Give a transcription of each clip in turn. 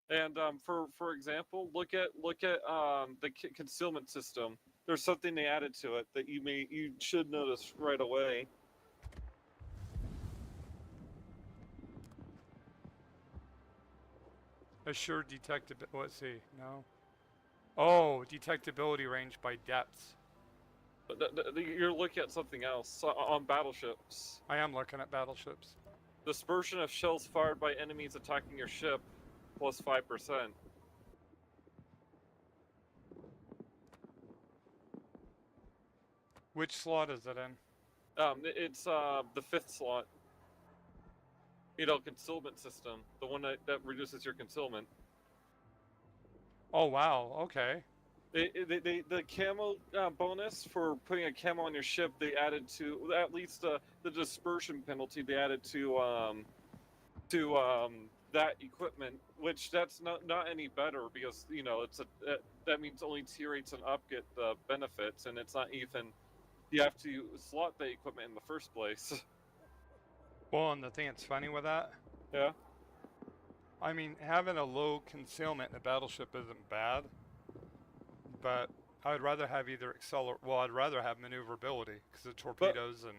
And for example, look at the concealment system. There's something they added to it that you should notice right away. Assured detectability. Let's see. No. Oh, detectability range by depths. You're looking at something else on battleships. I am looking at battleships. Dispersion of shells fired by enemies attacking your ship, plus 5%. Which slot is it in? It's the 5th slot. Concealment system, the one that reduces your concealment. Oh wow. Okay. The camo bonus for putting a camo on your ship, they added to at least the dispersion penalty. They added to that equipment, which that's not any better because it's that means only tier 8s and up get the benefits, and it's not even you have to slot the equipment in the first place. Well, and the thing that's funny with that, Yeah. I mean, having a low concealment in a battleship isn't bad, but I would rather have either Well, I'd rather have maneuverability because of torpedoes and.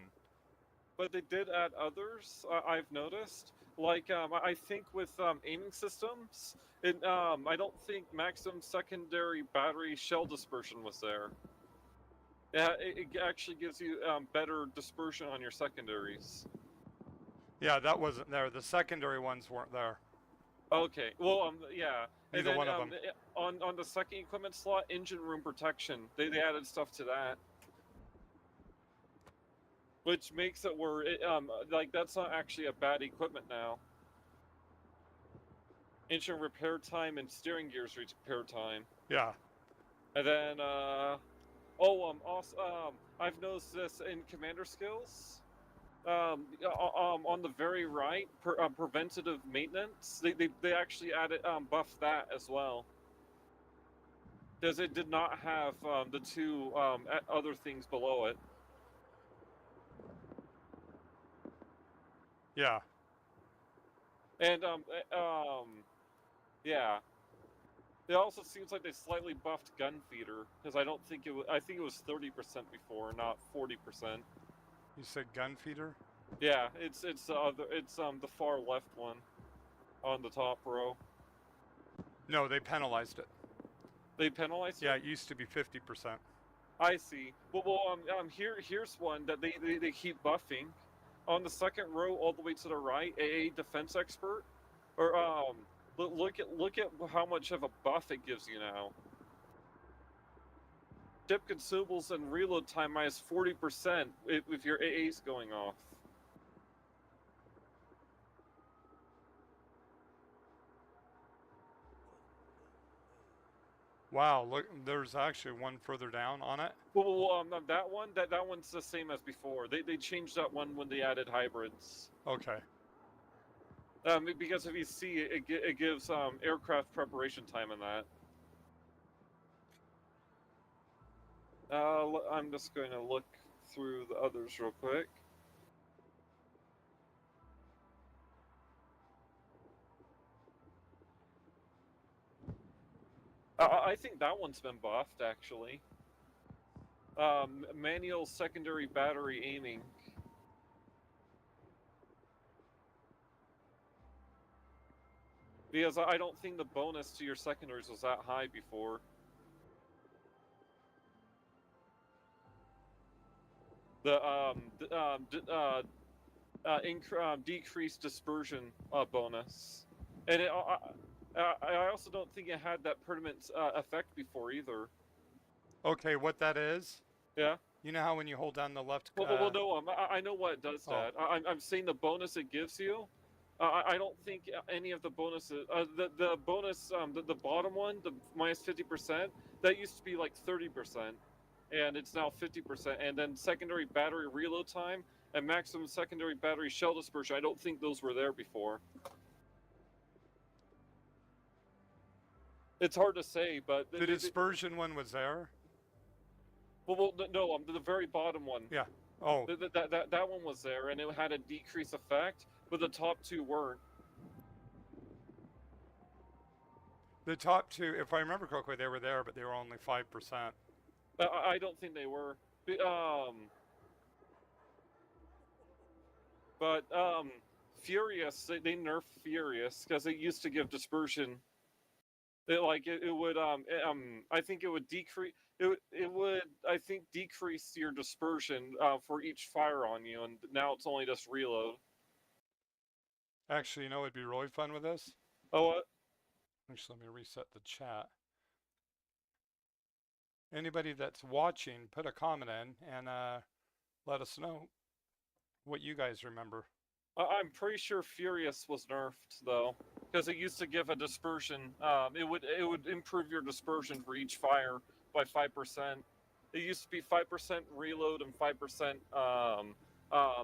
But they did add others. I've noticed, like I think with aiming systems, I don't think maximum secondary battery shell dispersion was there. Yeah, it actually gives you better dispersion on your secondaries. Yeah, that wasn't there. The secondary ones weren't there. Okay, well, yeah. And Neither then one of them. on the second equipment slot, engine room protection, they added stuff to that, which makes it where like that's not actually a bad equipment now. Engine repair time and steering gears repair time. Yeah. And then also I've noticed this in commander skills. On the very right, preventative maintenance, they actually added buffed that as well, because it did not have the two other things below it. Yeah. And yeah. It also seems like they slightly buffed gun feeder, because I don't think it was. I think it was 30% before, not 40%. You said gun feeder? Yeah, it's the far left one on the top row. No, they penalized it. They penalized Yeah, it? it used to be 50%. I see. Well, here's one that they keep buffing. On the second row, all the way to the right, AA defense expert, or look at how much of a buff it gives you now. Ship consumables and reload time minus 40% if your AA's going off. Wow, look, there's actually one further down on it. Well, that one's the same as before. They changed that one when they added hybrids. Okay. Because if you see, it gives aircraft preparation time in that. I'm just going to look through the others real quick. I think that one's been buffed, actually. Manual secondary battery aiming. Because I don't think the bonus to your secondaries was that high before. The decreased dispersion bonus, and I also don't think it had that permanent effect before either. Okay, what that is? Yeah. You know how when you hold down the left. Well, no. I know what it does. That I'm saying the bonus it gives you. I don't think any of the bonuses. The bonus, the bottom one, the minus 50%, that used to be like 30%, and it's now 50%. And then secondary battery reload time and maximum secondary battery shell dispersion. I don't think those were there before. It's hard to say, but the dispersion one was there. Well, no, the very bottom one. Yeah. Oh. That one was there, and it had a decrease effect, but the top two weren't. The top two, if I remember correctly, they were there, but they were only 5%. I don't think they were. But Furious, they nerfed Furious because it used to give dispersion. It would I think it would decrease it would I think decrease your dispersion for each fire on you, and now it's only just reload. Actually, you know, it'd be really fun with this. Oh, what? Actually, let me reset the chat. Anybody that's watching, put a comment in and let us know what you guys remember. I'm pretty sure Furious was nerfed though, because it used to give a dispersion. It would improve your dispersion for each fire by 5%. It used to be 5% reload and 5%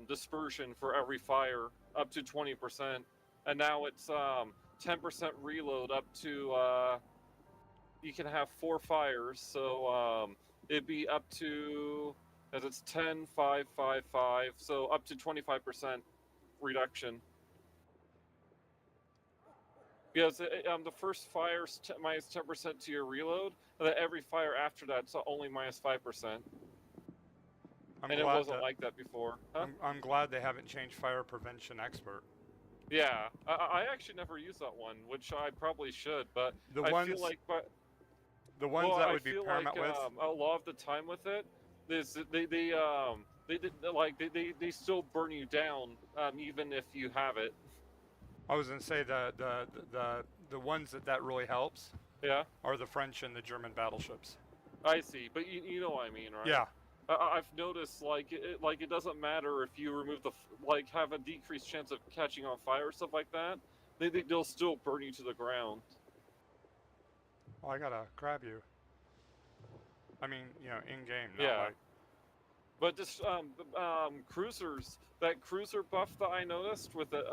dispersion for every fire, up to 20%, and now it's 10% reload up to you can have 4 fires, so it'd be up to, as it's 10, 5, 5, 5, so up to 25% reduction. Because the first fire's minus 10% to your reload, and then every fire after that's only minus 5%. And it wasn't like that before. Huh? I'm glad they haven't changed Fire Prevention Expert. Yeah, I actually never used that one, which I probably should, but The I ones, feel like... the ones well, that I would be feel paramount like, with... a lot of the time with it is they still burn you down, even if you have it. I was gonna say the ones that really helps. Yeah. Are the French and the German battleships. I see, but you know what I mean, right? Yeah. I've noticed it doesn't matter if you remove have a decreased chance of catching on fire or stuff like that. They'll still burn you to the ground. Oh, I gotta grab you. I mean, you know, in game, not Yeah. like... But just cruisers, that cruiser buff that I noticed with the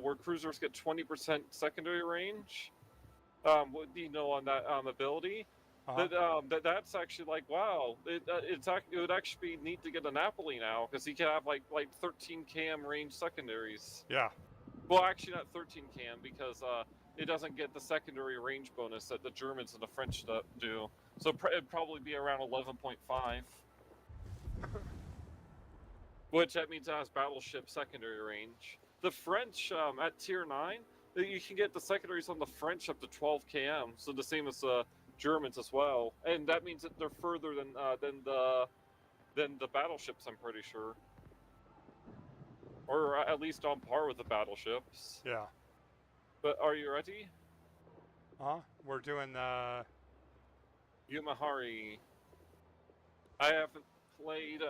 where cruisers get 20% secondary range, on that ability. That's actually like, wow, it would actually be neat to get a Napoli now, because he can have like 13 km range secondaries. Yeah. Well, actually not 13 km, because it doesn't get the secondary range bonus that the Germans and the French do. So it'd probably be around 11.5. Which that means it has battleship secondary range. The French at tier 9, you can get the secondaries on the French up to 12 km, so the same as the Germans as well, and that means that they're further than the battleships, I'm pretty sure, or at least on par with the battleships. Yeah. But are you ready? We're doing Yumahari. I haven't played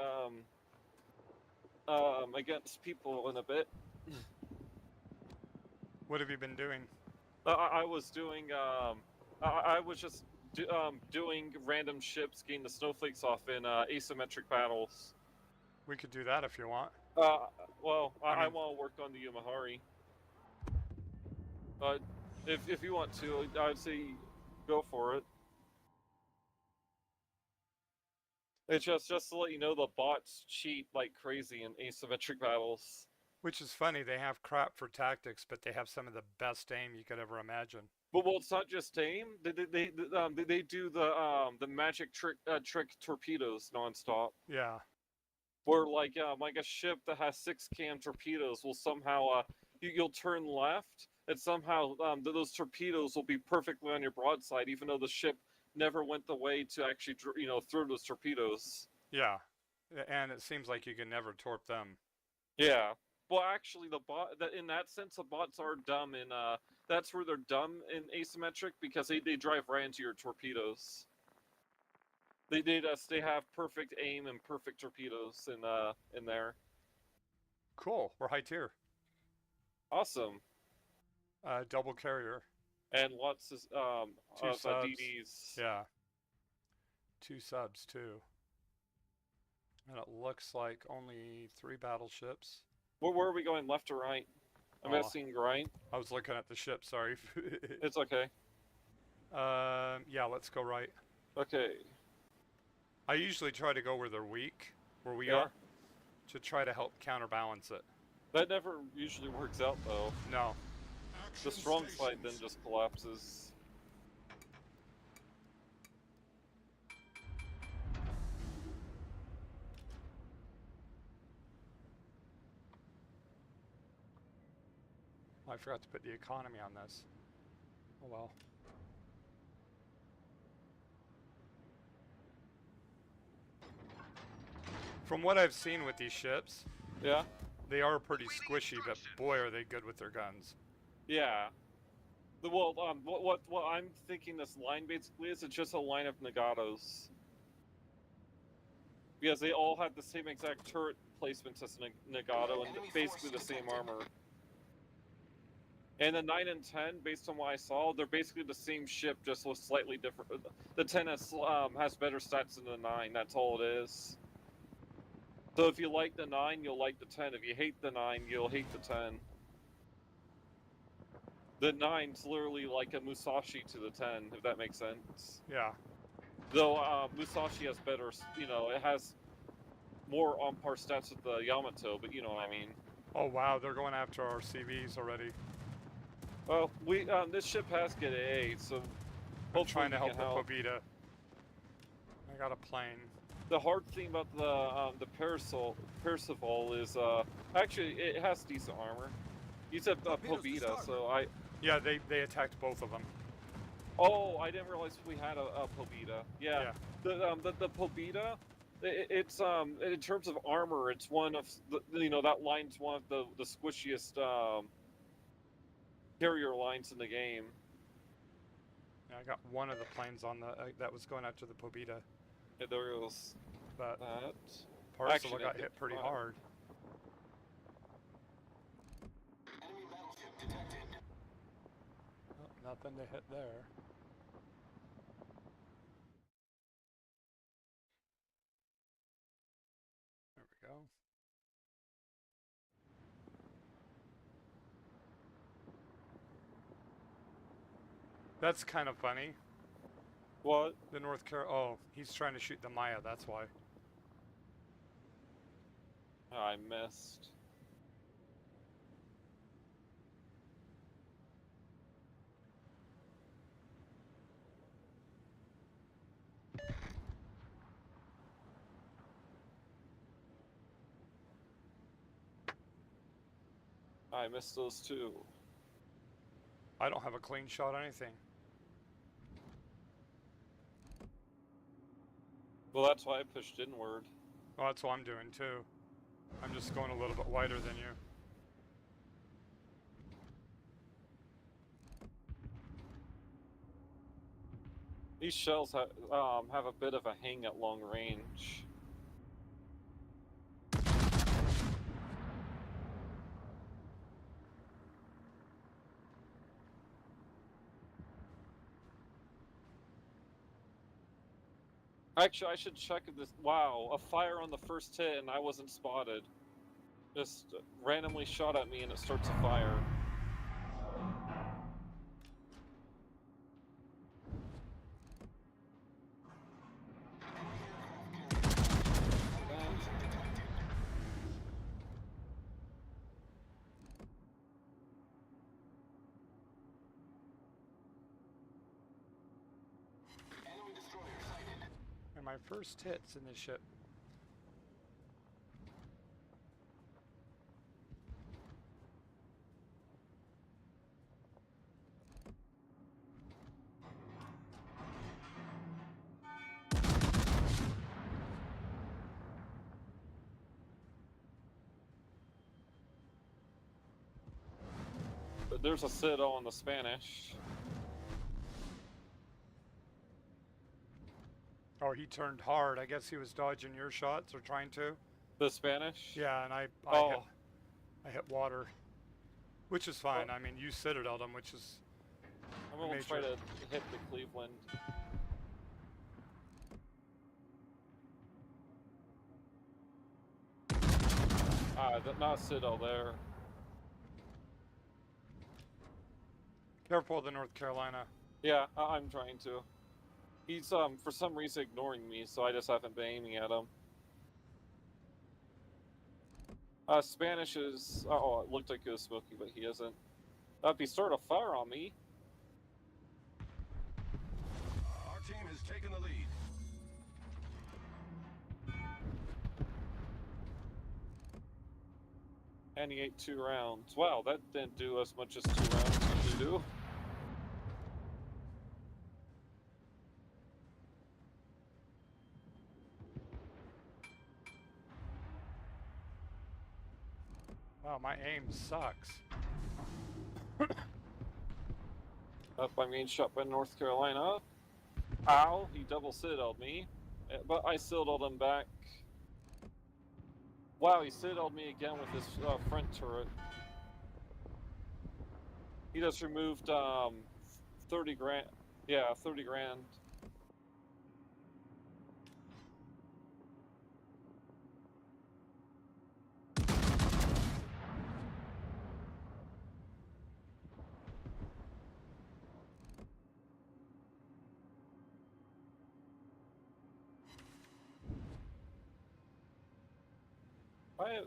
against people in a bit. What have you been doing? I was doing I was just doing random ships, getting the snowflakes off in asymmetric battles. We could do that if you want. Well, I want to work on the Yumahari. But if you want to, I'd say go for it. It's just to let you know, the bots cheat like crazy in asymmetric battles. Which is funny, they have crap for tactics, but they have some of the best aim you could ever imagine. But well, it's not just aim. They do the magic trick torpedoes nonstop. Yeah. Where like a ship that has 6 km torpedoes will somehow you'll turn left, and somehow those torpedoes will be perfectly on your broadside, even though the ship never went the way to actually throw those torpedoes. Yeah, and it seems like you can never torp them. Yeah. Well, actually, in that sense, the bots are dumb. That's where they're dumb in asymmetric, because they drive right into your torpedoes. They have perfect aim and perfect torpedoes in there. Cool. We're high tier. Awesome. Double carrier. And lots of 2 subs. DDs. Yeah. 2 subs too. And it looks like only 3 battleships. Where are we going, left or right? I'm asking right. I was looking at the ship, sorry. It's okay. Yeah, let's go right. Okay. I usually try to go where they're weak, where we are, to try to help counterbalance it. That never usually works out, though. No. The strong side then just collapses. I forgot to put the economy on this. Oh well. From what I've seen with these ships, Yeah. they are pretty squishy, but boy are they good with their guns. Yeah. Well, what I'm thinking this line basically is, it's just a line of Nagatos. Because they all have the same exact turret placements as Nagato and basically the same armor. And the 9 and 10, based on what I saw, they're basically the same ship, just with slightly different. The 10 has better stats than the 9. That's all it is. So if you like the 9, you'll like the 10. If you hate the 9, you'll hate the 10. The 9's literally like a Musashi to the 10, if that makes sense. Yeah. Though Musashi has better, it has more on-par stats with the Yamato, but you know what I mean. Oh wow, they're going after our CVs already. Well, this ship has get A, so I'm trying to we help can with Pobita. I got a plane. The hard thing about the Percival is actually it has decent armor. You said Pobita, so I. Yeah, they attacked both of them. Oh, I didn't realize we had a Pobita. Yeah. The Pobita, it's in terms of armor, it's one of that line's one of the squishiest carrier lines in the game. Yeah, I got one of the planes on the that was going after the Pobita. Yeah, there goes but that. Parcel got hit pretty hard. Enemy battleship detected. Oh, nothing to hit there. There we go. That's kind of funny. What? The North Carolina. Oh, he's trying to shoot the Maya, that's why. I missed. I missed those too. I don't have a clean shot on anything. Well, that's why I pushed inward. Well, that's what I'm doing too. I'm just going a little bit wider than you. These shells have a bit of a hang at long range. Actually, I should check if this. Wow, a fire on the first hit and I wasn't spotted. Just randomly shot at me and it starts a fire. Enemy destroyer sighted. And my first hits in this ship. But there's a Citadel on the Spanish. Oh, he turned hard. I guess he was dodging your shots or trying to. The Spanish? Yeah, and I hit water, which is fine. I mean, you citadeled him, which is. I'm gonna try to hit the Cleveland. Not Citadel there. Careful of the North Carolina. Yeah, I'm trying to. He's for some reason ignoring me, so I just haven't been aiming at him. Spanish is. Oh, it looked like it was smoky, but he isn't. If he started a fire on me. Our team has taken the lead. And he ate 2 rounds. Wow, that didn't do as much as 2 rounds usually do. Wow, my aim sucks. Up, I mean, shot by North Carolina. Ow, he double citadeled me. But I citadeled him back. Wow, he citadeled me again with his front turret. He just removed 30 grand. Yeah, 30 grand.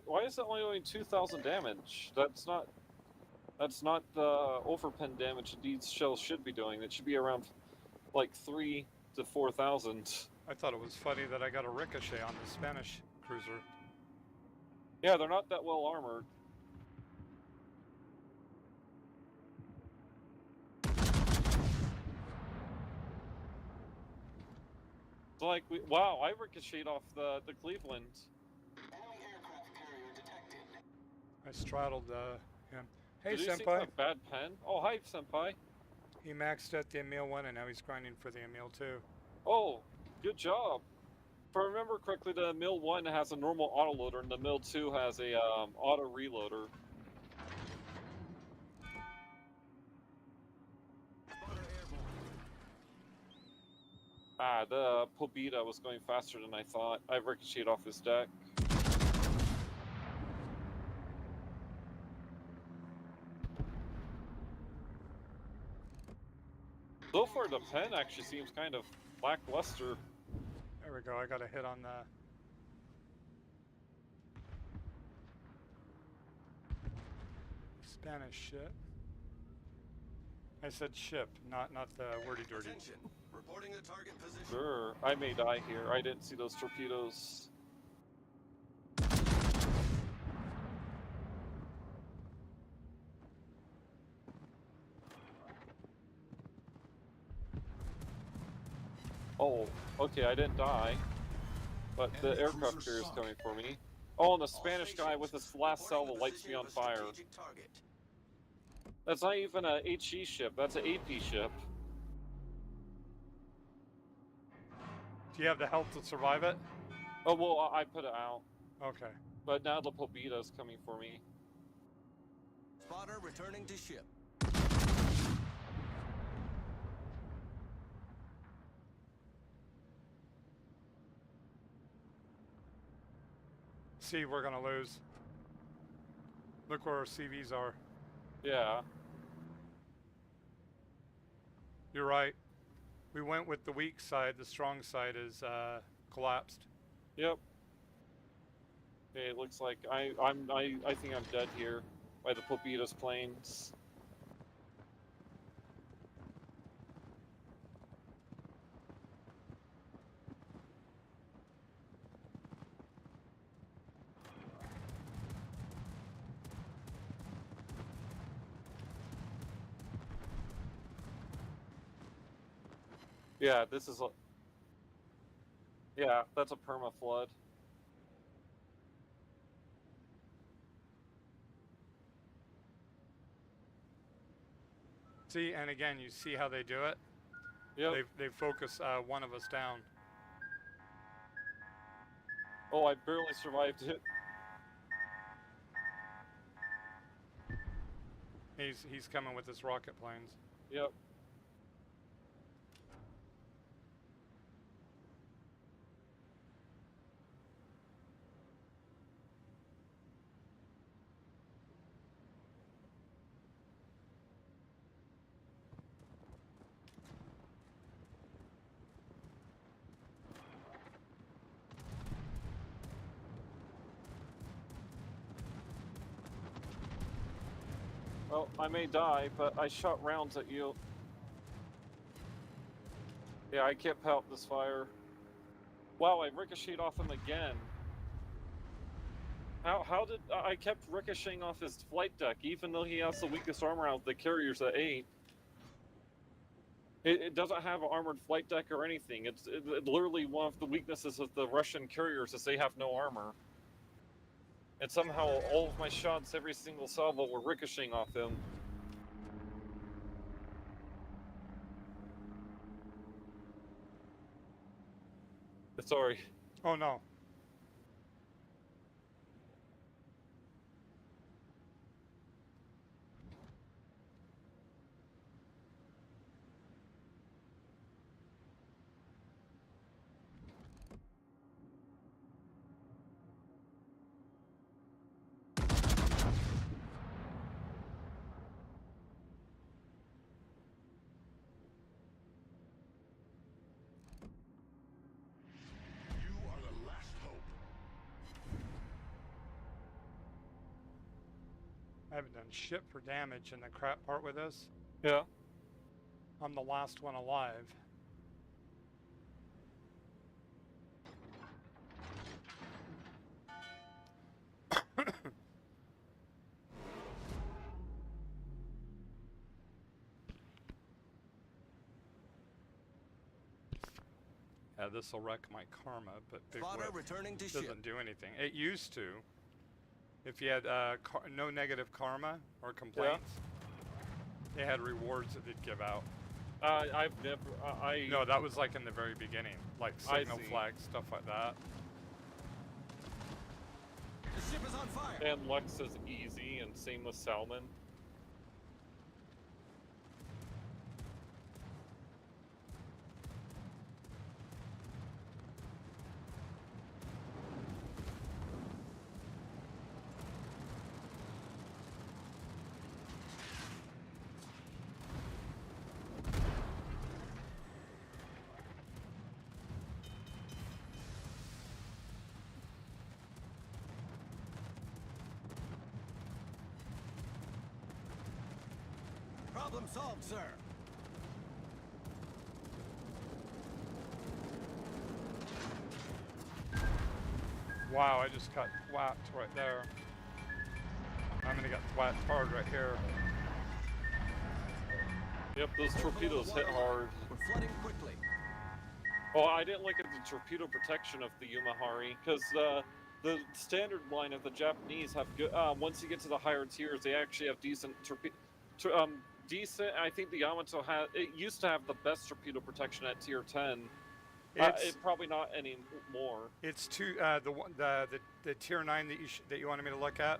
Why is it only doing 2,000 damage? That's not the overpin damage these shells should be doing. It should be around like 3 to 4,000. I thought it was funny that I got a ricochet on the Spanish cruiser. Yeah, they're not that well armored. It's like, wow, I ricocheted off the Cleveland. Enemy aircraft carrier detected. I straddled him. Hey, Did you see Senpai. my bad pen? Oh, hi, Senpai. He maxed out the Emil 1 and now he's grinding for the Emil 2. Oh, good job. If I remember correctly, the Mill 1 has a normal autoloader and the Mill 2 has a auto reloader. Spotter airborne. Ah, the Pobita was going faster than I thought. I ricocheted off his deck. So far, the pen actually seems kind of lackluster. There we go, I got a hit on the... Spanish ship. I said ship, not the wordy dirty. Attention. Reporting the target position. Sure, I may die here. I didn't see those torpedoes. Oh, okay, I didn't die. But the Enemy aircraft cruiser carrier is sunk. coming for me. Oh, and the All Spanish guy stations, with his last reporting salvo the lights me position on of a fire. strategic target. That's not even a HE ship, that's an AP ship. Do you have the health to survive it? Oh, well, I put it out. Okay. But now the Pobita's coming for me. Spotter returning to ship. See, we're gonna lose. Look where our CVs are. Yeah. You're right. We went with the weak side. The strong side is collapsed. Yep. Okay, it looks like I think I'm dead here by the Pobita's planes. Yeah, this is a... Yeah, that's a perma flood. See, and again, you see how they do it? Yep. They focus one of us down. Oh, I barely survived it. He's coming with his rocket planes. Yep. Well, I may die, but I shot rounds at you. Yeah, I can't help this fire. Wow, I ricocheted off him again. How did I kept ricocheting off his flight deck, even though he has the weakest armor out of the carriers at 8. It doesn't have an armored flight deck or anything. It's literally one of the weaknesses of the Russian carriers is they have no armor. And somehow all of my shots, every single salvo, were ricocheting off him. Sorry. Oh no. You are the last hope. I haven't done shit for damage in the crap part with this. Yeah. I'm the last one alive. Yeah, this will wreck my karma, but Big Spotter Whip returning to doesn't ship. do anything. It used to. If you had no negative karma or complaints, they had rewards that they'd give out. I've never. No, that was like in the very beginning, like I signal see. flags, stuff like that. The ship is on fire. And Lex is easy, and same with Salmon. Problem solved, sir. Wow, I just got whacked right there. I'm gonna get whacked hard right here. Yep, those torpedoes hit hard. We're flooding quickly. Well, I didn't look at the torpedo protection of the Yumahari, because the standard line of the Japanese have good. Once you get to the higher tiers, they actually have decent decent. I think the Yamato it used to have the best torpedo protection at tier 10. It probably not anymore. It's the tier 9 that you wanted me to look at.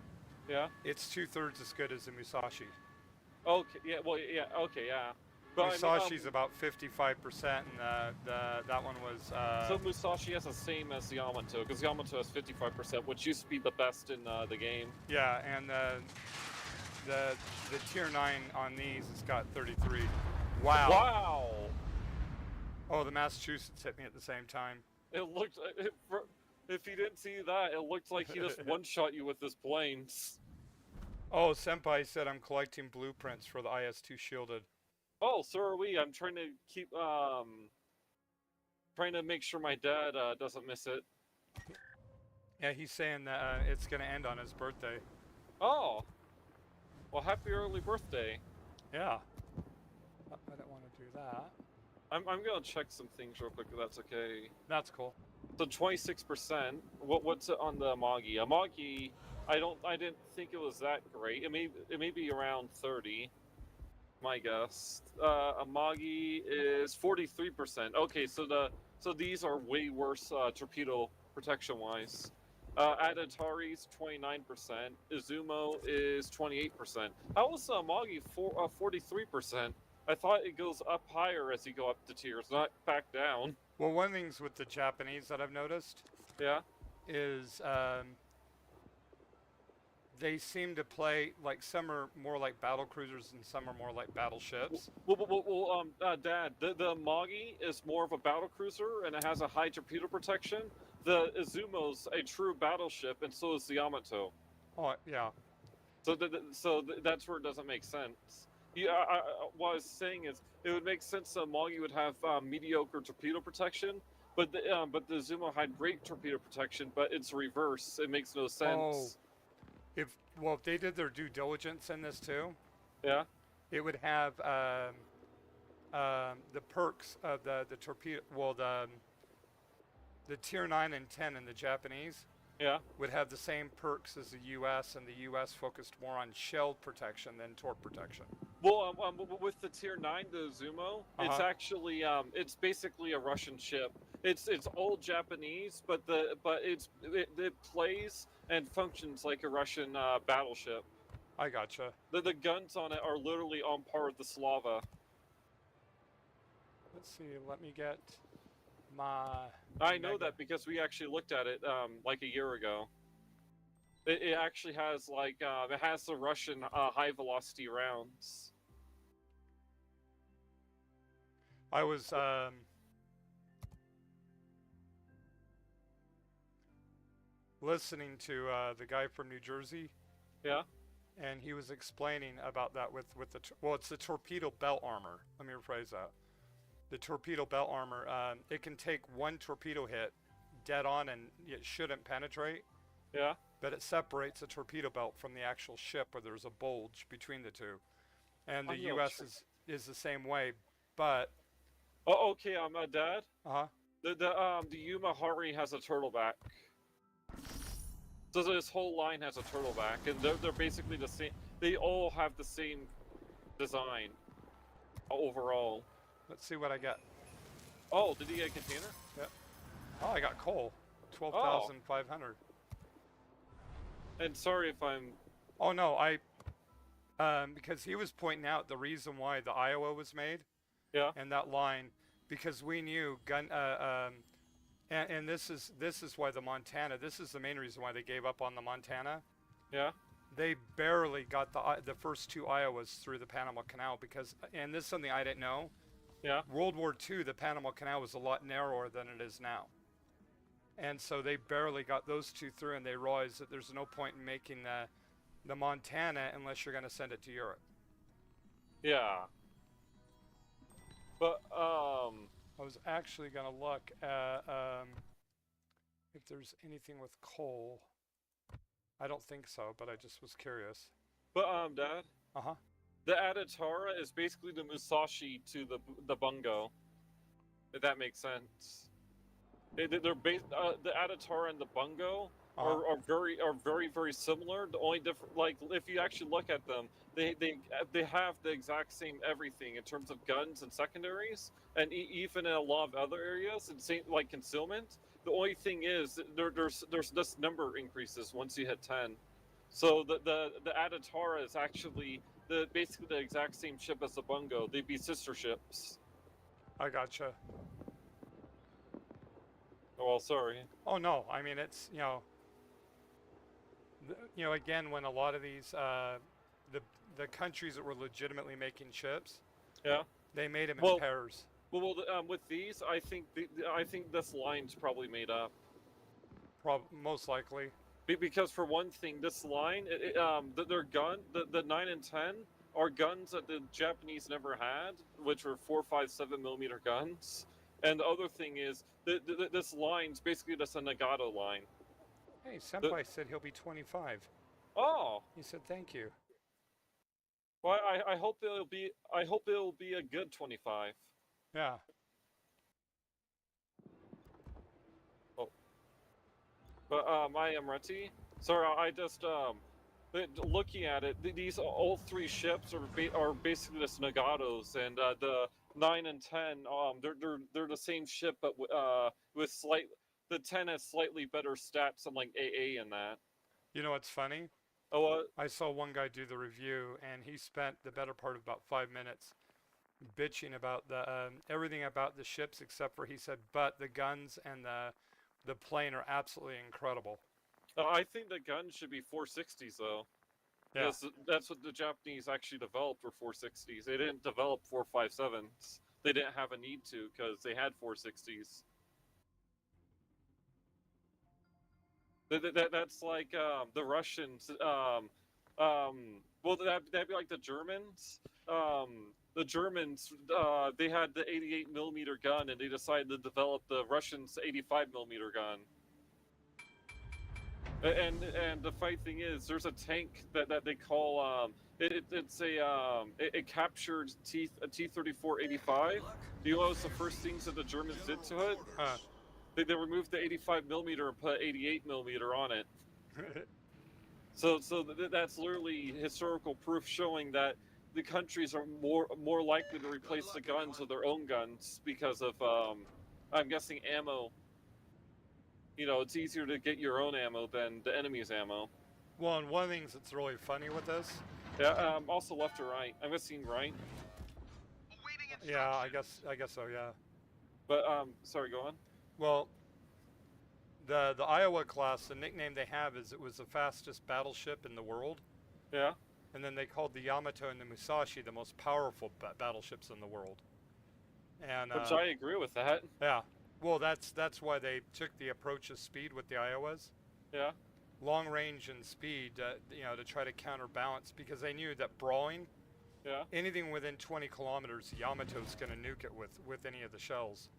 Yeah. It's 2/3 as good as the Musashi. Okay. Yeah. Well. Yeah. Okay. Yeah. But Musashi's about 55%, and that one was. So Musashi has the same as the Yamato, because Yamato has 55%, which used to be the best in the game. Yeah, and the tier 9 on these has got 33. Wow. Wow. Oh, the Massachusetts hit me at the same time. It looked. If you didn't see that, it looked like he just one-shot you with his planes. Oh, Senpai said I'm collecting blueprints for the IS-2 shielded. Oh, so are we. I'm trying to keep trying to make sure my dad doesn't miss it. Yeah, he's saying that it's gonna end on his birthday. Oh. Well, happy early birthday. Yeah. I don't want to do that. I'm gonna check some things real quick if that's okay. That's cool. So 26%. What's it on the Amagi? Amagi, I didn't think it was that great. It may be around 30. My guess. Amagi is 43%. Okay, so these are way worse torpedo protection wise. Adatari's 29%. Izumo is 28%. How was Amagi 43%? I thought it goes up higher as you go up the tiers, not back down. Well, one of the things with the Japanese that I've noticed, Yeah. is they seem to play like some are more like battle cruisers and some are more like battleships. Well, Dad, the Amagi is more of a battle cruiser and it has a high torpedo protection. The Izumo's a true battleship, and so is the Yamato. Oh yeah. So that's where it doesn't make sense. Yeah, what I was saying is, it would make sense that Amagi would have mediocre torpedo protection, but the Zumo had great torpedo protection, but it's reverse. It makes no sense. If they did their due diligence in this too, Yeah. it would have the perks of the torpedo. Well, the tier 9 and 10 in the Japanese Yeah. would have the same perks as the U.S., and the U.S. focused more on shell protection than torp protection. Well, with the tier 9, the Zumo, it's Uh-huh. actually it's basically a Russian ship. It's old Japanese, but it plays and functions like a Russian battleship. I gotcha. The guns on it are literally on par with the Slava. Let's see. Let me get my. I know Mega. that because we actually looked at it like a year ago. It actually has like it has the Russian high velocity rounds. I was listening to the guy from New Jersey, Yeah. and he was explaining about that with the it's the torpedo belt armor. Let me rephrase that. The torpedo belt armor, it can take one torpedo hit dead on, and it shouldn't penetrate. Yeah. But it separates the torpedo belt from the actual ship, where there's a bulge between the two. And the know, U.S. sure. is the same way, but Oh, okay. Dad. The Yuma Hari has a turtleback. So this whole line has a turtleback, and they're basically the same. They all have the same design overall. Let's see what I get. Oh, did he get a container? Oh, I got coal, 12,500. And sorry if I'm. Oh no, because he was pointing out the reason why the Iowa was made. Yeah. And that line, because we knew and this is why the Montana. This is the main reason why they gave up on the Montana. Yeah. They barely got the first two Iowas through the Panama Canal because, and this is something I didn't know. Yeah. World War II, the Panama Canal was a lot narrower than it is now. And so they barely got those two through, and they realized that there's no point in making the Montana unless you're going to send it to Europe. Yeah. But I was actually going to look at if there's anything with coal. I don't think so, but I just was curious. But Dad. Uh-huh. The Adatara is basically the Musashi to the Bungo. If that makes sense. They're based. The Adatara and the Bungo are very similar. The only different, like if you actually look at them, they have the exact same everything in terms of guns and secondaries, and even in a lot of other areas, like concealment. The only thing is there's this number increases once you hit 10. So the Adatara is actually basically the exact same ship as the Bungo. They'd be sister ships. I gotcha. Oh, well, sorry. Oh no, I mean it's again when a lot of these the countries that were legitimately making ships, Yeah. they made them Well, in pairs. Well, with these, I think this line's probably made up. Most likely. Because for one thing, this line, their gun, the 9 and 10 are guns that the Japanese never had, which were 4, 5, 7mm guns. And the other thing is, this line's basically just a Nagato line. Hey, Senpai said he'll be 25. Oh, He said thank you. well, I hope it'll be a good 25. Yeah. But I am Reti. Sorry, I just looking at it. These all three ships are basically just Nagatos, and the 9 and 10 they're the same ship, but with the 10 has slightly better stats than like AA in that. You know what's funny? Oh, what? I saw one guy do the review, and he spent the better part of about 5 minutes bitching about the everything about the ships, except for he said, but the guns and the plane are absolutely incredible. I think the guns should be 460s though. Yeah. That's what the Japanese actually developed were 460s. They didn't develop 457s. They didn't have a need to because they had 460s. That's like the Russians. Well, that'd be like the Germans. the Germans, they had the 88 millimeter gun, and they decided to develop the Russians' 85 millimeter gun. And the funny thing is, there's a tank that they call it captured a T-34 85. Do you know what was the first things that the Germans did to it? Huh. They removed the 85 millimeter and put 88 millimeter on it. So that's literally historical proof showing that the countries are more likely to replace the guns with their own guns because of I'm guessing ammo. You know, it's easier to get your own ammo than the enemy's ammo. Well, and one of the things that's really funny with this. Yeah. Also left or right. I'm guessing right. Yeah, I guess so. Yeah. But sorry, go on. Well, the Iowa class, the nickname they have is it was the fastest battleship in the world. Yeah. And then they called the Yamato and the Musashi the most powerful battleships in the world. And Which I agree with that. yeah. Well, that's why they took the approach of speed with the Iowas. Yeah. Long range and speed, to try to counterbalance, because they knew that brawling, Yeah. anything within 20 kilometers, the Yamato's going to nuke it with any of the shells.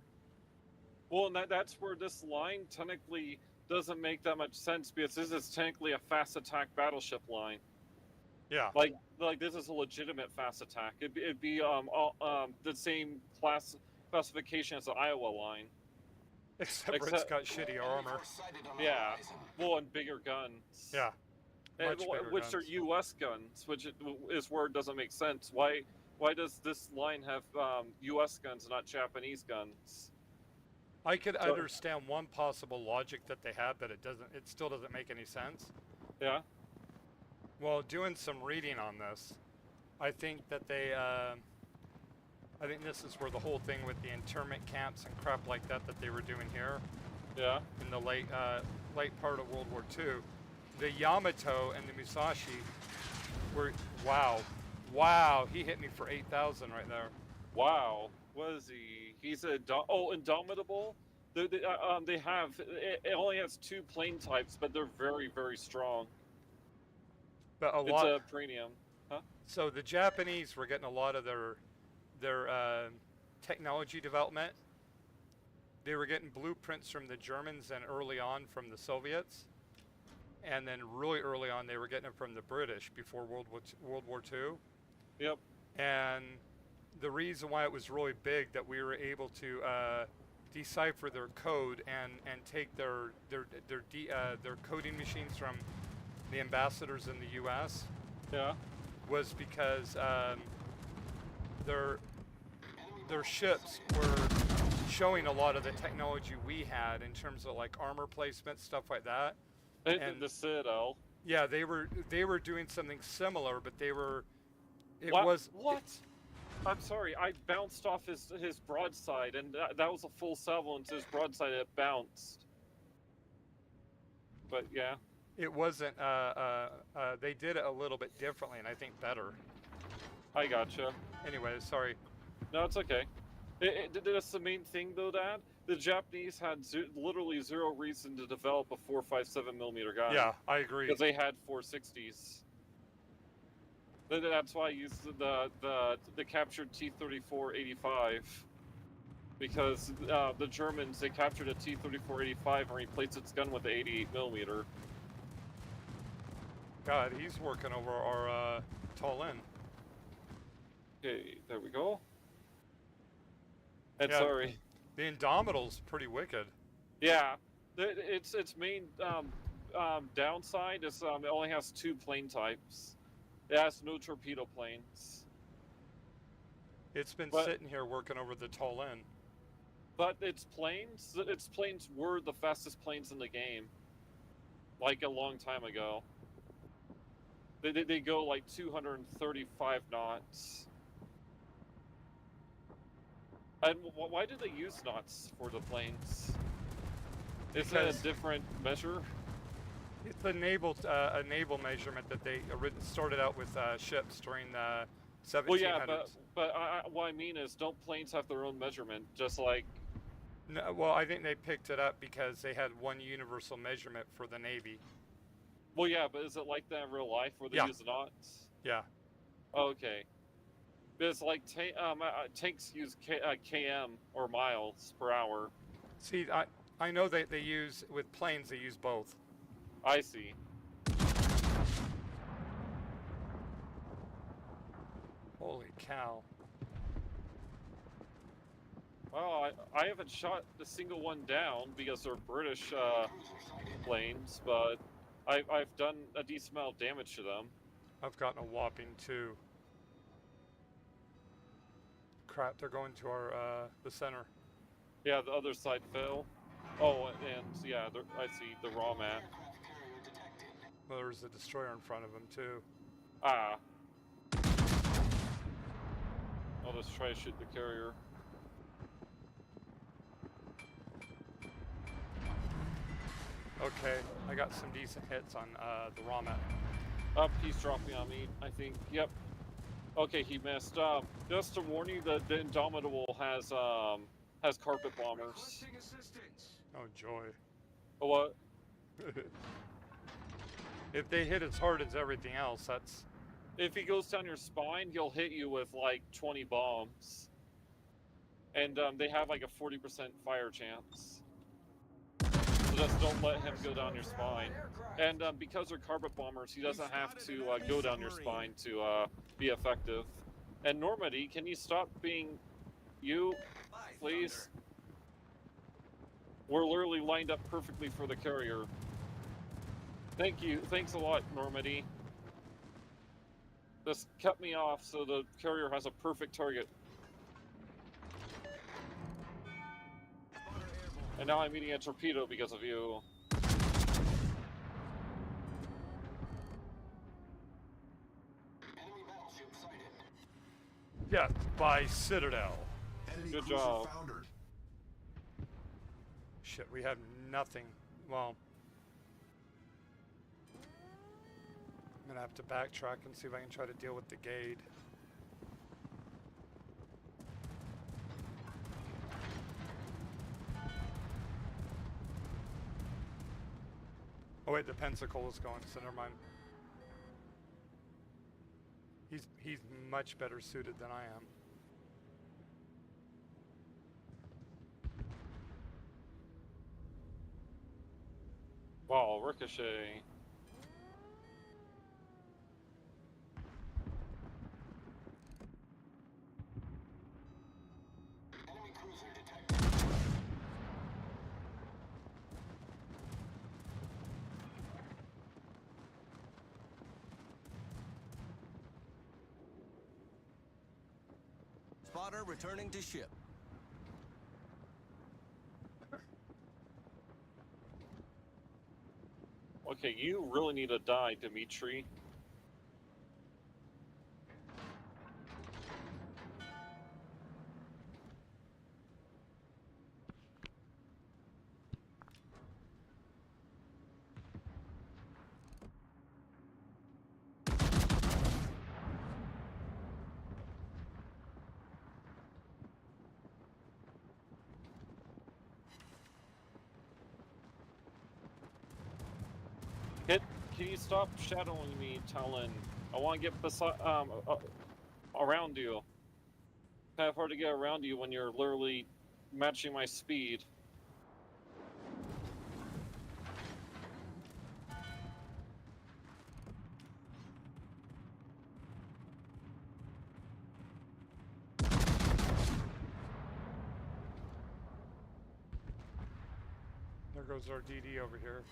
Well, and that's where this line technically doesn't make that much sense because this is technically a fast attack battleship line. Yeah. Like this is a legitimate fast attack. It'd be the same classification as the Iowa line. Except for it's got shitty armor. Yeah. Well, and bigger guns. Yeah. And Much bigger which guns. are U.S. guns, which is where it doesn't make sense. Why does this line have U.S. guns and not Japanese guns? I could understand one possible logic that they have, but it still doesn't make any sense. Yeah. Well, doing some reading on this, I think that I think this is where the whole thing with the internment camps and crap like that they were doing here. Yeah. In the late part of World War II, the Yamato and the Musashi were wow, he hit me for 8,000 right there. Wow. What is he? He's Indomitable. They have it only has 2 plane types, but they're very, very strong. But It's a premium. Huh? So the Japanese were getting a lot of their technology development. They were getting blueprints from the Germans and early on from the Soviets, and then really early on they were getting it from the British before World War II. Yep. And the reason why it was really big that we were able to decipher their code and take their coding machines from the ambassadors in the U.S. Yeah. was because their ships were showing a lot of the technology we had in terms of like armor placement, stuff like that. And the Citadel. Yeah, they were doing something similar, but they were. What? I'm sorry, I bounced off his broadside, and that was a full salvo into his broadside. It bounced. But yeah. It wasn't. They did it a little bit differently, and I think better. I gotcha. Anyway, sorry. No, it's okay. That's the main thing, though. That the Japanese had literally zero reason to develop a 4.57 millimeter gun. Yeah, I agree. Because they had 460s. That's why I used the captured T-34 85. Because the Germans, they captured a T-34 85 and replaced its gun with the 88 millimeter. God, he's working over our tall end. Okay, there we go. And Yeah, sorry. The Indomitables pretty wicked. Yeah, its main downside is it only has 2 plane types. It has no torpedo planes. It's been But- sitting here working over the tall end. But its planes were the fastest planes in the game. Like a long time ago. They go like 235 knots. And why do they use knots for the planes? Is that a Because- different measure? It's a naval measurement that they started out with ships during the 1700s. Well, yeah, but what I mean is, don't planes have their own measurement? Just like, No, well, I think they picked it up because they had one universal measurement for the Navy. well, yeah, but is it like that in real life where they Yeah. use knots? Yeah. Okay. It's like tanks use km or miles per hour. See, I know they use, with planes, they use both. I see. Holy cow. Well, I haven't shot a single one down because they're British planes, but I've done a decent amount of damage to them. I've gotten a whopping 2. Crap, they're going to our, the center. Yeah, the other side fell. Oh, and yeah, I see the raw map. Well, there's a destroyer in front of them, too. Ah. I'll just try to shoot the carrier. Okay, I got some decent hits on the raw map. Up, he's dropping on me, I think. Yep. Okay, he missed. Just to warn you, the Indomitable has carpet bombers. Oh, joy. What? If they hit as hard as everything else, that's... If he goes down your spine, he'll hit you with like 20 bombs. And they have like a 40% fire chance. So just don't let him go down your spine. And because they're carpet bombers, he doesn't have to go down your spine to be effective. And Normandy, can you stop being you, please? We're literally lined up perfectly for the carrier. Thank you. Thanks a lot, Normandy. Just cut me off so the carrier has a perfect target. And now I'm eating a torpedo because of you. Death by Citadel. Enemy Good cruiser job. foundered. Shit, we have nothing. Well, I'm gonna have to backtrack and see if I can try to deal with the Gade. Oh wait, the Pensacola is going, so never mind. He's much better suited than I am. Wow, ricochet. Enemy cruiser detected. Spotter returning to ship. Okay, you really need to die, Dimitri. Can you stop shadowing me, Talon? I want to get beside, around you. Kind of hard to get around you when you're literally matching my speed. There goes our DD over here.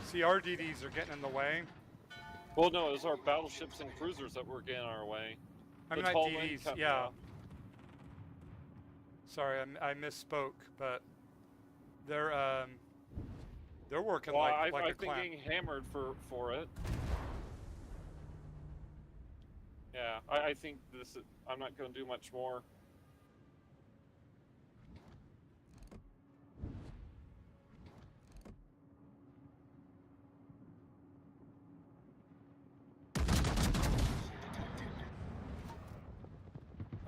See, our DDs are getting in the way. Well, no, it was our battleships and cruisers that were getting in our way. I mean, The not tall wind DDs, kept me yeah. off. Sorry, I misspoke, but they're working Well, like a I've been clown. getting hammered for it. Yeah, I think this is, I'm not going to do much more.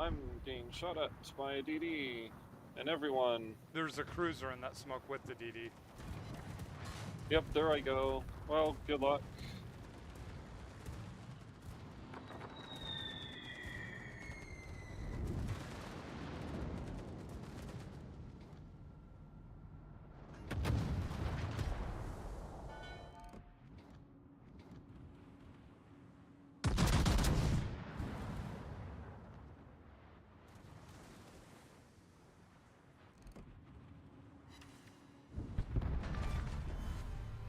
I'm getting shot at by a DD. And everyone. There's a cruiser in that smoke with the DD. Yep, there I go. Well, good luck.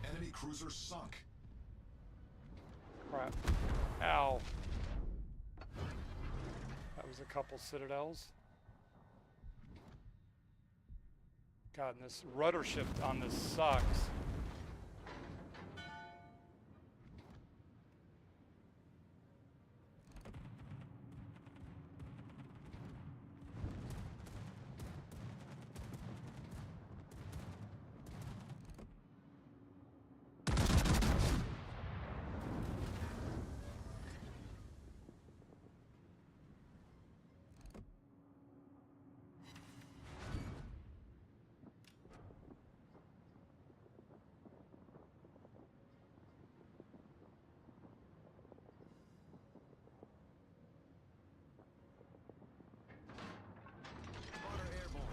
Enemy cruiser sunk. Crap. Ow. That was a couple citadels. God, and this rudder shift on this sucks. Spotter airborne.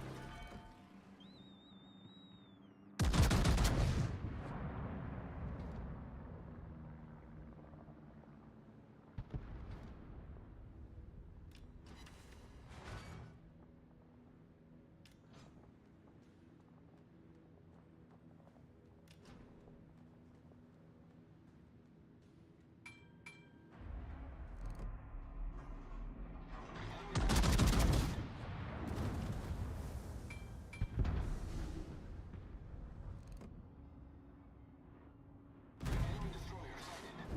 Enemy destroyer sighted.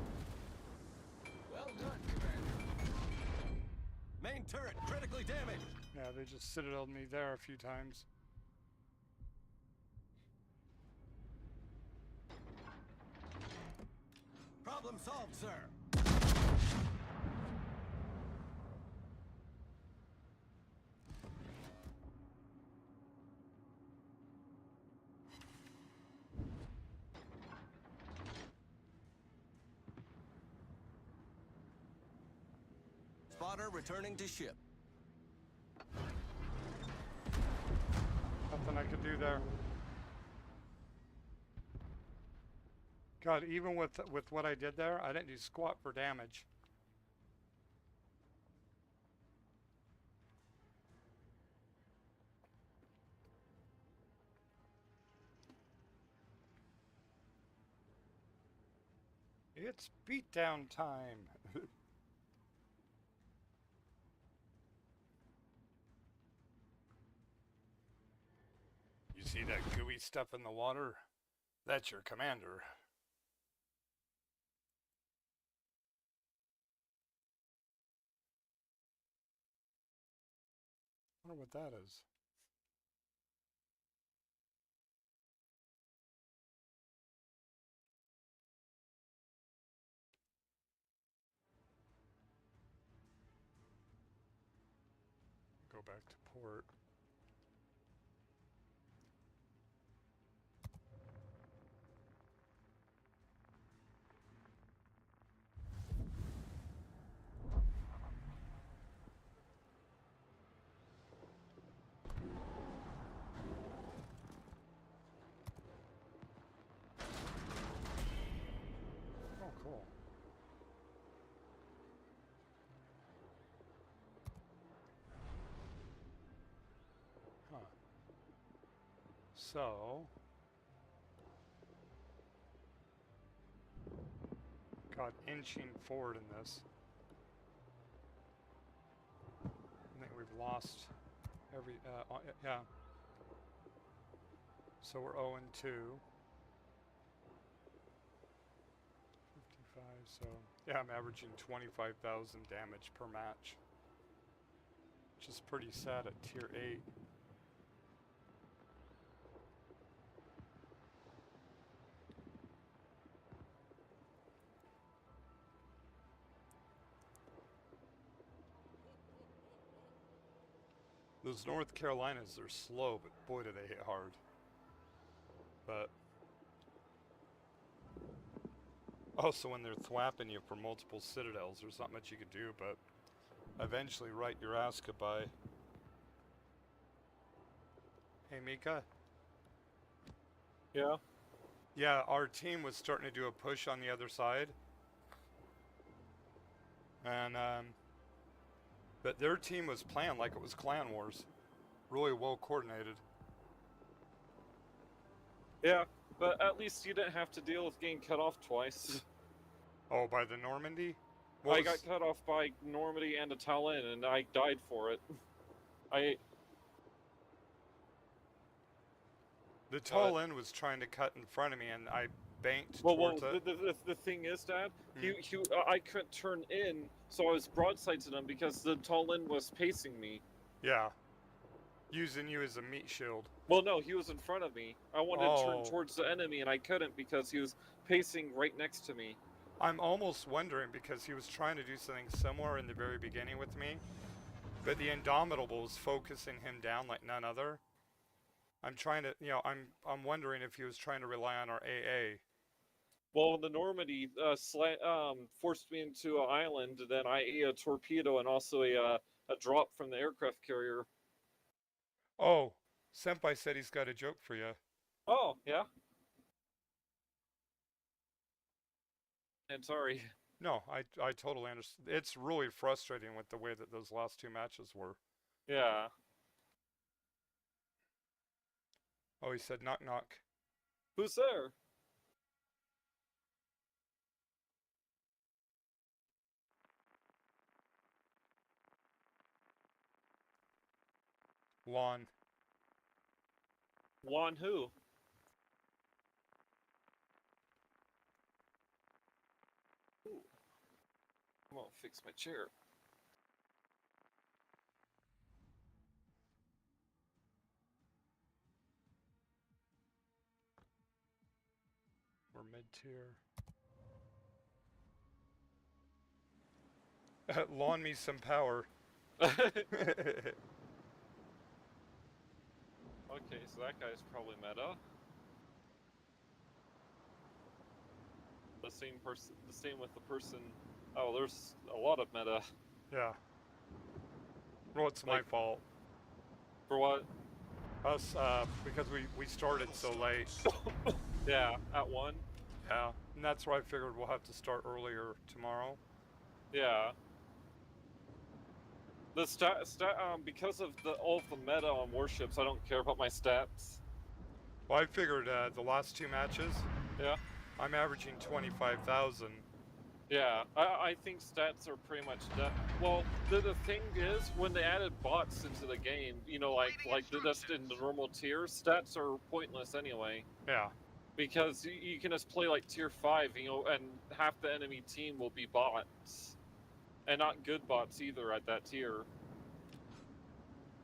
Well done, Commander. Main turret critically damaged. Yeah, they just citadeled me there a few times. Problem solved, sir. Spotter returning to ship. Nothing I could do there. God, even with what I did there, I didn't do squat for damage. It's beatdown time. You see that gooey stuff in the water? That's your commander. I wonder what that is. Go back to port. Oh, cool. Huh. So, got inching forward in this. I think we've lost every, yeah. So we're 0 and 2. 55, so, yeah, I'm averaging 25,000 damage per match. Which is pretty sad at tier 8. Those North Carolinas, they're slow, but boy do they hit hard. But also when they're thwapping you for multiple citadels, there's not much you can do, but eventually right your ass goodbye. Hey Mika? Yeah. Yeah, our team was starting to do a push on the other side. And, but their team was playing like it was Clan Wars. Really well coordinated. Yeah, but at least you didn't have to deal with getting cut off twice. Oh, by the Normandy? I got cut off by Normandy and a Talon, and I died for it. The tall end was trying to cut in front of me, and I banked Well, towards it. the thing is, Dad, I couldn't turn in, so I was broadsiding him because the tall end was pacing me. Yeah. Using you as a meat shield. Well, no, he was in front of me. I wanted to turn Oh. towards the enemy, and I couldn't because he was pacing right next to me. I'm almost wondering because he was trying to do something similar in the very beginning with me, but the Indomitable was focusing him down like none other. I'm trying to, I'm wondering if he was trying to rely on our AA. Well, the Normandy forced me into an island, and then I ate a torpedo and also a drop from the aircraft carrier. Oh, Senpai said he's got a joke for you. Oh, yeah? And sorry. No, I totally understand. It's really frustrating with the way that those last two matches were. Yeah. Oh, he said knock knock. Who's there? Lawn. Juan who? Ooh. I'm gonna fix my chair. We're mid-tier. Lawn me some power. Okay, so that guy's probably meta. The same person, the same with the person. Oh, there's a lot of meta. Yeah. Well, it's my fault. For what? Us, because we started so late. Yeah, at 1. Yeah, and that's why I figured we'll have to start earlier tomorrow. Yeah. The because of all of the meta on Warships, I don't care about my stats. Well, I figured the last two matches, Yeah. I'm averaging 25,000. Yeah, I think stats are pretty much dead. Well, the thing is, when they added bots into the game, like just in the normal tiers, stats are pointless anyway. Yeah. Because you can just play like tier 5, and half the enemy team will be bots. And not good bots either at that tier.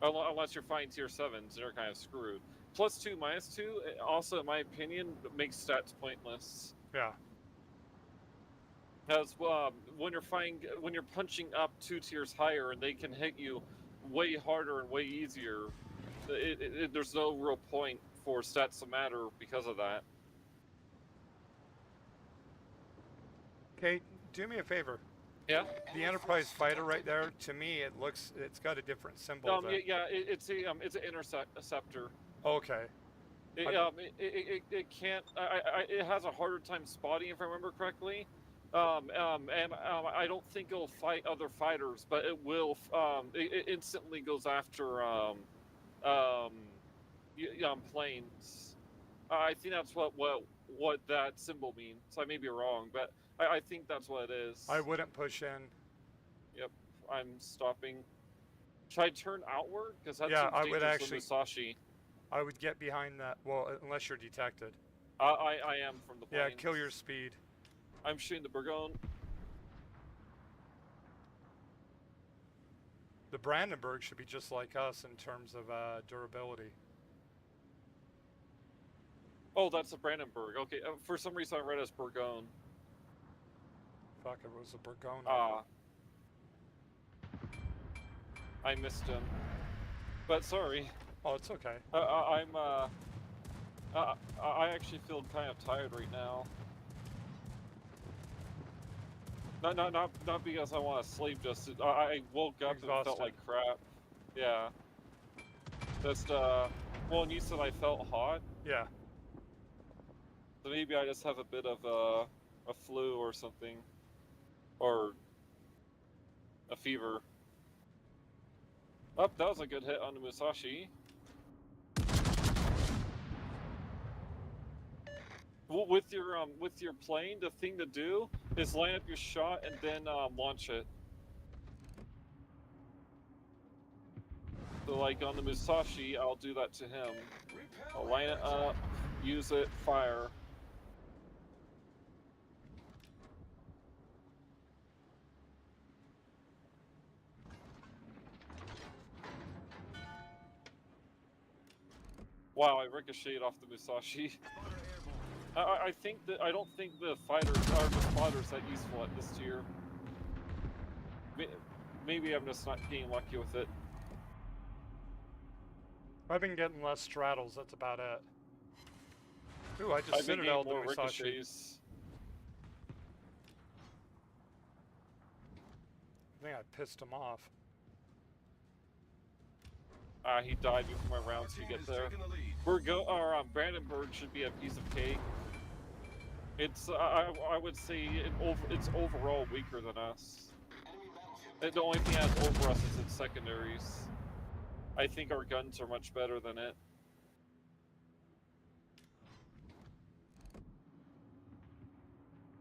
Unless you're fighting tier 7s, they're kind of screwed. +2, -2, also in my opinion, makes stats pointless. Yeah. Because when you're punching up 2 tiers higher, and they can hit you way harder and way easier, there's no real point for stats to matter because of that. Okay, do me a favor. Yeah. The Enterprise fighter right there, to me, it's got a different symbol. Yeah, it's an interceptor. Okay. It can't. It has a harder time spotting, if I remember correctly. And I don't think it'll fight other fighters, but it will. It instantly goes after planes. I think that's what that symbol means. I may be wrong, but I think that's what it is. I wouldn't push in. Yep, I'm stopping. Should I turn outward? Because that's Yeah, I would actually. Musashi. I would get behind that. Well, unless you're detected. I am from the planes. Yeah, kill your speed. I'm shooting the Burgone. The Brandenburg should be just like us in terms of durability. Oh, that's a Brandenburg. Okay, for some reason I read it as Burgone. Fuck, it was a Burgone. I missed him. But sorry, Oh, it's okay. I actually feel kind of tired right now. Not because I want to sleep. Just I woke up and felt Exhausted. like crap. Yeah. Just well, and you said I felt hot, Yeah. so maybe I just have a bit of a flu or something, or a fever. Oh, that was a good hit on the Musashi. Well, with your plane, the thing to do is line up your shot and then launch it. So like on the Musashi, I'll do that to him. I'll line it up, use it, fire. Wow, I ricocheted off the Musashi. Spotter airborne. I think that I don't think the fighters are the spotters that useful at this tier. Maybe I'm just not getting lucky with it. I've been getting less straddles, that's about it. Ooh, I just I've been getting citadelled the more Musashi. ricochets. I think I pissed him off. He died before my rounds could get there. Our Brandenburg should be a piece of cake. It's I would say it's overall weaker than us. Enemy battleship The only thing that's over us is its secondaries. I think our guns are much better than it.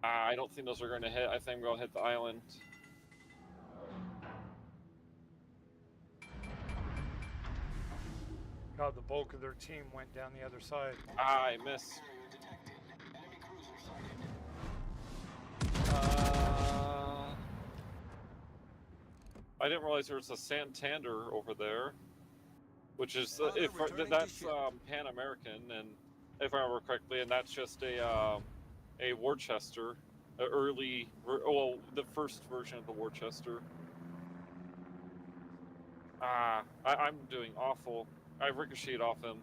I don't think those are going to hit. I think we'll hit the island. God, the bulk of their team went down the other side. I missed. carrier detected. Enemy cruiser sighted. I didn't realize there was a Santander over there, which is Father if returning to that's ship. Pan American, and if I remember correctly, and that's just a Worcester, well, the first version of the Worcester. I'm doing awful. I ricocheted off him.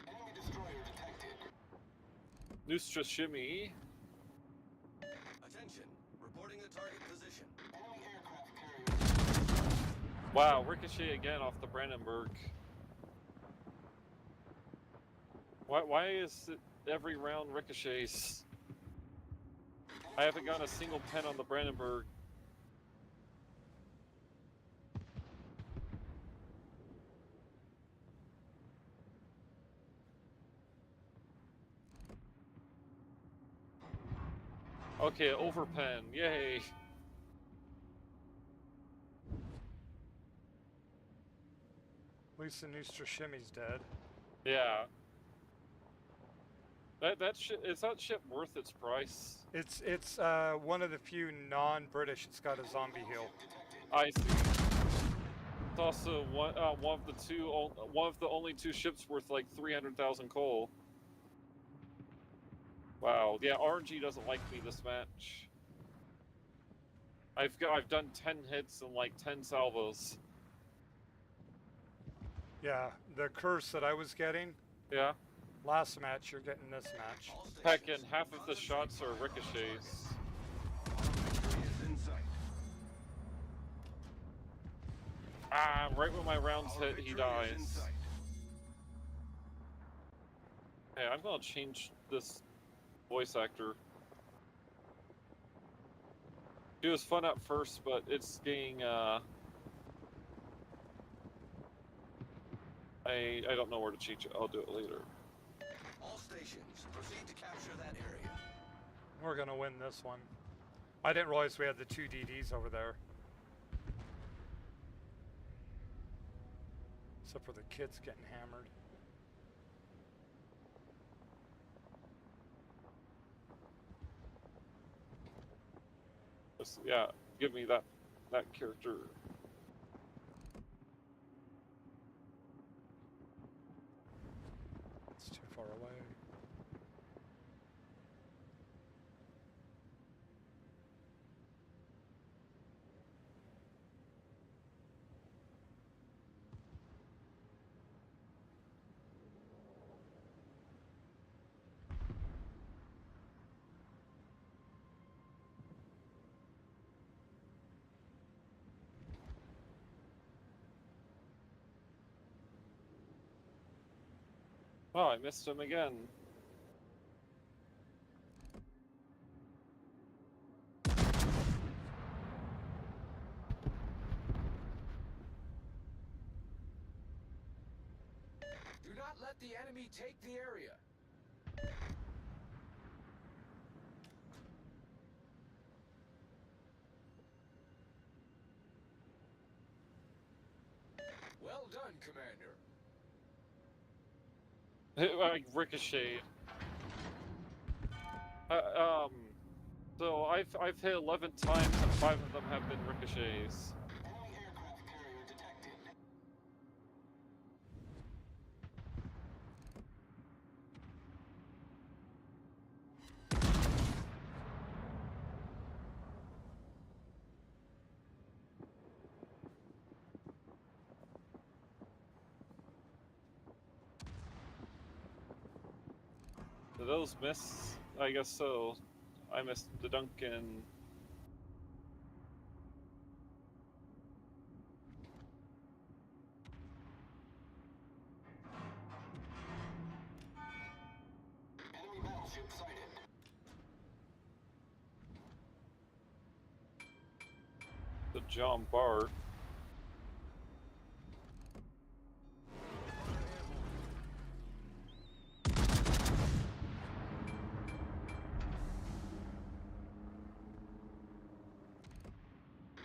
Enemy destroyer detected. Nustra shimmy. Attention. Reporting the target position. Enemy aircraft carrier. Wow, ricochet again off the Brandenburg. Why is it every round ricochets? I haven't gotten a single pen on the Brandenburg. Okay, overpen, yay! At least the Nustra Shimmy's dead. Yeah. That ship, is that ship worth its price? It's one of the few non-British that's got a zombie heal. I see. It's also one of the only two ships worth like 300,000 coal. Wow. Yeah, RNG doesn't like me this match. I've done 10 hits and like 10 salvos. Yeah, the curse that I was getting Yeah. last match, you're getting this match. All stations. Heck, and half of the shots are ricochets. Victory is in sight. Right when my rounds Our hit, he victory is in dies. sight. Hey, I'm gonna change this voice actor. It was fun at first, but it's getting I don't know where to change it. I'll do it later. All stations. Proceed to capture that area. We're gonna win this one. I didn't realize we had the 2 DDs over there. Except for the kids getting hammered. Yeah, give me that that character. It's too far away. Oh, I missed him again. Do not let the enemy take the area. Well done, Commander. I ricocheted. So I've hit 11 times and 5 of them have been ricochets. Enemy aircraft carrier detected. Do those miss? I guess so. I missed the Duncan. Enemy battleship sighted. The John Bart.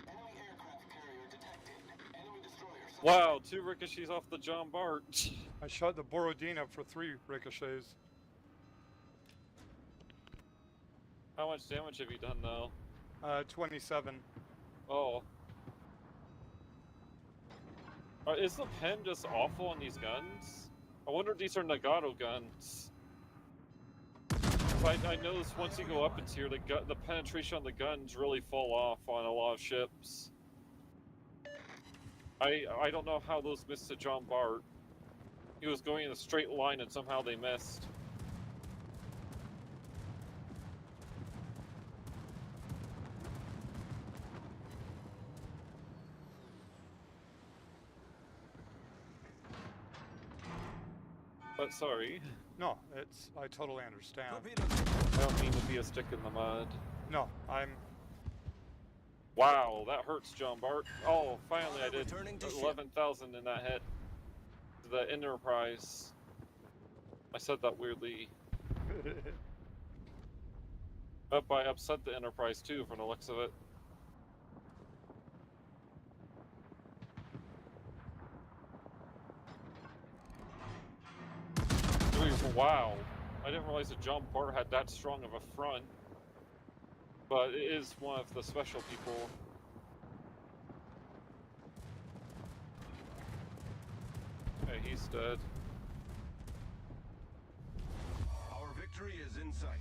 Enemy aircraft carrier detected. Enemy destroyer sighted. Wow, 2 ricochets off the John Bart. I shot the Borodina for 3 ricochets. How much damage have you done though? 27. Oh. Is the pen just awful on these guns? I wonder if these are Nagato guns. 'Cause I noticed once you go up in tier, the penetration on the guns really fall off on a lot of ships. I don't know how those missed to John Bart. He was going in a straight line and somehow they missed. But sorry, No, I totally understand. I don't mean to be a stick in the mud. No, I'm. Wow, that hurts, John Bart. Oh, finally I did Returning to ship. 11,000 in that hit. The Enterprise. I said that weirdly. But I upset the Enterprise too, from the looks of it. Wow. I didn't realize that John Bart had that strong of a front. But it is one of the special people. Okay, he's dead. Our victory is in sight.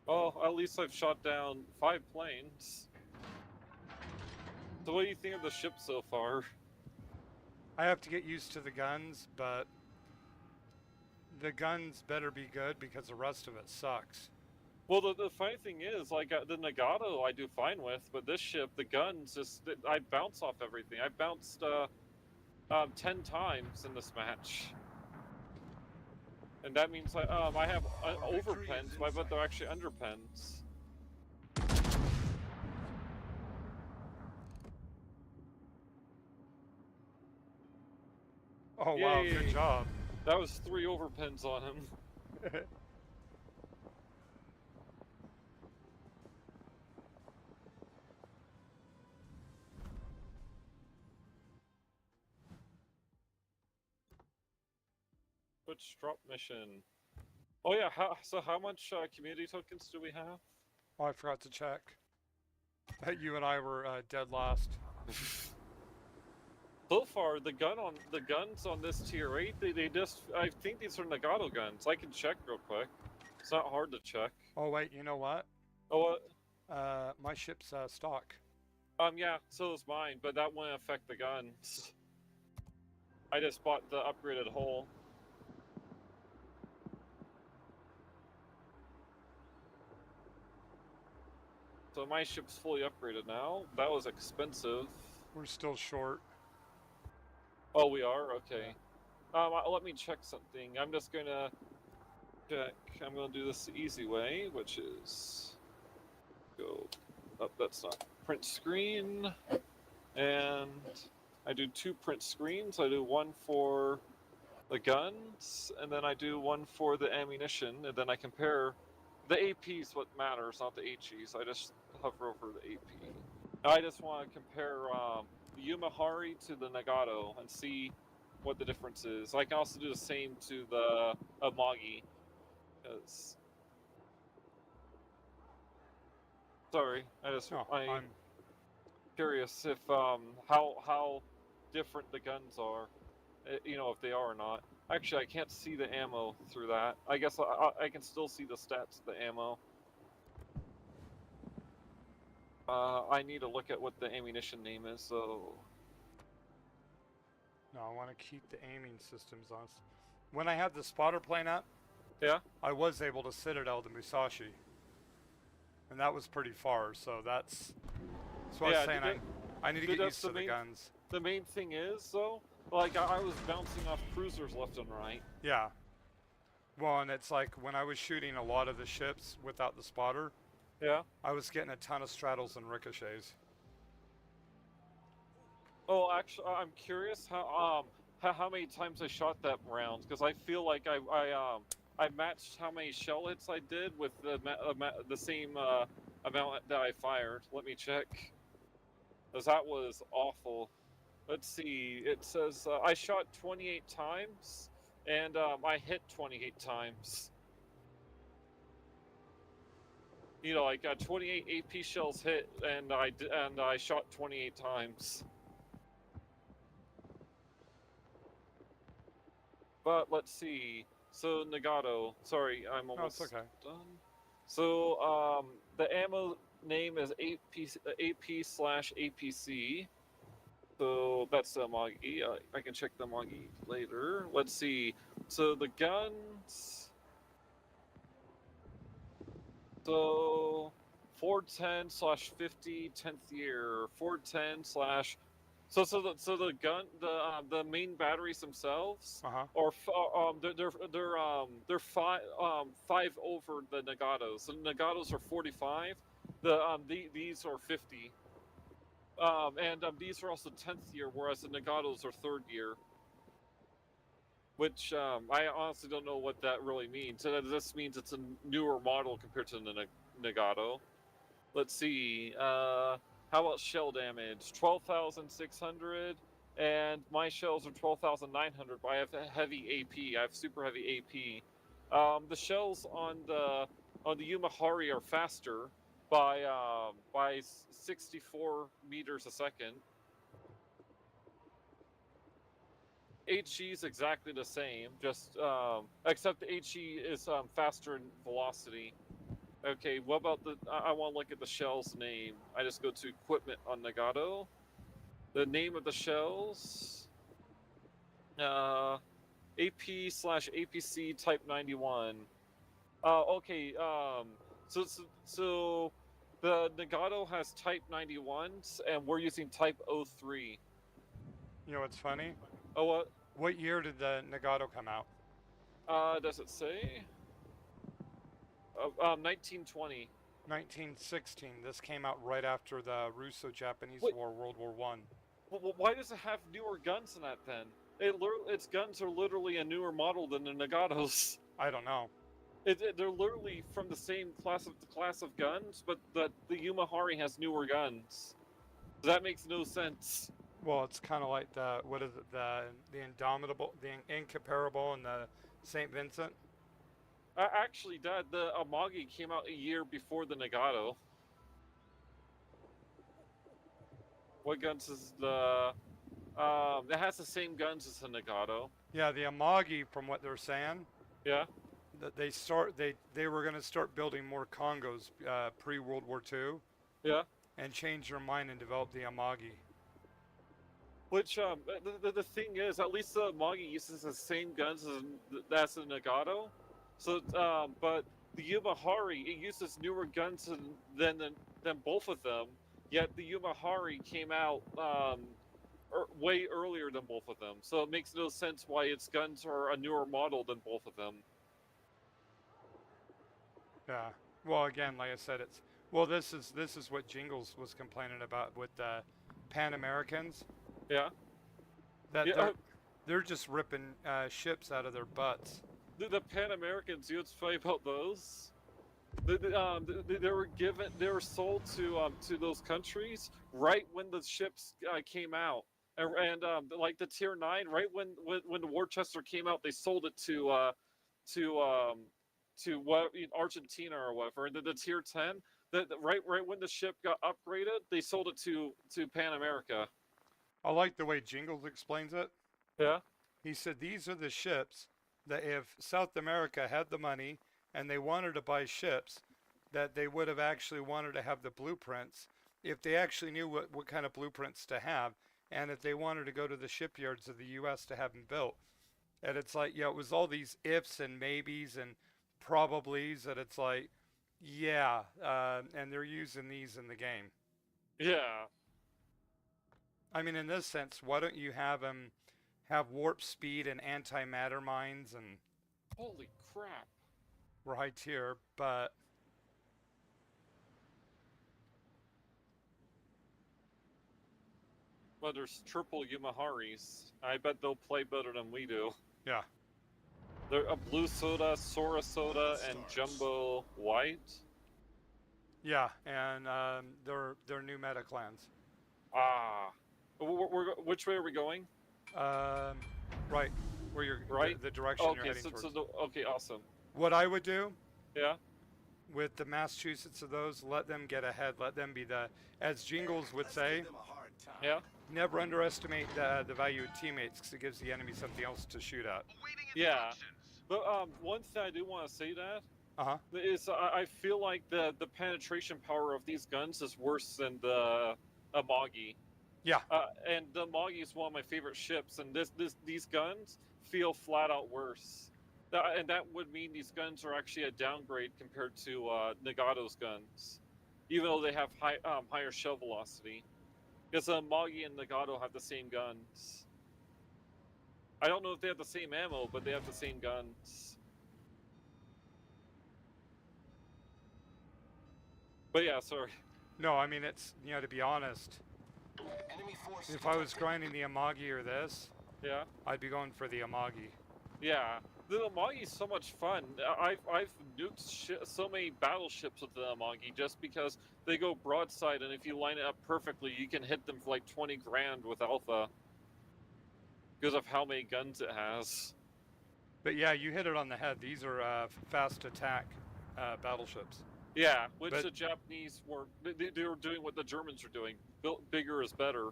Oh, at least I've shot down 5 planes. So what do you think of the ship so far? I have to get used to the guns, but the guns better be good because the rest of it sucks. Well, the funny thing is, like, the Nagato I do fine with, but this ship, the guns, I bounce off everything. I bounced 10 times in this match. And that means I have overpens, but I bet they're actually underpens. Oh wow, Yay. good job. That was 3 overpens on him. Switch drop mission. Oh yeah, so how much community tokens do we have? Oh, I forgot to check. That you and I were dead last. So far, the guns on this tier 8, they just, I think these are Nagato guns. I can check real quick. It's not hard to check. Oh wait, you know what? Oh, My ship's stock. yeah, so is mine, but that won't affect the guns. I just bought the upgraded hull. So my ship's fully upgraded now. That was expensive. We're still short. Oh, we are? Okay. Let me check something. I'm just gonna check. I'm gonna do this the easy way, which is go up. That's not print screen, and I do 2 print screens. I do one for the guns, and then I do one for the ammunition, and then I compare. The AP is what matters, not the HEs. I just hover over the AP. I just want to compare the Yumahari to the Nagato and see what the difference is. I can also do the same to the Amagi. Because... Sorry, I'm curious if how different the guns are. You know, if they are or not. Actually, I can't see the ammo through that. I guess I can still see the stats of the ammo. I need to look at what the ammunition name is, so... No, I want to keep the aiming systems on. When I had the spotter plane up, Yeah? I was able to citadel the Musashi. And that was pretty far, so that's what I was saying. I need to get used to the guns. The main thing is, though, like, I was bouncing off cruisers left and right. Yeah. Well, and it's like when I was shooting a lot of the ships without the spotter, Yeah? I was getting a ton of straddles and ricochets. Oh, actually, I'm curious how many times I shot that round, because I feel like I matched how many shell hits I did with the same amount that I fired. Let me check, because that was awful. Let's see. It says I shot 28 times, and I hit 28 times. You know, like 28 AP shells hit, and I shot 28 times. But let's see. So Nagato. Sorry, I'm almost okay. done. So the ammo name is AP/APC. So that's the Amagi. I can check the Amagi later. Let's see. So the guns. So 410/50 10th year. 410/ So the gun the main batteries themselves are they're 5 over the Nagatos. So the Nagatos are 45. These are 50. And these are also 10th year, whereas the Nagatos are 3rd year. Which I honestly don't know what that really means. This means it's a newer model compared to the Nagato. Let's see. How about shell damage? 12,600, and my shells are 12,900. But I have heavy AP. I have super heavy AP. The shells on the Yumahari are faster by 64 meters a second. HE is exactly the same, just except the HE is faster in velocity. Okay, what about the? I want to look at the shell's name. I just go to equipment on Nagato. The name of the shells. AP/APC Type 91. Okay. So the Nagato has Type 91s, and we're using Type 03. You know what's funny? Oh, what? What year did the Nagato come out? Does it say? 1920. 1916. This came out right after the Russo-Japanese Wait. War, World War One. Well, why does it have newer guns than that then? Its guns are literally a newer model than the Nagatos. I don't know. They're literally from the same class of guns, but the Yumahari has newer guns. That makes no sense. Well, it's kind of like the Indomitable, the Incomparable, and the St. Vincent. Actually, Dad, the Amagi came out a year before the Nagato. What guns is the? It has the same guns as the Nagato. Yeah, the Amagi, from what they're saying, Yeah. that they were going to start building more Congos pre World War II, Yeah. and change their mind and develop the Amagi. Which the thing is, at least the Amagi uses the same guns as the Nagato. So but the Yumahari, it uses newer guns than both of them. Yet the Yumahari came out way earlier than both of them. So it makes no sense why its guns are a newer model than both of them. Yeah. Well, again, like I said, it's well. This is what Jingles was complaining about with the Pan Americans. Yeah. That Yeah. they're just ripping ships out of their butts. The Pan Americans, you know what's funny about those? They were sold to those countries right when the ships came out, and like the Tier 9, right when the Worcester came out, they sold it to what Argentina or whatever, and then the Tier 10, right when the ship got upgraded, they sold it to Pan America. I like the way Jingles explains it. Yeah. He said these are the ships that if South America had the money and they wanted to buy ships, that they would have actually wanted to have the blueprints if they actually knew what kind of blueprints to have, and if they wanted to go to the shipyards of the U.S. to have them built. And it's like, yeah, it was all these ifs and maybes and probablys that it's like, yeah, and they're using these in the game. Yeah. I mean, in this sense, why don't you have them have warp speed and antimatter mines and Holy crap. right here, but Well, there's triple Yumaharis. I bet they'll play better than we do. yeah. They're a blue soda, Sora soda, and jumbo white. Yeah, and they're new meta clans. Ah. Which way are we going? Right, where you're Right? the direction you're Okay, heading towards. okay, awesome. What I would do Yeah? with the Massachusetts of those, let them get ahead. Let them be the, as Jingles would Let's say, give them a hard time. Yeah? never underestimate the value of teammates because it gives the enemy something else to shoot at. Yeah. But one thing I do want to say that Uh-huh. is I feel like the penetration power of these guns is worse than the Amagi. Yeah. And the Amagi is one of my favorite ships, and these guns feel flat out worse. And that would mean these guns are actually a downgrade compared to Nagato's guns, even though they have higher shell velocity. Because Amagi and Nagato have the same guns. I don't know if they have the same ammo, but they have the same guns. But yeah, sorry. No, I mean, it's, you know, to be honest, Enemy force if I was detected. grinding the Amagi or this, Yeah. I'd be going for the Amagi. Yeah, the Amagi is so much fun. I've nuked so many battleships with the Amagi just because they go broadside, and if you line it up perfectly, you can hit them for like 20 grand with Alpha because of how many guns it has. But yeah, you hit it on the head. These are fast attack battleships. Yeah, which But- the Japanese were they were doing what the Germans are doing. Built bigger is better.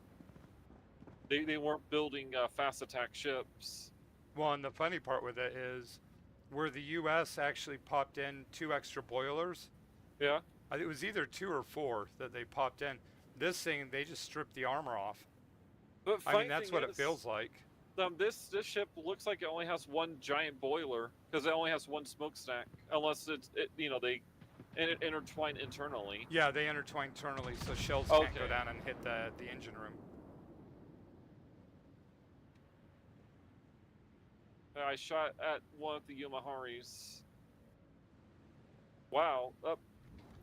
They weren't building fast attack ships. Well, and the funny part with it is where the U.S. actually popped in 2 extra boilers. Yeah. It was either 2 or 4 that they popped in. This thing, they just stripped the armor off. But I mean, that's what it feels like. This ship looks like it only has one giant boiler because it only has one smokestack, unless they intertwine internally. Yeah, they intertwine internally, so shells can't go Okay. down and hit the engine room. I shot at one of the Yumaharis. Wow.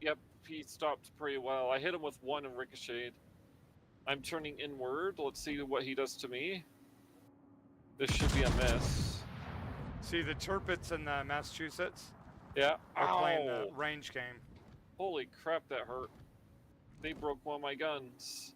Yep, he stopped pretty well. I hit him with one and ricocheted. I'm turning inward. Let's see what he does to me. This should be a miss. See, the Turpits in Massachusetts Yeah. are playing the Ow! range game. Holy crap, that hurt. They broke one of my guns.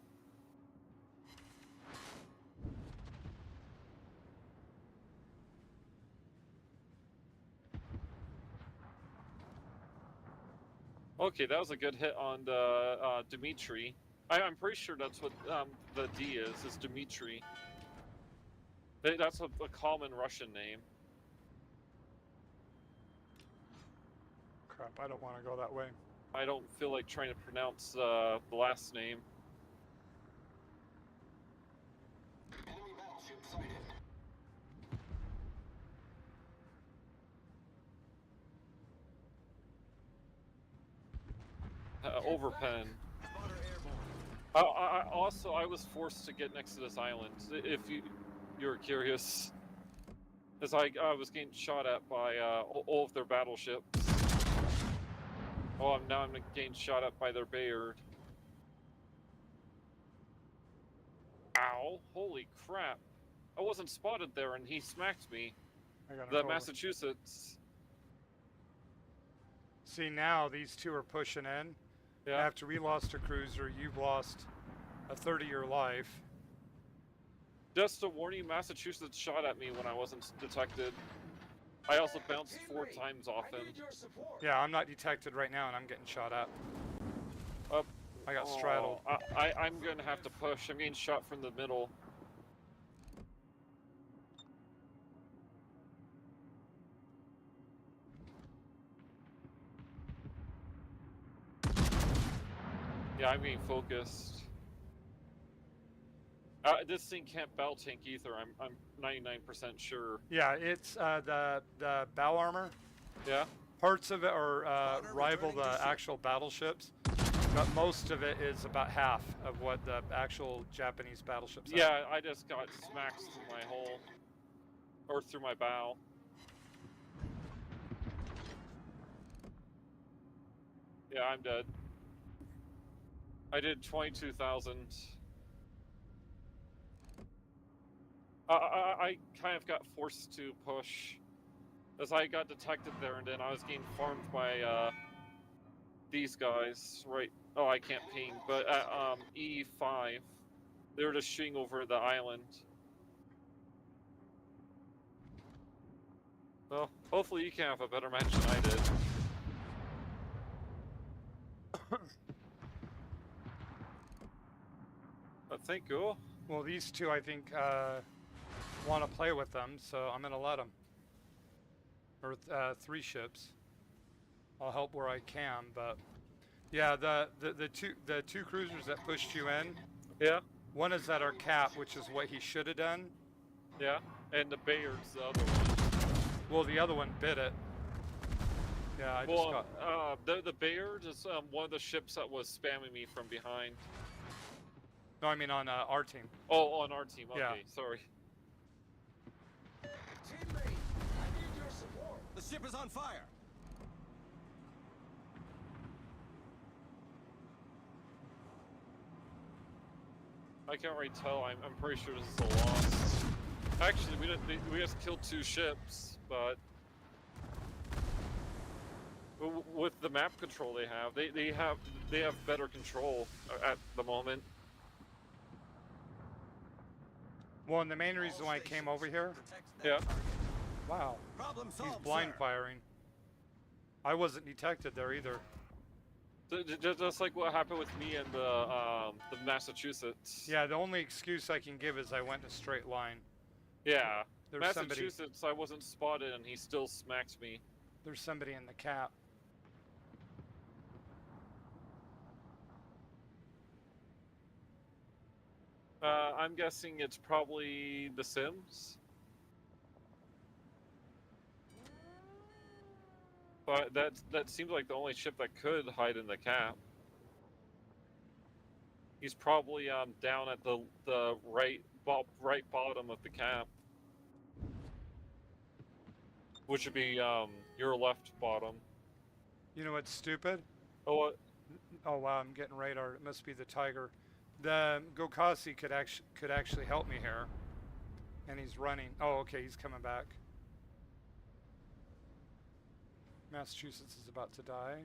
Okay, that was a good hit on the Dmitri. I'm pretty sure that's what the D is Dmitri. That's a common Russian name. Crap, I don't want to go that way. I don't feel like trying to pronounce the last name. Enemy battleship sighted. Overpen. Spotter airborne. I was forced to get next to this island. If you're curious, as I was getting shot at by all of their battleships. Oh, I'm getting shot at by their Bayard. Ow! Holy crap! I wasn't spotted there, and he smacked me. I gotta The go. Massachusetts. See, now these two are pushing in. Yeah. After we lost a cruiser, you've lost a 30-year life. Just to warn you, Massachusetts shot at me when I wasn't detected. I also bounced 4 times off him. Yeah, I'm not detected right now, and I'm getting shot at. I got straddled. I'm gonna have to push. I'm getting shot from the middle. Yeah, I'm getting focused. This thing can't battle tank either. I'm 99% sure. Yeah, it's the bow armor. Yeah. Parts of it are rival the actual battleships, but most of it is about half of what the actual Japanese battleships have. Yeah, I just got smacked through my hull, or through my bow. Yeah, I'm dead. I did 22,000. I kind of got forced to push, as I got detected there, and then I was getting farmed by these guys. Right? Oh, I can't ping, but at E5, they were just shooting over the island. Well, hopefully you can have a better match than I did. Thank you. Well, these two, I think, want to play with them, so I'm gonna let them. Or 3 ships. I'll help where I can, but yeah, the two cruisers that pushed you in. Yeah. One is at our cap, which is what he should have done. Yeah, and the Bayard's the other one. Well, the other one bit it. Yeah, I just got. The Bayard is one of the ships that was spamming me from behind. No, I mean on our team. Oh, on our team. Okay, Yeah. sorry. Teammate, I need your support. The ship is on fire. I can't really tell. I'm pretty sure this is a loss. Actually, we just killed 2 ships, but with the map control they have better control at the moment. Well, and the main reason why I came over here. Yeah. Wow. Problem He's solved, blind sir. firing. I wasn't detected there either. Just like what happened with me and the Massachusetts. Yeah, the only excuse I can give is I went in a straight line. Yeah. There's Massachusetts, I wasn't spotted, and he still smacked me. There's somebody in the cap. I'm guessing it's probably the Sims. But that seems like the only ship that could hide in the cap. He's probably down at the right bottom of the cap, which would be your left bottom. You know what's stupid? Oh, what? Oh wow, I'm getting radar. It must be the Tiger. The Gokasi could actually help me here, and he's running. Oh, okay, he's coming back. Massachusetts is about to die.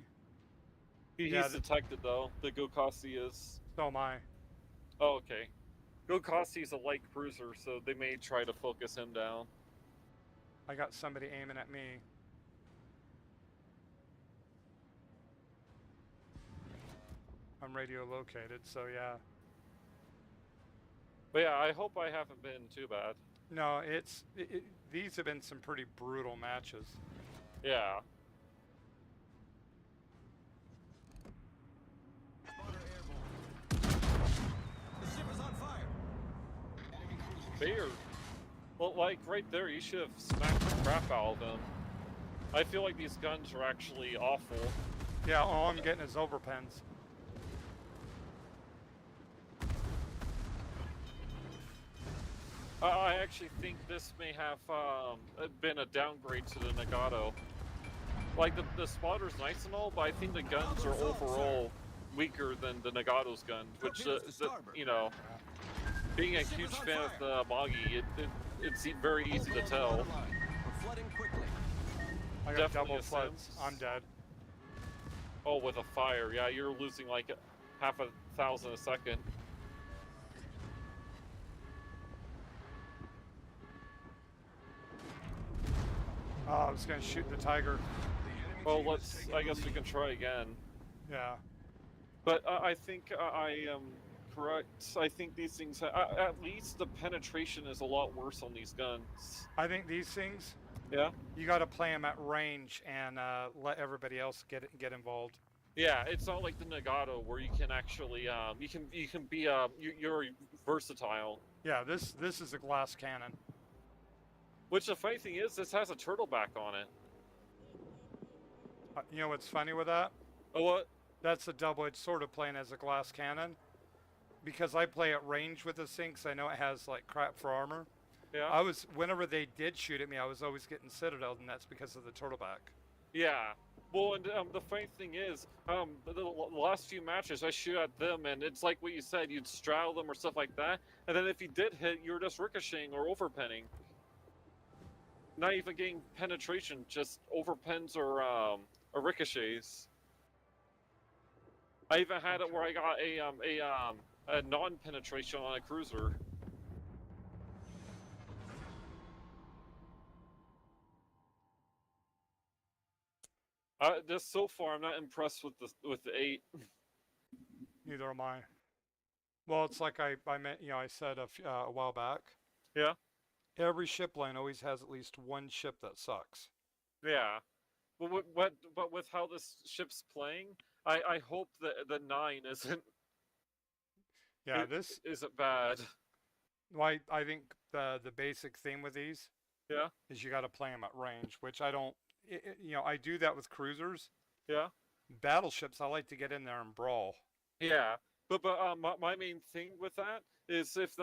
He's detected though. The Gokasi is. So am I. Oh, okay. Gokasi is a light cruiser, so they may try to focus him down. I got somebody aiming at me. I'm radio located, so yeah. But yeah, I hope I haven't been too bad. No, these have been some pretty brutal matches. Yeah. Spotter airborne. The ship is on fire. Enemy cruiser. Bayer. Well, like right there, you should have smacked the crap out of him. I feel like these guns are actually awful. Yeah, all I'm getting is overpens. I actually think this may have been a downgrade to the Nagato. Like, the spotter's nice and all, but I think the guns are overall weaker than the Nagato's gun, which, you know, being a huge fan of the Magi, it's very easy to tell. We're flooding quickly. I got Definitely double a floods. sense. I'm dead. Oh, with a fire, yeah, you're losing like half a thousand a second. Oh, I was gonna shoot the tiger. Well, I guess we can try again. Yeah. But I think I am correct. I think these things, at least the penetration is a lot worse on these guns. I think these things, Yeah? you got to play them at range and let everybody else get involved. Yeah, it's not like the Nagato where you can actually, you can be, you're versatile. Yeah, this is a glass cannon. Which the funny thing is, this has a turtleback on it. You know what's funny with that? Oh, what? That's a double-edged sword of playing as a glass cannon. Because I play at range with this thing, 'cause I know it has like crap for armor. Yeah? Whenever they did shoot at me, I was always getting Citadel, and that's because of the turtleback. Yeah. Well, and the funny thing is, the last few matches I shoot at them, and it's like what you said, you'd straddle them or stuff like that, and then if you did hit, you were just ricocheting or overpenning. Not even getting penetration, just overpens or ricochets. I even had it where I got a non-penetration on a cruiser. Just so far, I'm not impressed with the 8. Neither am I. Well, it's like I meant, you know, I said a while back. Yeah. Every ship line always has at least one ship that sucks. Yeah. But with how this ship's playing, I hope that the 9 isn't. Yeah, this isn't bad. Why I think the basic theme with these, Yeah. is you got to play them at range, which I don't. You know, I do that with cruisers. Yeah. Battleships, I like to get in there and brawl. Yeah. But my main thing with that is if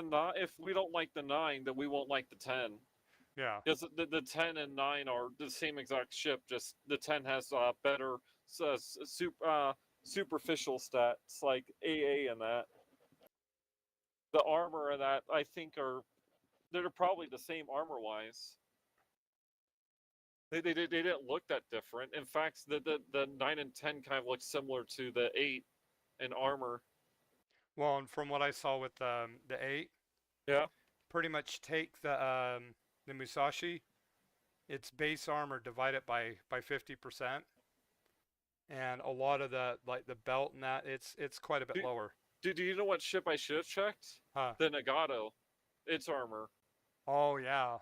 we don't like the 9, then we won't like the 10. Yeah. Because the 10 and 9 are the same exact ship, just the 10 has better superficial stats like AA and that. The armor and that I think they're probably the same armor wise. They didn't look that different. In fact, the 9 and 10 kind of look similar to the 8 in armor. Well, and from what I saw with the 8, Yeah. pretty much take the Musashi, its base armor, divide it by 50%, and a lot of the belt and that it's quite a bit lower. Do you know what ship I should have checked? Huh. The Nagato, its armor. Oh yeah.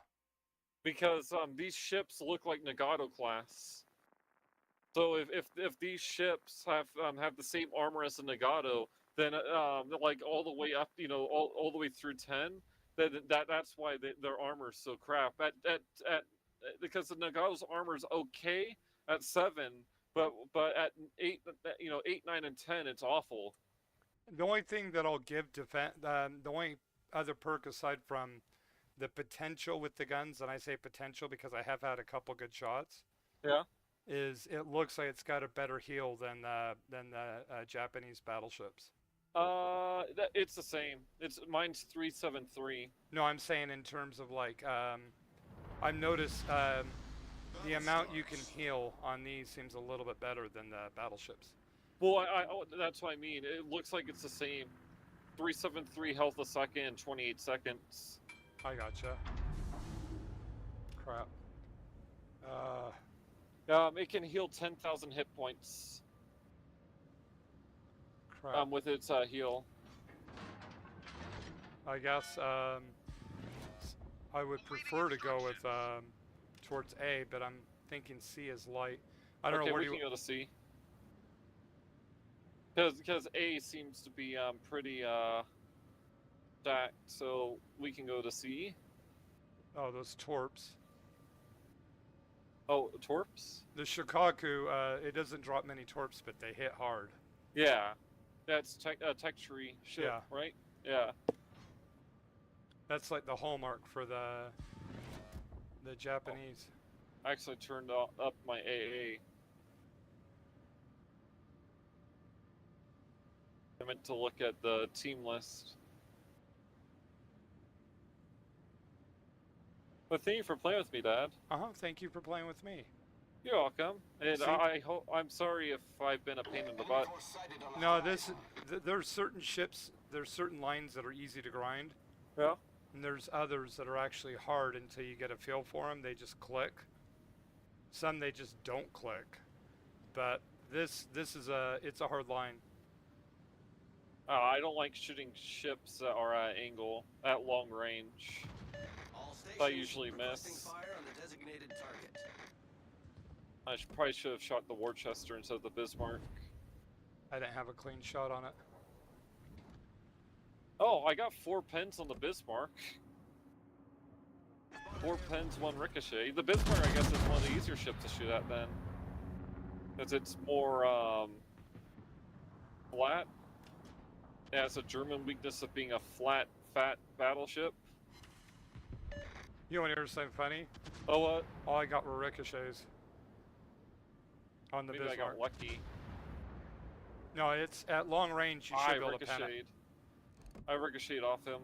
Because these ships look like Nagato class. So if these ships have the same armor as the Nagato, then like all the way up, you know, all the way through 10, then that's why their armor is so crap. Because the Nagato's armor is okay at 7, but at 8, you know, 8, 9, and 10, it's awful. The only thing that I'll give defense, the only other perk aside from the potential with the guns, and I say potential because I have had a couple good shots. Yeah. Is it looks like it's got a better heal than the Japanese battleships. It's the same. Mine's 373. No, I'm saying in terms of like, I've noticed the amount you can heal on these seems a little bit better than the battleships. Well, that's what I mean. It looks like it's the same. 373 health a second, 28 seconds. I gotcha. Crap. It can heal 10,000 hit points. Crap. with its heal. I guess I would prefer to go with towards A, but I'm thinking C is light. I don't Okay, know where we do can you. go to C. Because A seems to be pretty stacked, so we can go to C. Oh, those torps. Oh, torps? The Shikaku, it doesn't drop many torps, but they hit hard. Yeah, that's tech tree ship, Yeah. right? Yeah. That's like the hallmark for the Japanese. I actually turned up my AA. I meant to look at the team list. But thank you for playing with me, Dad. Thank you for playing with me. You're welcome. And See? I'm sorry if I've been a pain in the butt. No, there's certain ships, there's certain lines that are easy to grind, Yeah. and there's others that are actually hard until you get a feel for them. They just click. Some they just don't click. But this is it's a hard line. I don't like shooting ships that are at angle, at long range. All stations I usually requesting miss. fire on the designated target. I probably should have shot the Worcester instead of the Bismarck. I didn't have a clean shot on it. Oh, I got 4 pens on the Bismarck. 4 pens, 1 ricochet. The Bismarck, I guess, is one of the easier ships to shoot at then. Because it's more, flat. It has a German weakness of being a flat, fat battleship. You want to hear something funny? Oh, what? All I got were ricochets. On the Maybe I Bismarck. got lucky. No, it's at long range. You should be able to pen it. ricocheted. I ricocheted off him.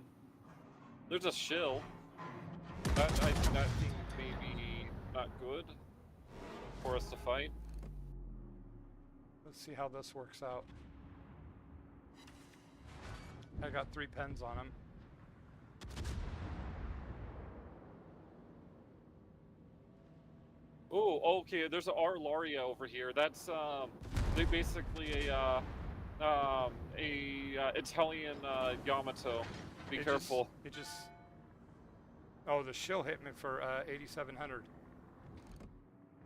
There's a shill. I think that thing may be not good for us to fight. Let's see how this works out. I got 3 pens on him. Oh, okay. There's an Laria over here. That's they basically a Italian Yamato. Be careful. It just. Oh, the shill hit me for 8,700.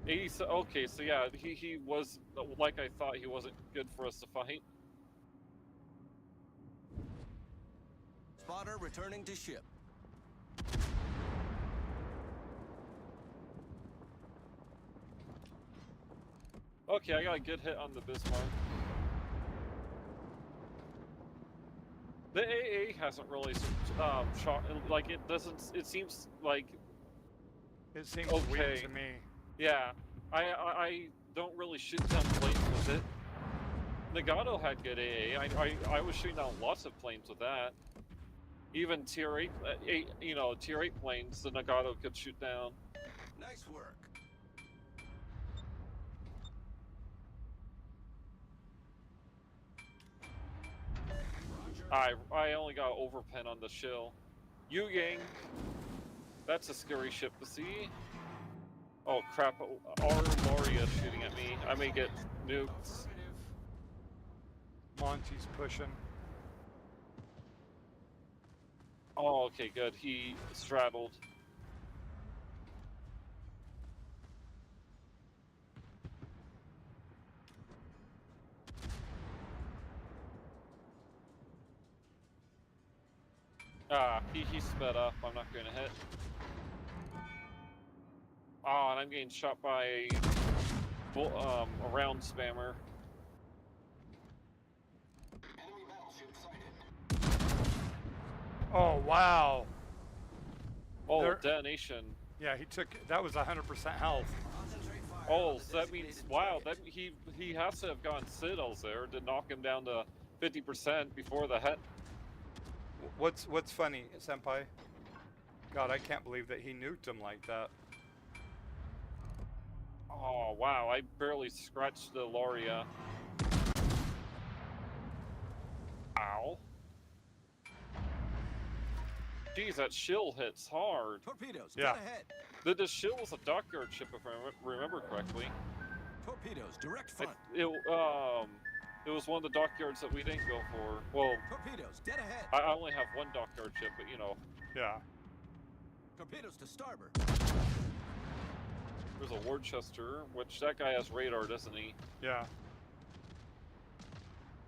80. Okay, so yeah, he was like I thought. He wasn't good for us to fight. Spotter returning to ship. Okay, I got a good hit on the Bismarck. The AA hasn't really shot, like it doesn't. It seems like It seems Okay. weak to me. yeah. I don't really shoot down planes with it. Nagato had good AA. I was shooting down lots of planes with that. Even tier 8, tier 8 planes, the Nagato could shoot down. Nice work. I only got overpen on the shill. Yu Yang. That's a scary ship to see. Oh crap! Laria shooting at me. I may get nuked. Monty's pushing. Oh, okay, good. He straddled. He sped up. I'm not going to hit. Oh, and I'm getting shot by a round spammer. Enemy battleship sighted. Oh wow. Oh, There- detonation. Yeah, he took. That was 100% health. Concentrate fire Oh, on the so that means designated wow. target. That he has to have gone Citadels there to knock him down to 50% before the hit. What's funny, Senpai? God, I can't believe that he nuked him like that. Oh wow! I barely scratched the Laria. Ow! Jeez, that shill hits hard. Torpedoes, Yeah. get ahead. The shill was a dockyard ship, if I remember correctly. Torpedoes, direct I, front. it, It was one of the dockyards that we didn't go for. Well, Torpedoes, dead ahead. I only have one dockyard ship, but you know, Yeah. Torpedoes to starboard. there's a Worcester, which that guy has radar, doesn't he? Yeah.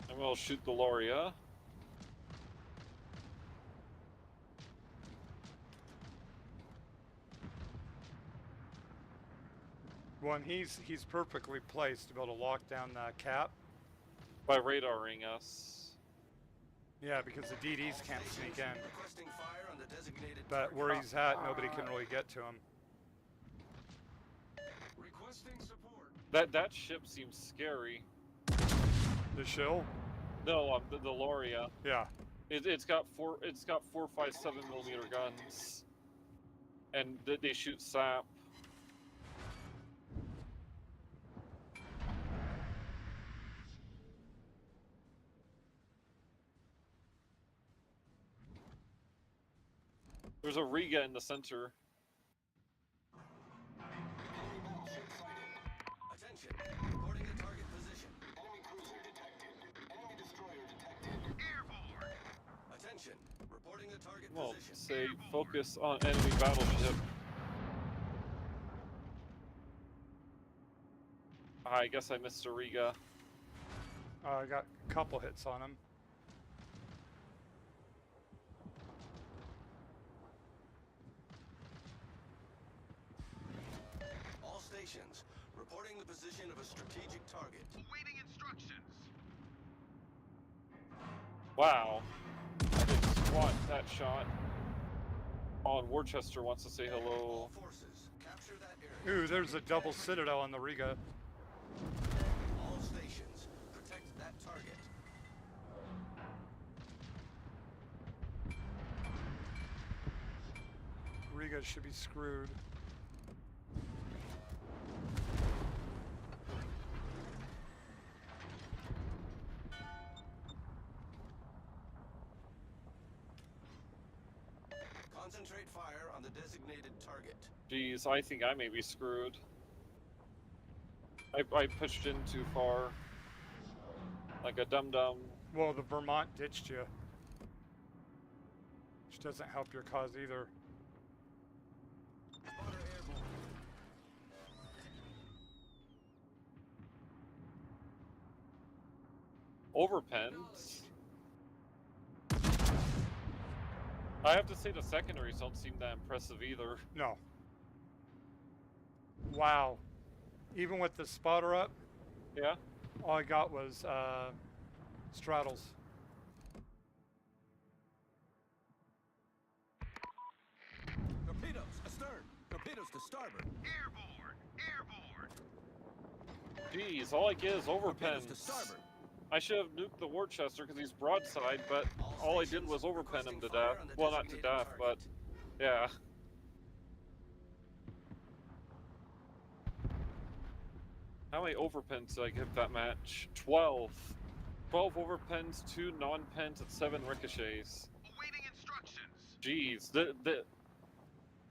And we'll shoot the Loria. Well, and he's perfectly placed to be able to lock down the cap. By radaring us. Yeah, because the DDs can't sneak in. Requesting fire on the designated But target. where he's at, nobody can really get to him. Requesting support. That ship seems scary. The shill? No, the Loria. Yeah. It's got 4.57mm guns, and they shoot sap. There's a Riga in the center. Enemy battleship sighted. Attention. Reporting the target position. Enemy cruiser detected. Enemy destroyer detected. Attention. Reporting the target Well, position. say focus on enemy battleship. I guess I missed a Riga. I got a couple hits on him. All stations. Reporting the position of a strategic target. Awaiting instructions. Wow. I did squat that shot. Oh, and Worcester wants to say hello. All forces. Capture that area. Ooh, there's a double citadel on the Riga. All stations. Protect that target. Riga should be screwed. Concentrate fire on the designated target. Geez, I think I may be screwed. I pushed in too far. Like a dum-dum. Well, the Vermont ditched you. Which doesn't help your cause either. Spotter airborne. Overpens. I have to say the secondaries don't seem that impressive either. No. Wow. Even with the spotter up, Yeah? all I got was straddles. Torpedoes astern. Torpedoes to starboard. Airborne. Airborne. Jeez, all I get is Torpedoes to overpens. starboard. I should have nuked the Worcester because he's broadside, but all I did was overpen him to death. Well, not to death, but yeah. How many overpens did I get that match? 12. 12 overpens, 2 non-pens, and 7 ricochets. Awaiting instructions. Jeez,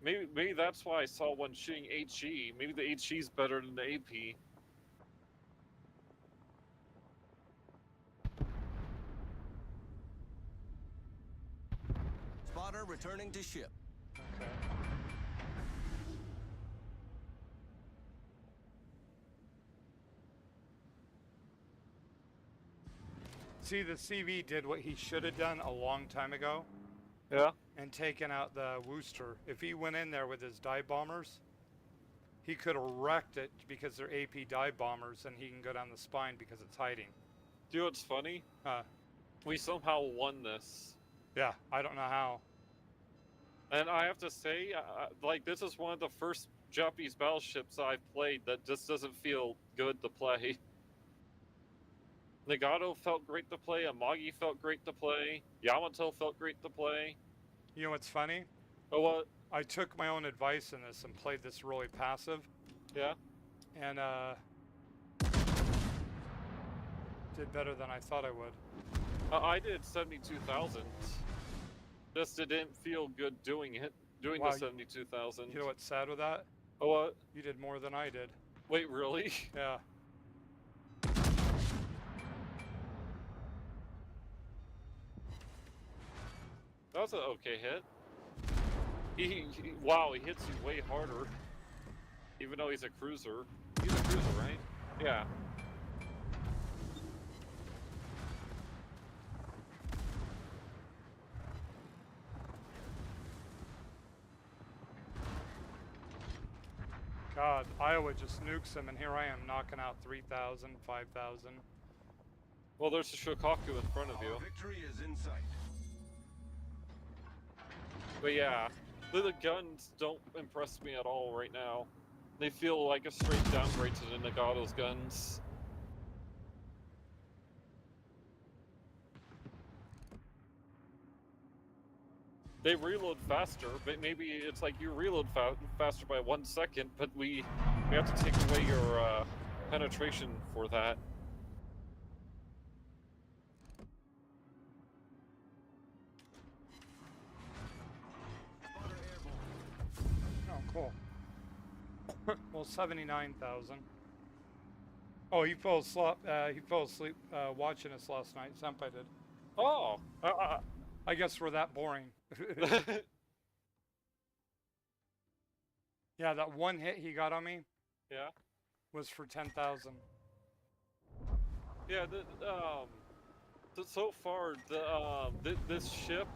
maybe that's why I saw one shooting HE. Maybe the HE's better than the AP. Spotter returning to ship. Okay. See, the CV did what he should have done a long time ago Yeah? and taken out the Worcester. If he went in there with his dive bombers, he could have wrecked it because they're AP dive bombers and he can go down the spine because it's hiding. Do you know what's funny? We somehow won this. Yeah, I don't know how. And I have to say, like, this is one of the first Japanese battleships I've played that just doesn't feel good to play. Nagato felt great to play, Amagi felt great to play, Yamato felt great to play. You know what's funny? Oh, what? I took my own advice in this and played this really passive, Yeah? and did better than I thought I would. I did 72,000. Just it didn't feel good doing it, doing Wow, the 72,000. You know what's sad with that? Oh, what? You did more than I did. Wait, really? Yeah. That was an okay hit. Wow, he hits you way harder. Even though he's a cruiser. He's a cruiser, right? Yeah. God, Iowa just nukes them, and here I am knocking out 3,000, 5,000. Well, there's a Shokaku in front of you. Our victory is in sight. But yeah, the guns don't impress me at all right now. They feel like a straight downgrade to the Nagato's guns. They reload faster, but maybe it's like you reload faster by 1 second, but we have to take away your penetration for that. Spotter airborne. Oh, cool. Well, 79,000. Oh, he fell asleep watching us last night. Senpai did. Oh, I guess we're that boring. Yeah, that one hit he got on me yeah. was for 10,000. Yeah, so far, this ship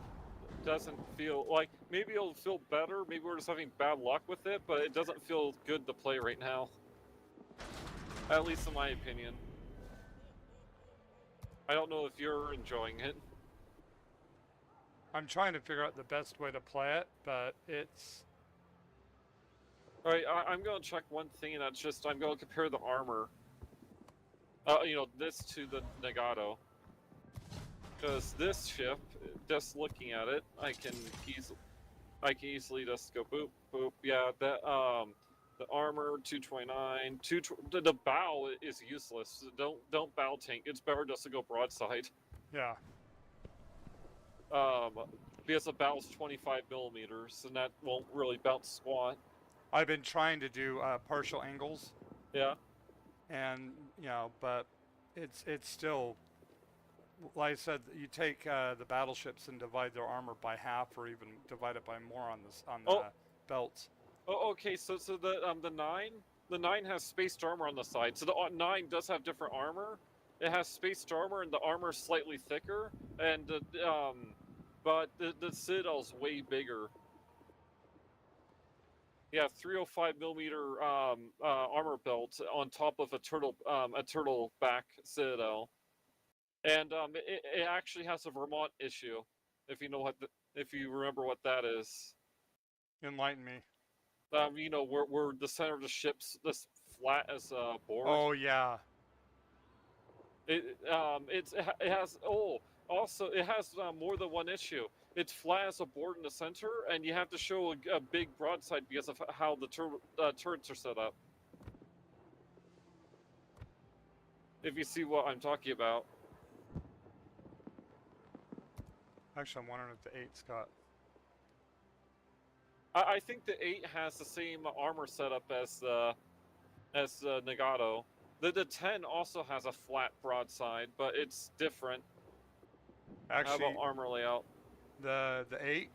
doesn't feel like, maybe it'll feel better, maybe we're just having bad luck with it, but it doesn't feel good to play right now. At least in my opinion. I don't know if you're enjoying it. I'm trying to figure out the best way to play it, but it's... Alright, I'm going to check one thing, and that's just, I'm going to compare the armor. You know, this to the Nagato. Because this ship, just looking at it, I can easily just go boop, boop. Yeah, that, the armor, 229, the bow is useless. Don't bow tank, it's better just to go broadside. Yeah. Because the bow's 25 millimeters, and that won't really bounce squat. I've been trying to do partial angles, Yeah. and, you know, but it's still... Like I said, you take the battleships and divide their armor by half, or even divide it by more on the belts. Oh, okay. So the 9 has spaced armor on the side. So the 9 does have different armor. It has spaced armor, and the armor is slightly thicker. And but the Citadel's way bigger. Yeah, 305 millimeter armor belt on top of a turtle back Citadel. And it actually has a Vermont issue, if you know if you remember what that is. Enlighten me. You know, where the center of the ship's this flat as a board. Oh, yeah. It has also it has more than one issue. It's flat as a board in the center, and you have to show a big broadside because of how the turrets are set up. If you see what I'm talking about. Actually, I'm wondering if the 8's got... I think the 8 has the same armor setup as the Nagato. The 10 also has a flat broadside, but it's different. Actually, how about armor layout? The 8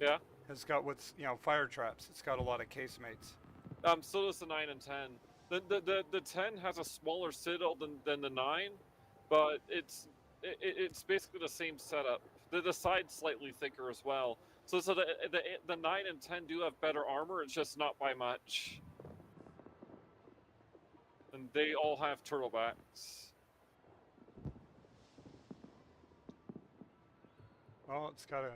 Yeah. has got what's, you know, fire traps. It's got a lot of casemates. So does the 9 and 10. The 10 has a smaller citadel than the 9, but it's basically the same setup. The side's slightly thicker as well. So the 9 and 10 do have better armor. It's just not by much. And they all have turtlebacks. Well, it's got a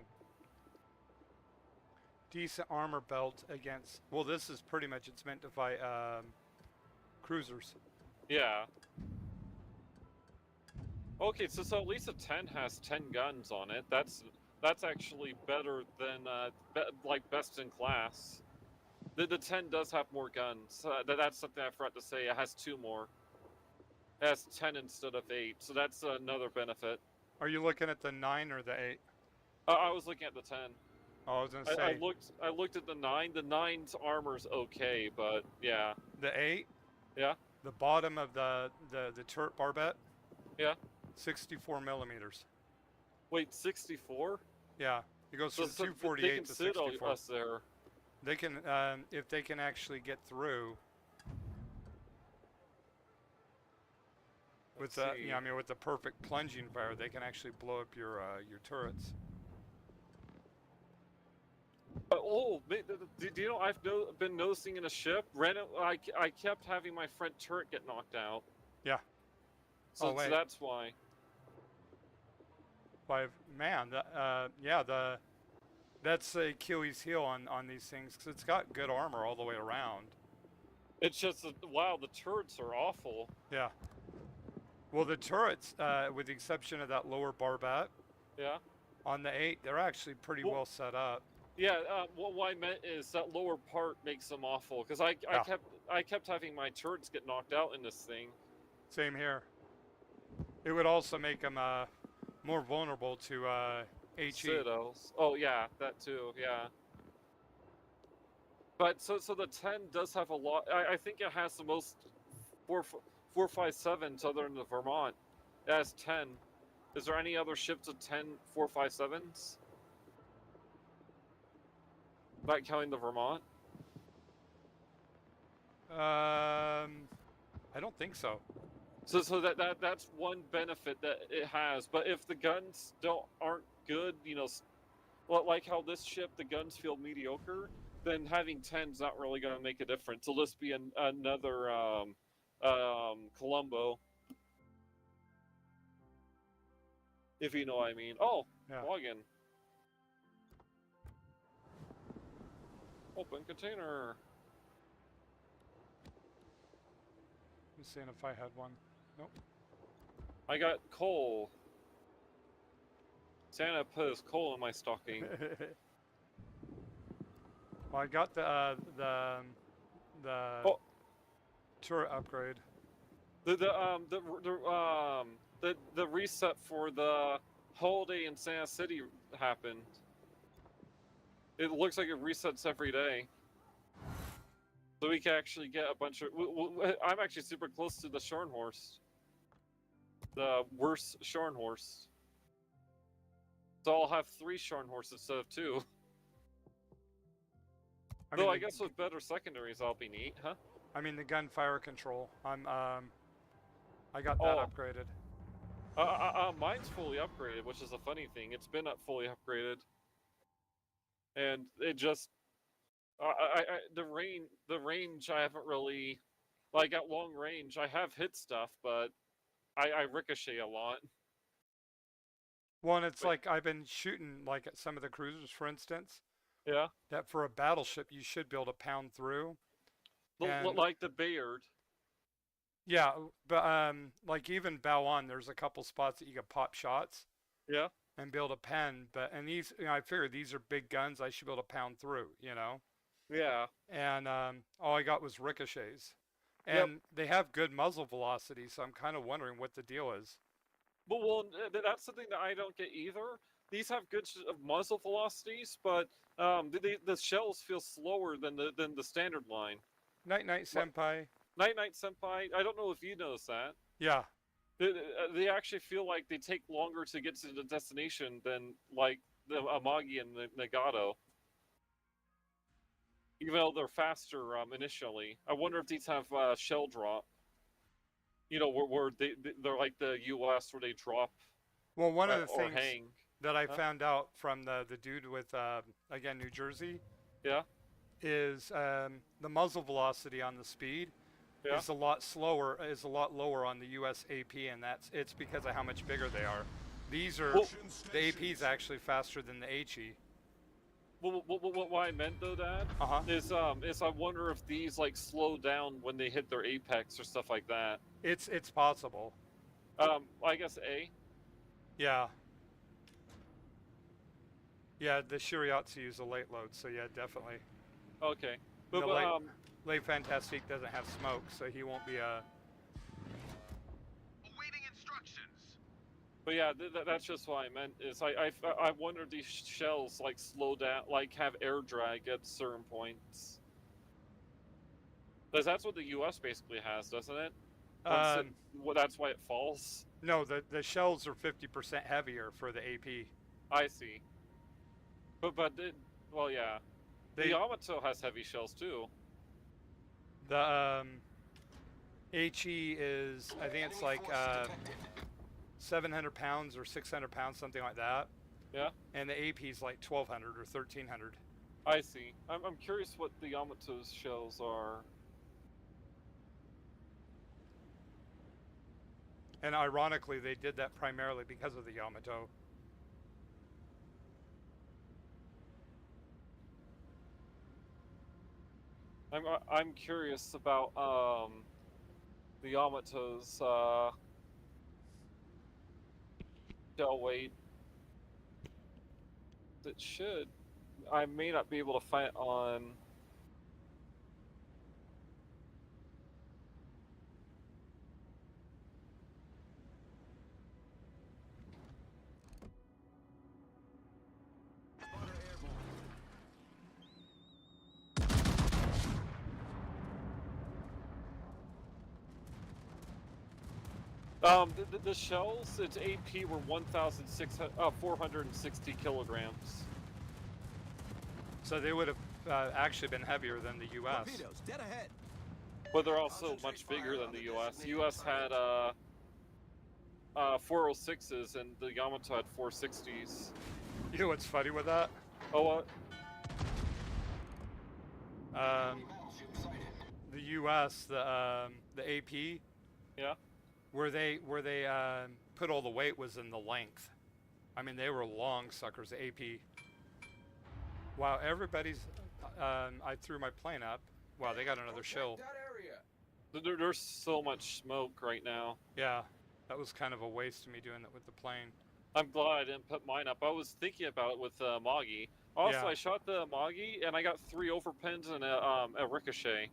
decent armor belt against... Well, this is pretty much, it's meant to fight cruisers. Yeah. Okay, so at least a 10 has 10 guns on it. That's actually better than like best in class. The 10 does have more guns. That's something I forgot to say. It has 2 more. It has 10 instead of 8, so that's another benefit. Are you looking at the 9 or the 8? I was looking at the 10. Oh, I was gonna say I looked at the 9. The 9's armor's okay, but yeah. the 8. Yeah. The bottom of the turret barbette. Yeah. 64 millimeters. Wait, 64? Yeah. It goes So, from so they 248 can to sit 64. us there. They can, if they can actually get through with Let's the, see. I mean, with the perfect plunging fire, they can actually blow up your turrets. Oh, do you know I've been noticing in a ship? I kept having my front turret get knocked out. Yeah. So, Oh, wait. so that's why. Man, that's the Achilles heel on these things, because it's got good armor all the way around. It's just wow, the turrets are awful. Yeah. Well, the turrets, with the exception of that lower barbette, Yeah. on the 8, they're actually pretty well set up. Yeah. What I meant is that lower part makes them awful because I kept having my turrets get knocked out in this thing. Same here. It would also make them more vulnerable to HE. Citadels. Oh yeah, that too. Yeah. But so the 10 does have a lot. I think it has the most 457s other than the Vermont. It has 10. Is there any other ships with 10 457s? Not counting the Vermont. I don't think so. So that's one benefit that it has. But if the guns aren't good, like how this ship, the guns feel mediocre, then having 10's not really going to make a difference. It'll just be another Colombo. If you know what I mean. Oh, Yeah. login. Open container. I'm seeing if I had one. Nope. I got coal. Santa put his coal in my stocking. Well, I got the turret upgrade. The reset for the holiday in Santa City happened. It looks like it resets every day. So we can actually get a bunch of... I'm actually super close to the Scharnhorst. The worst Scharnhorst. So I'll have 3 Scharnhorsts instead of 2. Though I guess with better secondaries, I'll be neat, huh? I mean the gunfire control. I got that upgraded. Mine's fully upgraded, which is a funny thing. It's been fully upgraded, and it just the range I haven't really like at long range. I have hit stuff, but I ricochet a lot. Well, and it's like I've been shooting like at some of the cruisers, for instance. Yeah. That for a battleship you should be able to pound through. Like the Bayard. Yeah, but like even bow on, there's a couple spots that you can pop shots. Yeah. And build a pen, and these, I figure these are big guns. I should be able to pound through, Yeah. And all I got was ricochets, and they have good muzzle velocity. So I'm kind of wondering what the deal is. Well, that's something that I don't get either. These have good muzzle velocities, but the shells feel slower than the standard line. Night Night Senpai. Night Night Senpai. I don't know if you noticed that. Yeah. They actually feel like they take longer to get to the destination than like the Amagi and the Nagato. Even though they're faster initially. I wonder if these have shell drop. Where they're like the US where they drop. Well, one of the things hang. that I found out from the dude with, again, New Jersey. Yeah. Is the muzzle velocity on the speed is a lot lower on the US AP, and it's because of how much bigger they are. These are, the AP's actually faster than the HE. Well, what I meant though, Dad, is I wonder if these like slow down when they hit their apex or stuff like that. It's possible. I guess A. Yeah. Yeah, the Shiriatsu use a late load, so yeah, definitely. Okay. Late Fantastique doesn't have smoke, so he won't be Awaiting instructions. But yeah, that's just what I meant. Is I wonder if these shells like slow down, like have air drag at certain points. Because that's what the US basically has, doesn't it? That's why it falls. No, the shells are 50% heavier for the AP. I see. But well, yeah. The They Yamato has heavy shells too. the HE is, I think it's Enemy like force detected. 700 pounds or 600 pounds, something like that. Yeah, And the AP is like 1200 or 1300. I see. I'm curious what the Yamato's shells are. And ironically, they did that primarily because of the Yamato. I'm curious about the Yamato's shell weight. It should. I may not be able to find it on. Spotter airborne. The shells, its AP were 460 kilograms. So they would have actually been heavier than the US. Torpedoes, dead ahead. But they're also Concentrate much bigger fire than on the the US. designated US had target. 406s and the Yamato had 460s. You know what's funny with that? Oh, what? Enemy battleship sighted. The US, the AP, Yeah. where they put all the weight was in the length. I mean, they were long suckers, the AP. Wow, everybody's. I threw my plane up. Wow, they got another shell. That area. There's so much smoke right now. Yeah, that was kind of a waste of me doing it with the plane. I'm glad I didn't put mine up. I was thinking about it with Moggy. Also, Yeah. I shot the Moggy and I got 3 overpins and a ricochet.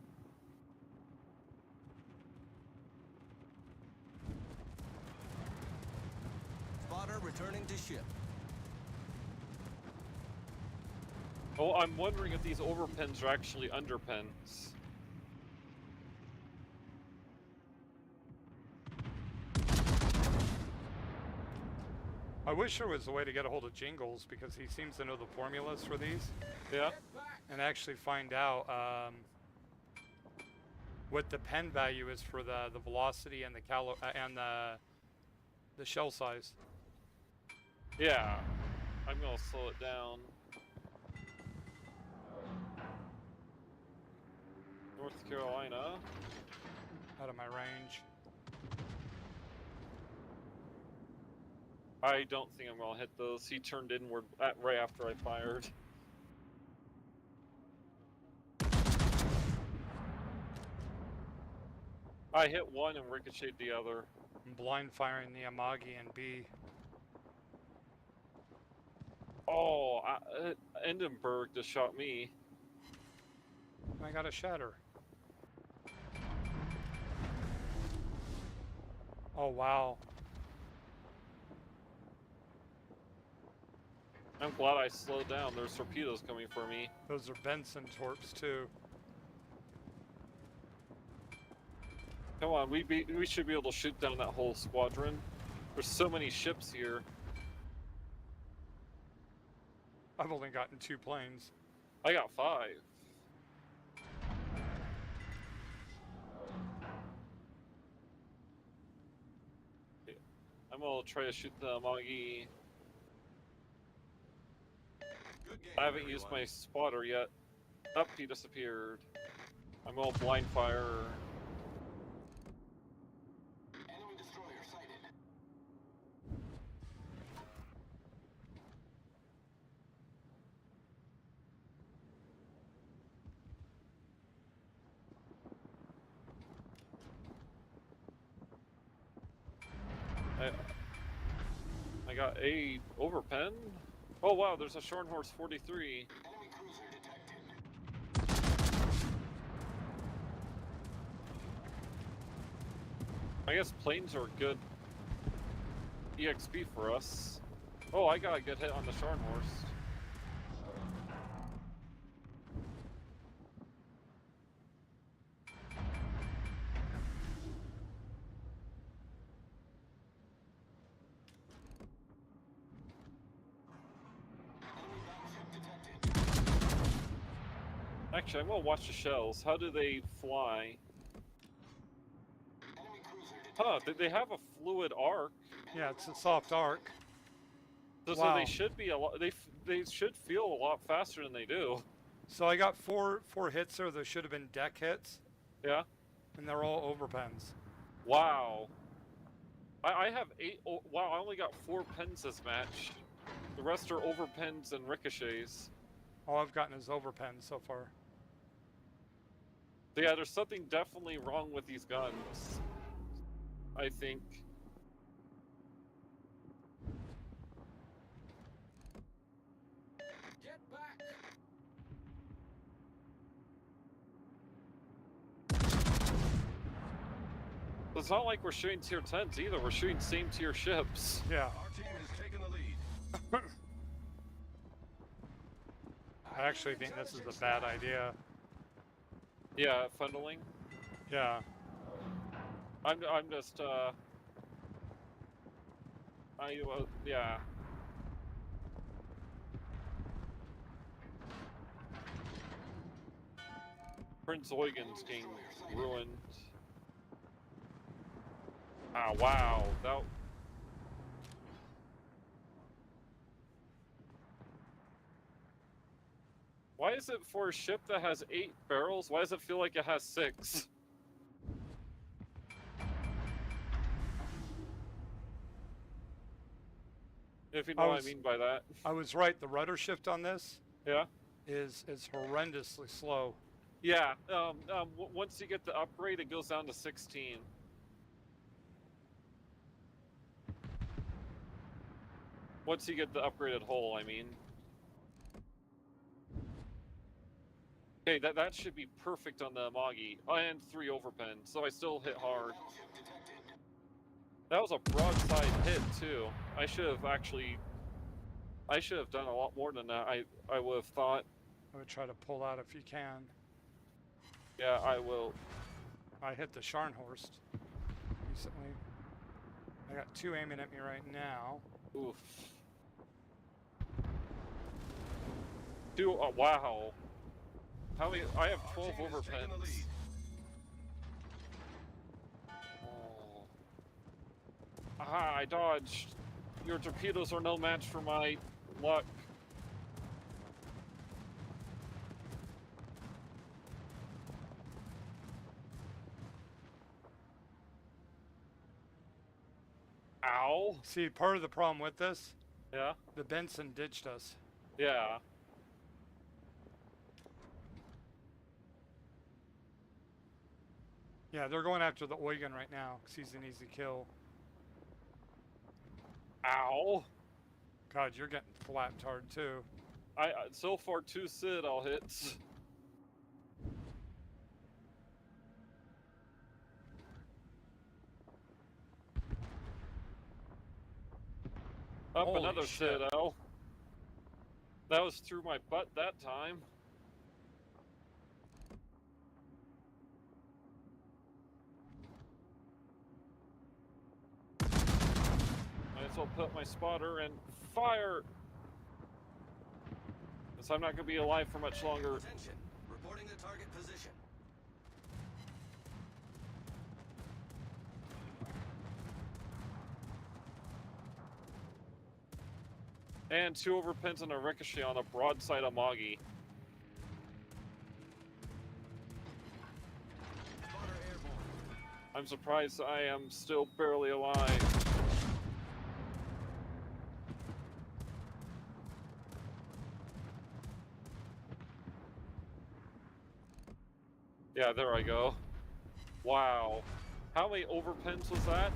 Spotter returning to ship. Oh, I'm wondering if these overpins are actually underpins. I wish there was a way to get a hold of Jingles because he seems to know the formulas for these Yeah. and actually find out what the pen value is for the velocity and the shell size. Yeah. I'm gonna slow it down. North Carolina. Out of my range. I don't think I'm gonna hit those. He turned inward right after I fired. I hit one and ricocheted the other. I'm blind firing the Amagi and B. Oh, Edinburgh just shot me. I got a shatter. Oh wow. I'm glad I slowed down. There's torpedoes coming for me. Those are Benson torps too. Come on, we should be able to shoot down that whole squadron. There's so many ships here. I've only gotten 2 planes. I got 5. I'm gonna try to shoot the Magi. Good game, I haven't used everyone. my spotter yet. Up, he disappeared. I'm gonna blind fire. Enemy destroyer sighted. I got a overpen. Oh wow, there's a Shornhorse 43. Enemy cruiser detected. I guess planes are good EXP for us. Oh, I got a good hit on the Shornhorse. Enemy battleship Actually, I'm gonna watch the shells. How do they fly? Enemy cruiser Huh? detected. They have a fluid arc, Yeah, it's a soft arc. so Wow. they should be a lot. They should feel a lot faster than they do. So I got four hits there. Those should have been deck hits, Yeah. and they're all overpens. Wow. I have 8. Oh, wow, I only got 4 pens this match. The rest are overpens and ricochets. All I've gotten is overpens so far. So yeah, there's something definitely wrong with these guns. I think. Get back! It's not like we're shooting tier 10s either. We're shooting same tier ships. Yeah. Our team has taken the lead. I actually think this is a bad idea. Yeah, funneling. Yeah. I'm just yeah. Prince Eugen's getting ruined. Ah, wow. That. Why is it for a ship that has 8 barrels? Why does it feel like it has 6? If you know what I mean by that. I was right. The rudder shift on this Yeah? is horrendously slow. Yeah. Once you get the upgrade, it goes down to 16. Once you get the upgraded hull, I mean. Okay, that should be perfect on the Amagi. And 3 overpens, so I still hit hard. Battleship detected. That was a broadside hit, too. I should have done a lot more than that, I would have thought. I would try to pull out if you can. Yeah, I will. I hit the Scharnhorst recently. I got 2 aiming at me right now. Oof. 2, wow. How many? I have 12 Our team has taken the overpens. lead. Oh. Aha, I dodged. Your torpedoes are no match for my luck. Ow. See, part of the problem with this, Yeah? the Benson ditched us. Yeah. Yeah, they're going after the Eugen right now because he's an easy kill. Ow. God, you're getting flapped hard too. So far 2 Citadel hits. Up Holy another shit. Citadel. That was through my butt that time. Might as well put my spotter and fire. Because I'm not going to be alive for much longer. Attention. Reporting the target position. And 2 overpens and a ricochet on a broadside Amagi. Spotter airborne. I'm surprised I am still barely alive. Yeah, there I go. Wow. How many overpens was that?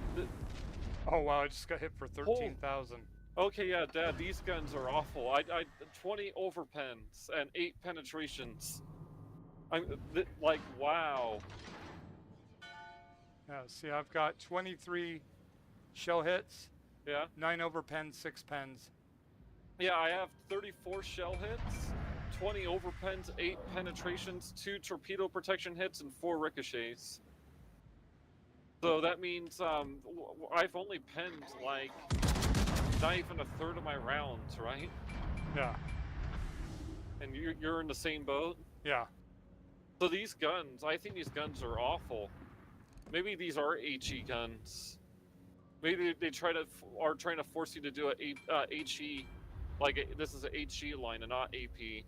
Oh wow, I just got hit for 13,000. Okay, yeah, Dad, these guns are awful. I 20 overpens and 8 penetrations. Like, wow. Yeah, see, I've got 23 shell hits, Yeah? 9 overpens, 6 pens. Yeah, I have 34 shell hits, 20 overpens, 8 penetrations, 2 torpedo protection hits, and 4 ricochets. So that means I've only penned like not even a third of my rounds, right? Yeah, And you're in the same boat. yeah. So these guns, I think these guns are awful. Maybe these are HE guns. Maybe they are trying to force you to do a HE, like this is an HE line and not AP.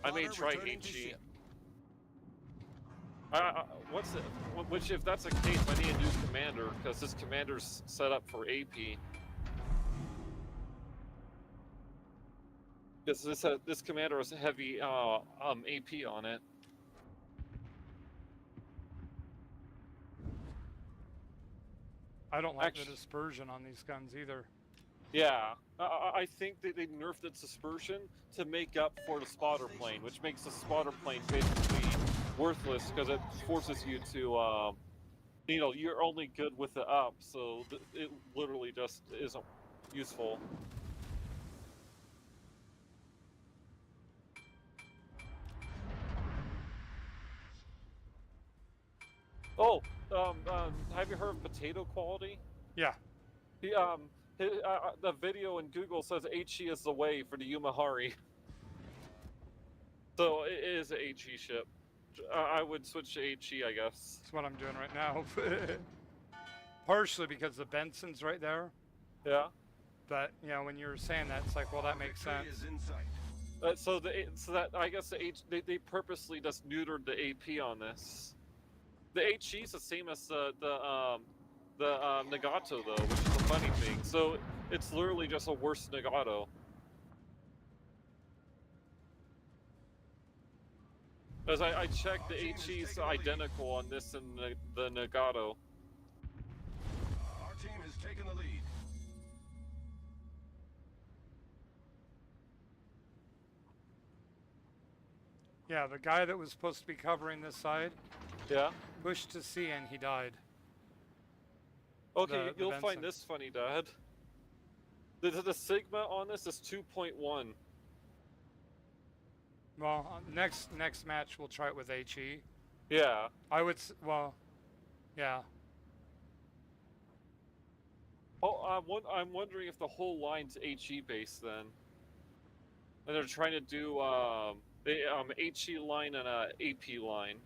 I may Spotter try returning to HE. ship. What's it? Which, if that's the case, I need a new commander because this commander's set up for AP. Because this commander has heavy AP on it. I don't like Actu- the dispersion on these guns either. Yeah, I think that they nerfed its dispersion to make up for the spotter plane, which makes the spotter plane basically worthless because it forces you to, you know, you're only good with the up, so it literally just isn't useful. Oh, have you heard of potato quality? Yeah. The video in Google says HE is the way for the Yumahari. So it is a HE ship. I would switch to HE, I guess. That's what I'm doing right now. Partially because the Benson's right there. Yeah. But, you know, when you were saying that, it's like, well, that makes sense. Victory is in sight. So that I guess they purposely just neutered the AP on this. The HE is the same as the Nagato though, which is a funny thing. So it's literally just a worse Nagato. As I checked, the HE is identical on this and the Nagato. Our team has taken the lead. Yeah, the guy that was supposed to be covering this side Yeah. pushed to sea and he died. Okay, The you'll Benson. find this funny, Dad. The Sigma on this is 2.1. Well, next match we'll try it with HE. Yeah. I would, well, yeah. Oh, I'm wondering if the whole line's HE based then, and they're trying to do HE line and a AP line.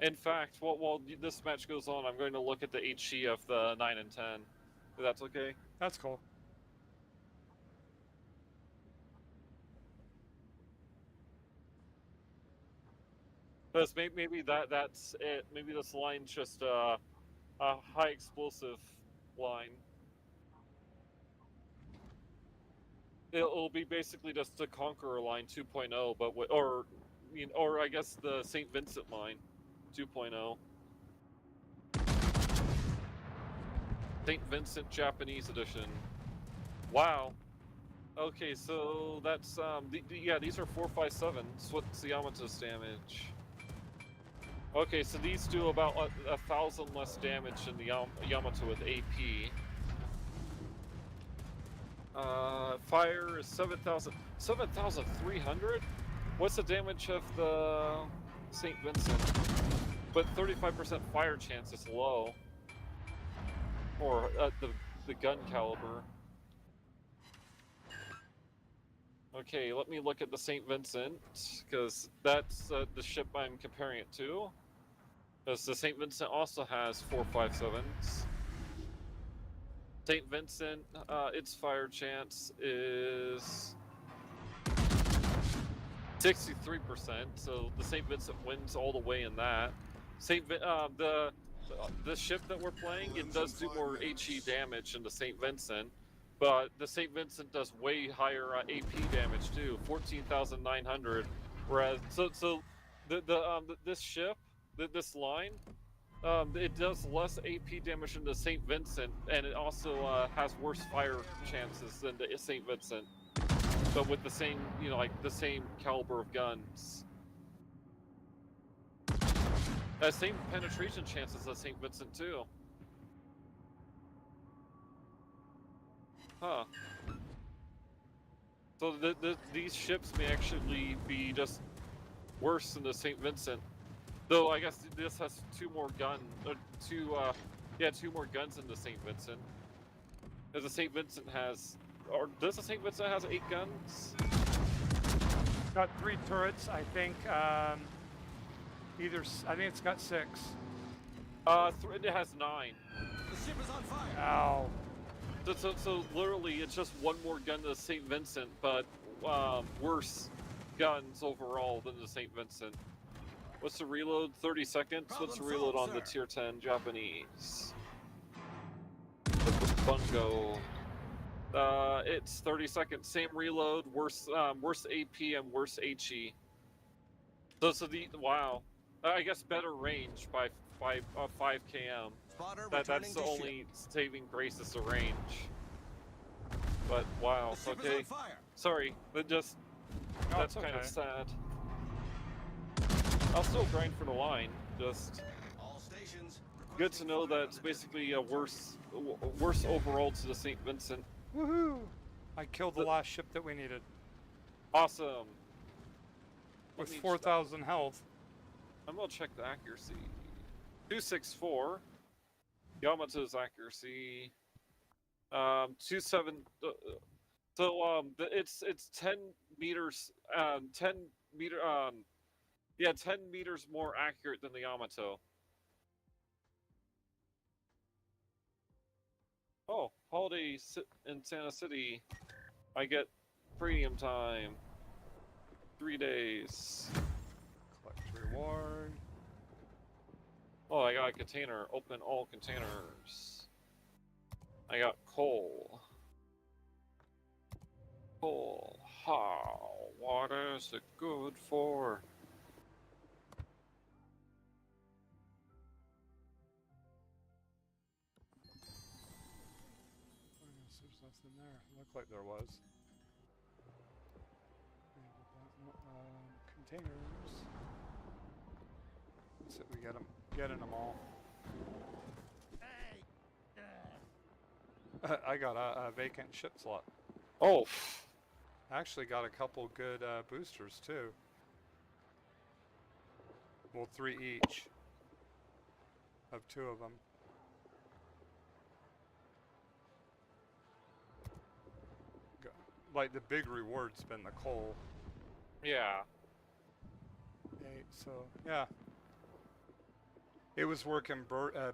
In fact, while this match goes on, I'm going to look at the HE of the 9 and 10. If that's okay. That's cool. Because maybe that's it. Maybe this line's just a high explosive line. It'll be basically just the Conqueror line 2.0, but or I guess the St. Vincent line 2.0. St. Vincent Japanese edition. Wow. Okay, so that's yeah, these are 457s. What's the Yamato's damage? Okay, so these do about 1,000 less damage than the Yamato with AP. Fire is 7,300? What's the damage of the St. Vincent? But 35% fire chance is low. Or the gun caliber. Okay, let me look at the St. Vincent, because that's the ship I'm comparing it to. Because the St. Vincent also has 457s. St. Vincent, its fire chance is 63%, so the St. Vincent wins all the way in that. The ship that we're playing, it does do more HE damage than the St. Vincent, but the St. Vincent does way higher AP damage too, 14,900. Whereas, this ship, this line, it does less AP damage than the St. Vincent, and it also has worse fire chances than the St. Vincent, but with the same, like the same caliber of guns. Same penetration chances as St. Vincent too. Huh. So these ships may actually be just worse than the St. Vincent. Though I guess this has two more guns than the St. Vincent. Because the St. Vincent has, or does the St. Vincent has 8 guns? Got 3 turrets, I think. I think it's got 6. It has 9. The ship is on fire. Ow. So literally, it's just one more gun to the St. Vincent, but worse guns overall than the St. Vincent. What's the reload? 30 seconds? What's the Problem reload solved, on the sir. tier 10 Japanese? The Bungo. It's 30 seconds. Same reload, worse AP and worse HE. Wow. I guess better range by 5 km. Spotter That's returning the to only ship. saving grace is the range. But wow, The ship is okay. on fire. Sorry, but just No, that's it's kind of okay. sad. I'll still grind for the line. Just All stations. good to requesting know fire that on it's the basically a target. worse overall to the St. Vincent. Woohoo! I killed the The- last ship that we needed Awesome. Let with me 4,000 health. I'm gonna check the accuracy. 264. Yamato's accuracy. 27. It's 10 meters. 10 meter. 10 meters more accurate than the Yamato. Oh, holiday in Santa City. I get premium time. 3 days. Collect reward. Oh, I got a container. Open all containers. I got coal. Coal. How? What is it good for? There's nothing there. Looked like there was. Containers. That's it. We get them. Getting them all. I got a vacant ship slot. Oh, Actually got a couple good boosters too. Well, 3 each. Of 2 of them. Like the big reward's been the coal. yeah. 8, so yeah. It was working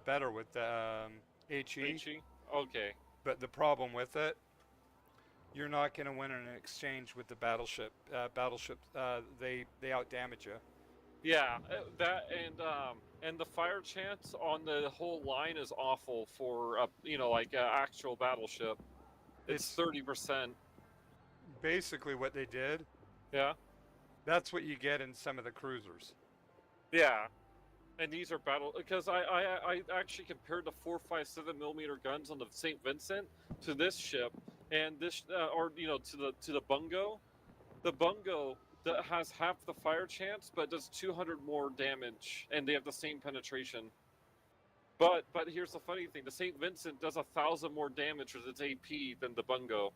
better with the HE, HE? Okay. but the problem with it, you're not going to win an exchange with the battleship. Battleships, they outdamage you. Yeah, that and the fire chance on the whole line is awful for like an actual battleship. It's 30%. Basically what they did. Yeah. That's what you get in some of the cruisers. Yeah. And these are because I actually compared the 4.57 millimeter guns on the St. Vincent to this ship, and this to the Bungo. The Bungo that has half the fire chance, but does 200 more damage, and they have the same penetration. But here's the funny thing: the St. Vincent does 1,000 more damage with its AP than the Bungo.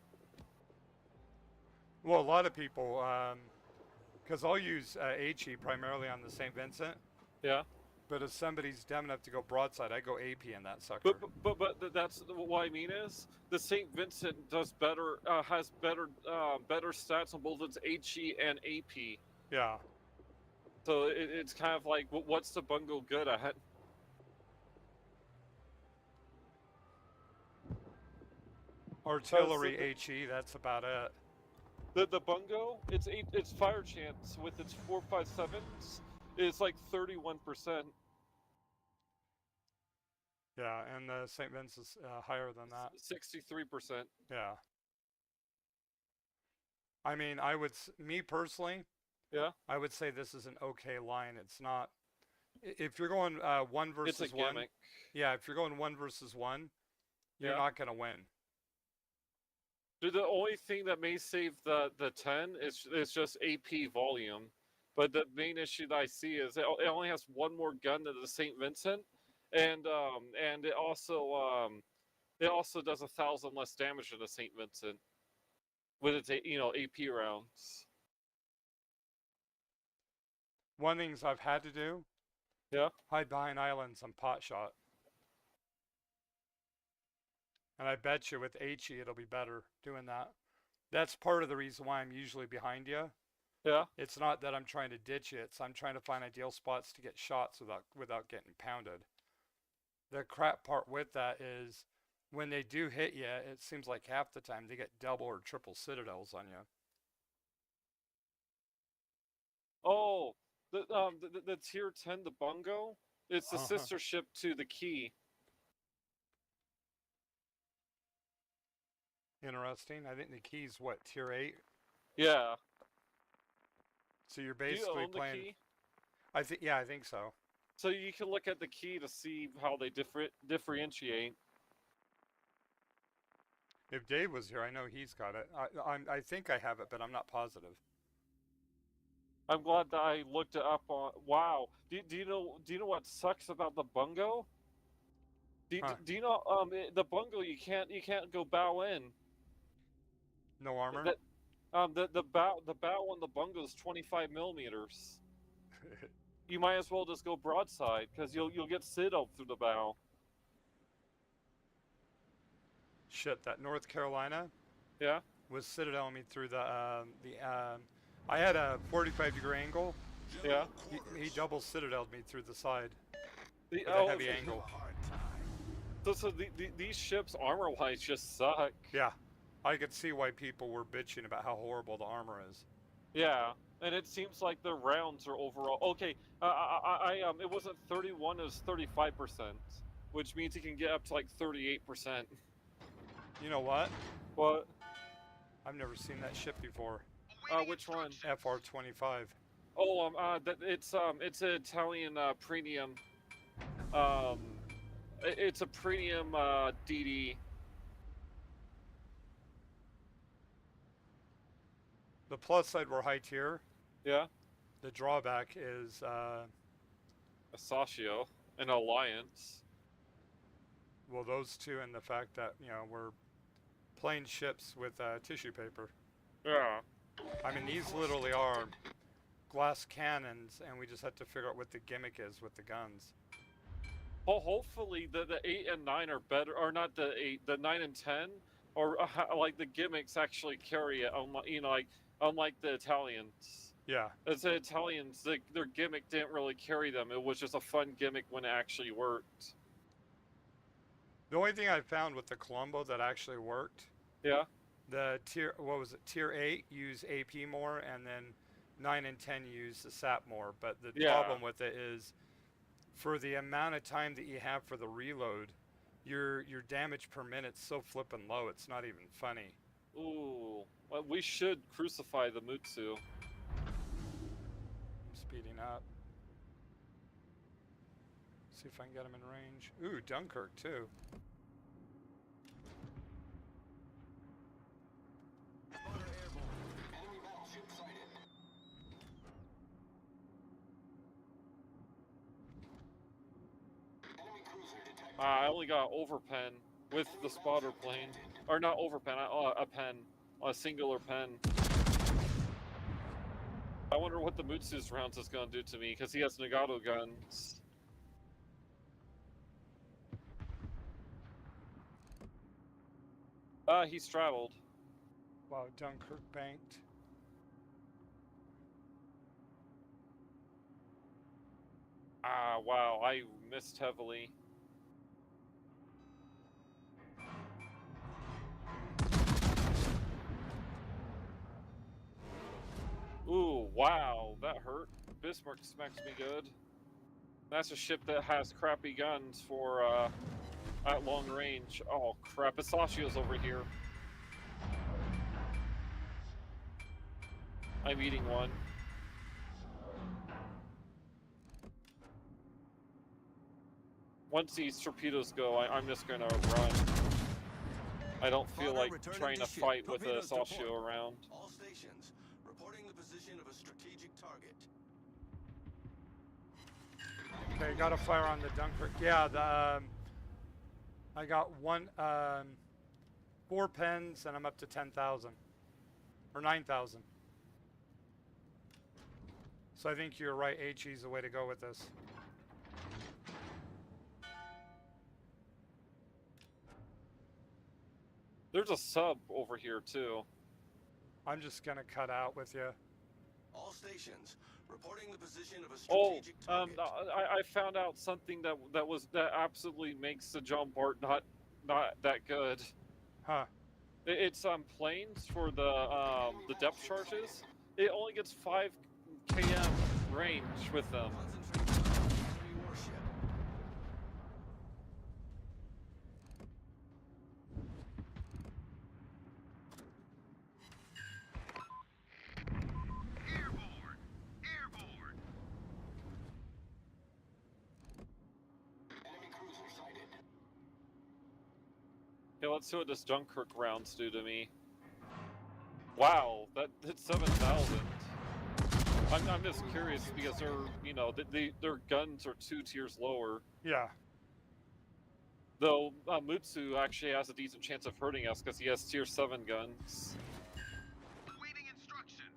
Well, a lot of people, because I'll use HE primarily on the St. Vincent. Yeah. But if somebody's dumb enough to go broadside, I go AP in that sucker. But that's what I mean is the St. Vincent does better, has better stats on both its HE and AP. Yeah. So it's kind of like, what's the Bungo good at? Artillery HE, that's about it. The Bungo, its fire chance with its 4.57s is like 31%. Yeah, and the St. Vince is higher than that. 63%. Yeah. I mean, me personally, Yeah. I would say this is an okay line. It's not. If you're going 1 versus It's a 1, gimmick. yeah, if you're going 1 versus 1, you're Yeah. not gonna win. The only thing that may save the 10 is just AP volume, but the main issue that I see is it only has one more gun than the St. Vincent, and it also does 1,000 less damage than the St. Vincent with its AP rounds. One things I've had to do. Yeah. Hide behind islands and pot shot. And I bet you with HE it'll be better doing that. That's part of the reason why I'm usually behind you. Yeah. It's not that I'm trying to ditch it. I'm trying to find ideal spots to get shots without getting pounded. The crap part with that is when they do hit you, it seems like half the time they get double or triple citadels on you. Oh, the tier 10, the Bungo. It's the sister ship to the Key. Interesting. I think the key's what, tier 8? Yeah. So you're Do you basically own the playing. Key? I think, yeah, I think so. So you can look at the Key to see how they differentiate. If Dave was here, I know he's got it. I think I have it, but I'm not positive. I'm glad that I looked it up on. Wow. Do you know what sucks about the Bungo? Do you know the Bungo you can't go bow in. No armor. That the bow on the Bungo is 25 millimeters. You might as well just go broadside because you'll get Citadel through the bow. Shit, that North Carolina. Yeah. Was citadeling me through I had a 45-degree angle. Yeah. He double citadeled me through the side with Oh, a heavy angle. So these ships armor-wise just suck. Yeah, I could see why people were bitching about how horrible the armor is. Yeah, and it seems like the rounds are overall okay. It wasn't 31; it was 35%, which means it can get up to like 38%. You know what? What? I've never seen that ship before. Which one? FR-25. Oh, it's an Italian premium. It's a premium DD. The plus side we're high tier. Yeah. The drawback is A Sashio, an Alliance. well, those two, and the fact that we're playing ships with tissue paper. Yeah. I mean, these literally are glass cannons, and we just have to figure out what the gimmick is with the guns. Well, hopefully the 8 and 9 are better, or not the 8, the 9 and 10, or like the gimmicks actually carry it. Unlike the Italians. Yeah. As the Italians, their gimmick didn't really carry them. It was just a fun gimmick when it actually worked. The only thing I found with the Colombo that actually worked. Yeah. The tier 8 use AP more, and then 9 and 10 use the SAP more. But the problem with it is, for the amount of time that you have for the reload, your damage per minute's so flippin' low, it's not even funny. Ooh, well, we should crucify the Mutsu. I'm speeding up. See if I can get him in range. Ooh, Dunkirk too. Enemy battleship sighted. Enemy cruiser detected. I only got overpen with the spotter plane. Or not overpen, a pen. A singular pen. I wonder what the Mutsu's rounds is going to do to me, because he has Nagato guns. He straddled. Wow, Dunkirk banked. Wow, I missed heavily. Ooh, wow, that hurt. Bismarck smacks me good. That's a ship that has crappy guns for, at long range. Oh, crap, Isashio's over here. I'm eating one. Once these torpedoes go, I'm just gonna run. I don't feel like trying to fight with a Sashio around. All stations, reporting the position of a strategic target. Okay, got a fire on the Dunkirk. Yeah, I got 4 pens, and I'm up to 10,000 or 9,000. So I think you're right. HE's the way to go with this. There's a sub over here too. I'm just gonna cut out with you. All stations reporting the position of a Oh, strategic target. I found out something that absolutely makes the John Bart not that good. Huh. It's planes for the depth charges. It only gets 5 km range with them. Concentrate on the enemy warship. Airborne! Airborne! Enemy cruiser sighted. Yeah, let's see what this Dunkirk rounds do to me. Wow, that hit 7,000. I'm just curious because they're, you know, their guns are 2 tiers lower. Yeah. Though Mutsu actually has a decent chance of hurting us because he has tier 7 guns. Awaiting instructions.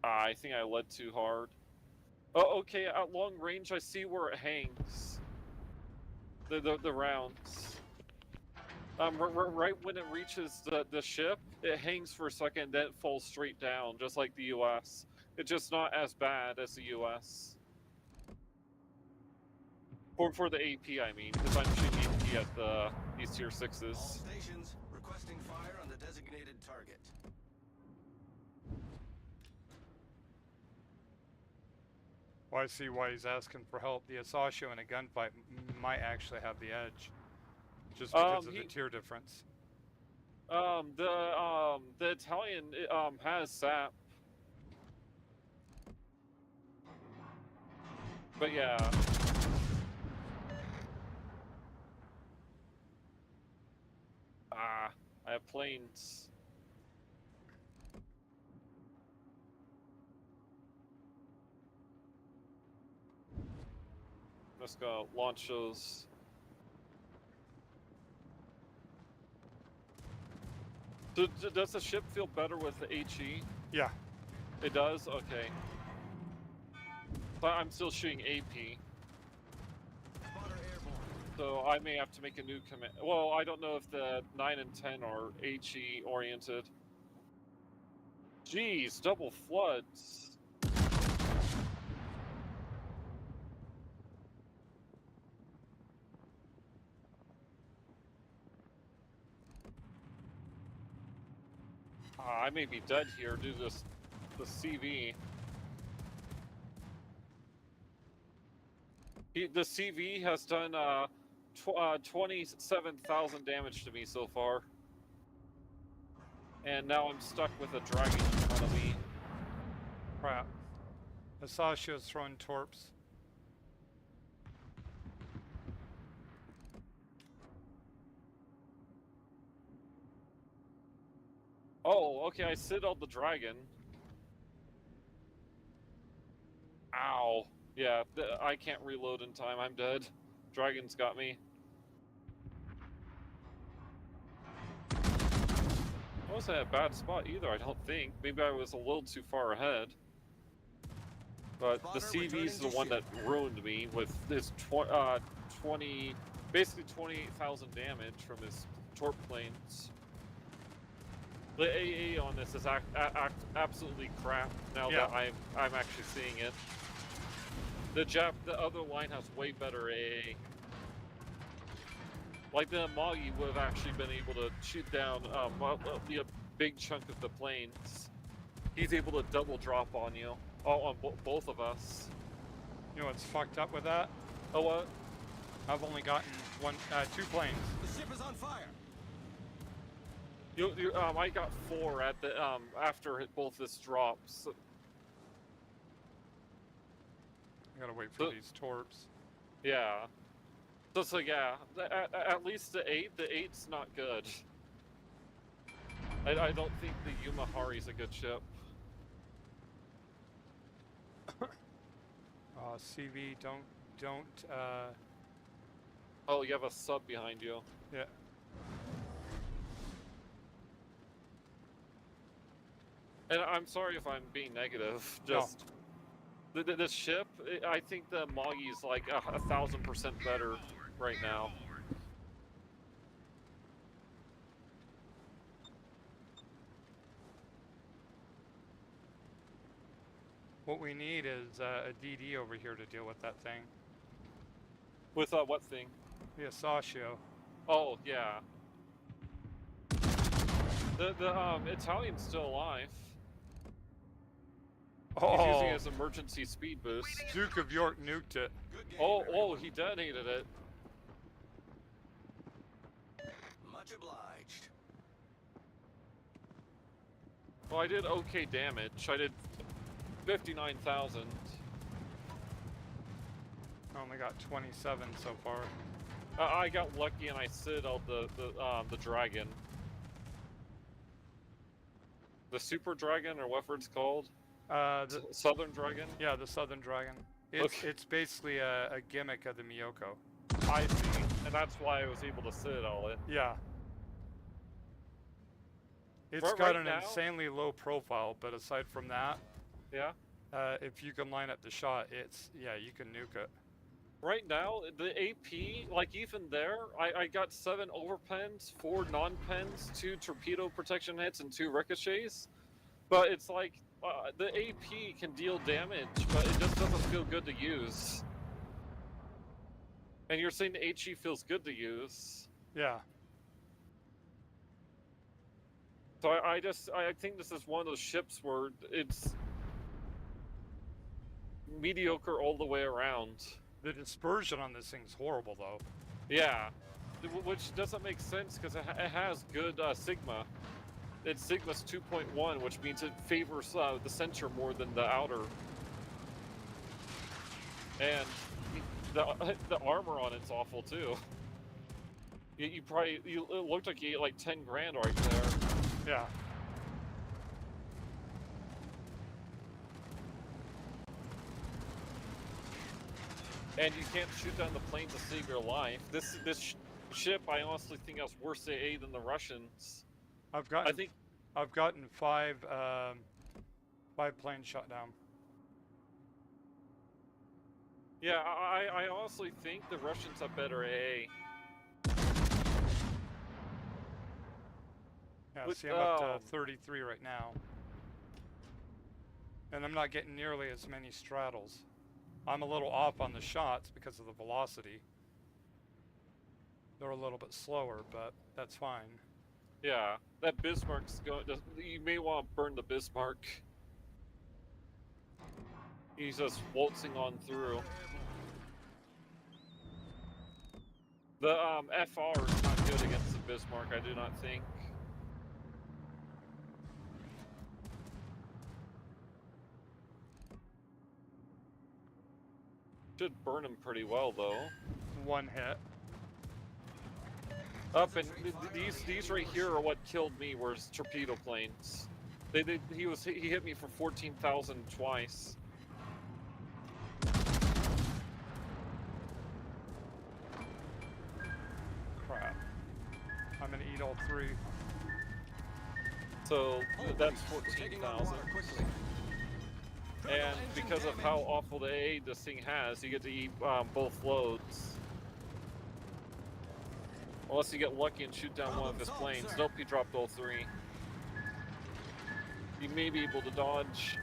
I think I led too hard. Oh, okay, at long range I see where it hangs. The rounds. Right when it reaches the ship, it hangs for a second, then it falls straight down, just like the US. It's just not as bad as the US. For the AP, I mean, because I'm shooting AP at these tier 6s. All stations requesting fire on the designated target. Well, I see why he's asking for help. The Asasio in a gunfight might actually have the edge, just because of the tier difference. The Italian has SAP. But yeah. I have planes. Let's go launch those. Does the ship feel better with the HE? Yeah. It does? Okay. But I'm still shooting AP. Spotter airborne. So I may have to make a new command. Well, I don't know if the 9 and 10 are HE oriented. Jeez, double floods. I may be dead here due to the CV. The CV has done 27,000 damage to me so far. And now I'm stuck with a dragon in front of me. Crap. Asashio's throwing torps. Oh, okay, I citadelled the dragon. Ow. Yeah, I can't reload in time, I'm dead. Dragon's got me. I wasn't at a bad spot either, I don't think. Maybe I was a little too far ahead. But the CV's the one that ruined me with his 28,000 damage from his torp planes. The AA on this is absolutely crap now that I'm actually seeing it. The other line has way better AA. Like the Amagi would have actually been able to shoot down a big chunk of the planes. He's able to double drop on you, on both of us. You know what's fucked up with that? Oh what? I've only gotten 2 planes. The ship is on fire. I got 4 at the after both this drops. I gotta wait for these torps. Yeah. So yeah, at least the 8's not good. I don't think the Yumahari's a good ship. CV, don't. Oh, you have a sub behind you. Yeah. And I'm sorry if I'm being negative. Just this ship, I think the Mogi's like 1,000% better right now. What we need is a DD over here to deal with that thing. With what thing? The Asasio. Oh yeah. The Italian's still alive. He's using it as emergency speed boost. Duke of York nuked it. Good game, Oh, everyone. he detonated it. Much obliged. Well, I did okay damage. I did 59,000. I only got 27 so far. I got lucky and I citadelled the dragon. The super dragon, or whatever it's called. Southern dragon. Yeah, the Southern Dragon. It's basically a gimmick of the Miyoko. I see, and that's why I was able to citadel it. Yeah. It's Right got an now- insanely low profile, but aside from that, Yeah. if you can line up the shot, you can nuke it. Right now, the AP, like even there, I got 7 overpens, 4 non-pens, 2 torpedo protection hits, and 2 ricochets. But it's like, the AP can deal damage, but it just doesn't feel good to use. And you're saying the HE feels good to use. Yeah. So I think this is one of those ships where it's mediocre all the way around. The dispersion on this thing's horrible, though. Yeah, which doesn't make sense because it has good Sigma. It's Sigma's 2.1, which means it favors the center more than the outer. And the armor on it's awful too. It looked like you ate like 10 grand right there. Yeah. And you can't shoot down the plane to save your life. This ship, I honestly think has worse AA than the Russians. I've gotten 5 planes shot down. Yeah, I honestly think the Russians have better AA. Yeah, see, I'm up to 33 right now. And I'm not getting nearly as many straddles. I'm a little off on the shots because of the velocity. They're a little bit slower, but that's fine. Yeah, that Bismarck's going. You may want to burn the Bismarck. He's just waltzing on through. The FR is not good against the Bismarck, I do not think. Should burn him pretty well though. 1 hit. Up and these right here are what killed me. Were torpedo planes. He hit me for 14,000 twice. Crap. I'm gonna eat all 3. So that's Taking on 14,000. water quickly. And because of how awful the AA this thing has, you get to eat both loads. Unless you get lucky and shoot down one of his planes. Nope, he dropped all 3. You may be able to dodge.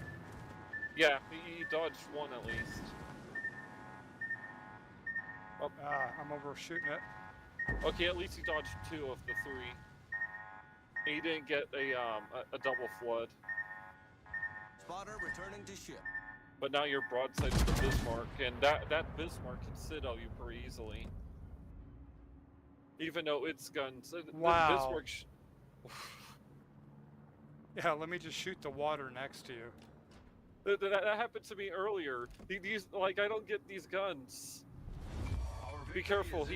Yeah, he dodged 1 at least. Oh. I'm overshooting it. Okay, at least he dodged 2 of the 3. And he didn't get a double flood. Spotter returning to ship. But now you're broadside to the Bismarck, and that Bismarck can citadel you pretty easily. Even though its guns, Wow. the Bismarck. Yeah, let me just shoot the water next to you. That happened to me earlier. These, like, I don't get these guns. Be careful.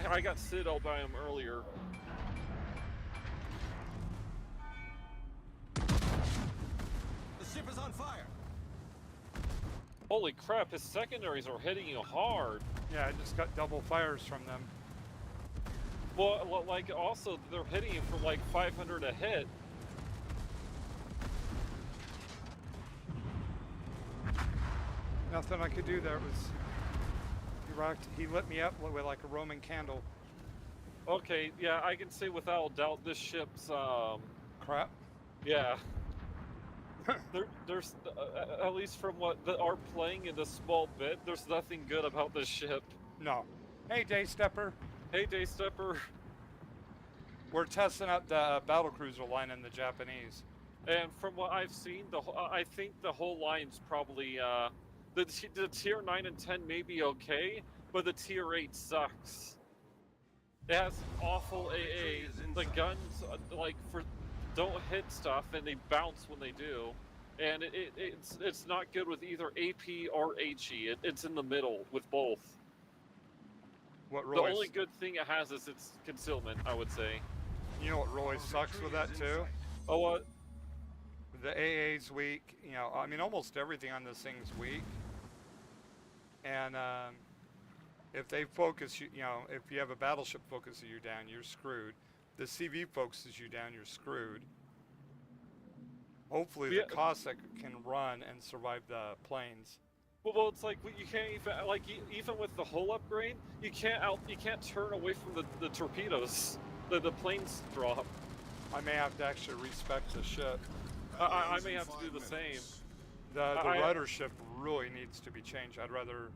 I got citadel by him earlier. The ship is on fire. Holy crap! His secondaries are hitting you hard. Yeah, I just got double fires from them. Well, like, also they're hitting you for like 500 a hit. Nothing I could do there. It was he lit me up with like a Roman candle. Okay, yeah, I can say without a doubt this ship's Crap. yeah. There's at least from what our playing in this small bit, there's nothing good about this ship. No. Hey, Day Stepper. Hey, Daystepper. We're testing out the battlecruiser line in the Japanese. And from what I've seen, I think the whole line's probably the tier 9 and 10 may be okay, but the tier 8 sucks. It has awful AA. The guns don't hit stuff and they bounce when they do, and it's not good with either AP or HE. It's in the middle with both. What The really only good thing it has is its concealment, I would say. You know what really sucks with that too? Oh, what? The AA's weak. You know, I mean, almost everything on this thing's weak. And if they focus you, if you have a battleship focusing you down, you're screwed. The CV focuses you down, you're screwed. Hopefully the Cossack can run and survive the planes. Well, it's like you can't even even with the hull upgrade, you can't turn away from the torpedoes. The planes drop. I may have to actually respec the ship. I may have to do the same. The rudder shift really needs to be changed. I'd rather.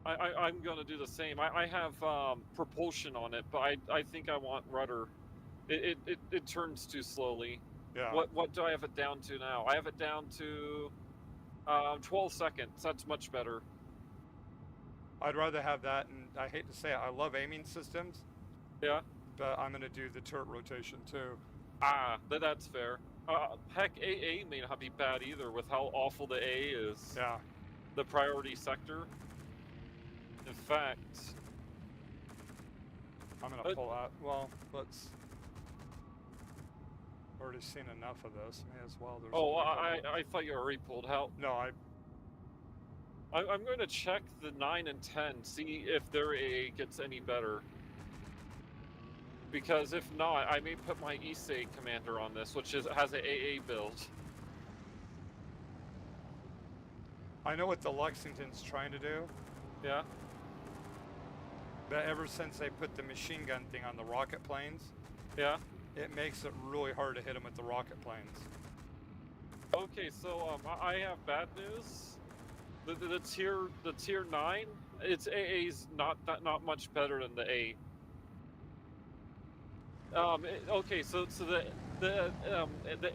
I'm gonna do the same. I have propulsion on it, but I think I want rudder. It turns too slowly. Yeah. What do I have it down to now? I have it down to 12 seconds. That's much better. I'd rather have that, and I hate to say it, I love aiming systems. Yeah. But I'm gonna do the turret rotation too. That's fair. Heck, AA may not be bad either with how awful the AA is. Yeah. The priority sector. In fact, I'm gonna pull out. Well, let's. Already seen enough of this. May as well. There's I thought you already pulled out. No, I'm going to check the 9 and 10, see if their AA gets any better. Because if not, I may put my Issei commander on this, which has an AA build. I know what the Lexington's trying to do. Yeah. But ever since they put the machine gun thing on the rocket planes, yeah, it makes it really hard to hit them with the rocket planes. Okay, so I have bad news. The tier 9, its AA's not much better than the 8. Okay, so the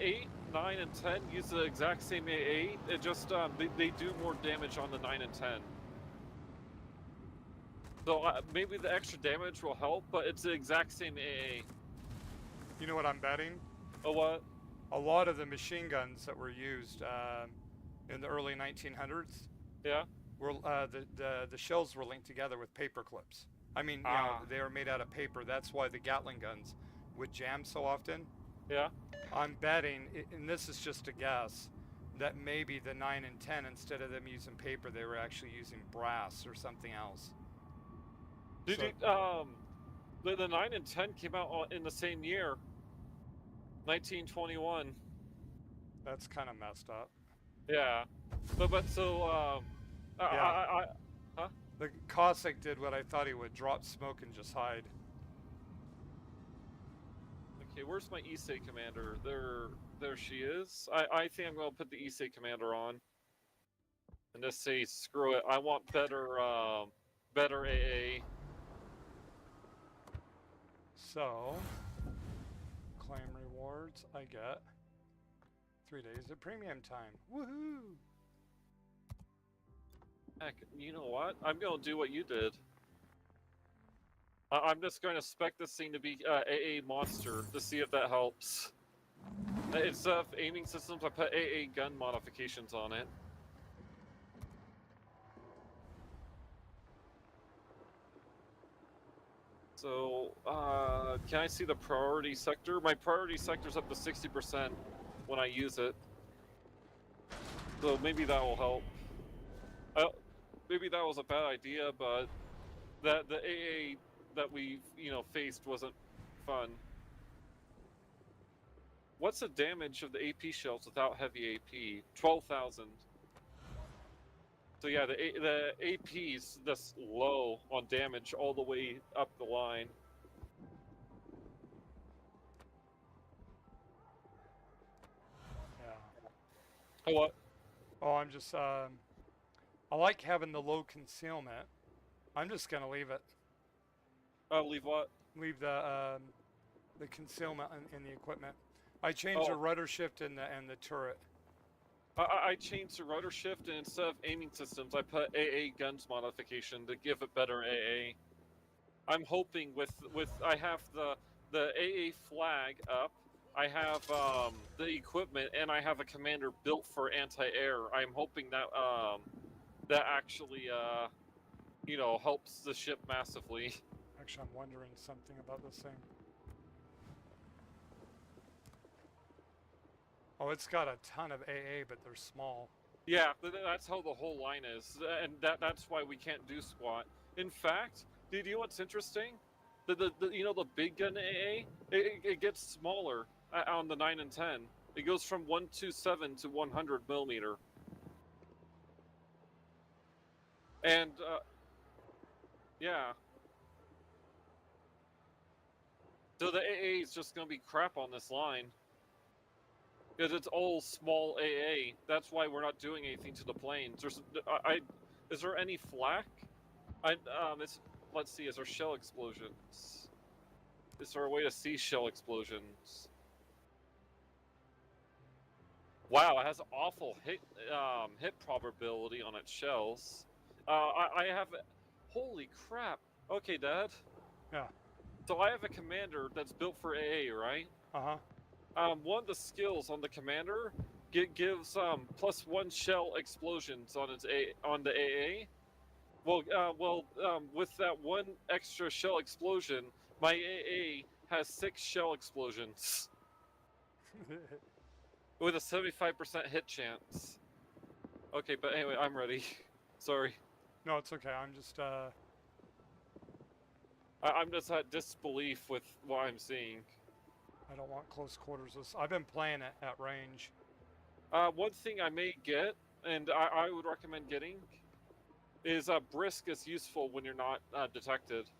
8, 9, and 10 use the exact same AA. It just they do more damage on the 9 and 10. So maybe the extra damage will help, but it's the exact same AA. You know what I'm betting? Oh, what? A lot of the machine guns that were used in the early 1900s. Yeah. Were the shells were linked together with paper clips. I mean, they were made out of paper. That's why the Gatling guns would jam so often. Yeah. I'm betting, and this is just a guess, that maybe the 9 and 10, instead of them using paper, they were actually using brass or something else. The 9 and 10 came out in the same year, 1921. That's kind of messed up. Yeah, but so yeah. Huh? The Cossack did what I thought he would: drop smoke and just hide. Okay, where's my Issei commander? There she is. I think I'm gonna put the Issei commander on, and just say screw it. I want better AA. So, claim rewards. I get 3 days of premium time. Woohoo! Heck, you know what? I'm gonna do what you did. I'm just going to spec this thing to be AA monster to see if that helps. Instead of aiming systems, I put AA gun modifications on it. So, can I see the priority sector? My priority sector's up to 60% when I use it. So maybe that will help. Maybe that was a bad idea, but the AA that we faced wasn't fun. What's the damage of the AP shells without heavy AP? 12,000. So yeah, the AP's this low on damage all the way up the line. Yeah, Oh, what? Oh, I'm just I like having the low concealment. I'm just gonna leave it. Leave what? Leave the concealment in the equipment. I changed the Oh. rudder shift and the turret. I changed the rotor shift, and instead of aiming systems, I put AA guns modification to give it better AA. I'm hoping with I have the AA flag up. I have the equipment, and I have a commander built for anti-air. I'm hoping that that actually you know, helps the ship massively. Actually, I'm wondering something about this thing. Oh, it's got a ton of AA, but they're small. Yeah, that's how the whole line is, and that's why we can't do squat. In fact, do you know what's interesting? The you know the big gun AA, it gets smaller on the 9 and 10. It goes from 127 to 100 millimeter. And yeah, so the AA is just gonna be crap on this line because it's all small AA. That's why we're not doing anything to the planes. Is there any flak? Let's see. Is there shell explosions? Is there a way to see shell explosions? Wow, it has awful hit probability on its shells. I have. Holy crap! Okay, Dad. Yeah. So I have a commander that's built for AA, right? One of the skills on the commander gives +1 shell explosions on on the AA. Well, with that one extra shell explosion, my AA has 6 shell explosions with a 75% hit chance. Okay, but anyway, I'm ready. Sorry. No, it's okay. I'm just I'm just at disbelief with what I'm seeing. I don't want close quarters. I've been playing it at range. One thing I may get, and I would recommend getting, is brisk is useful when you're not detected.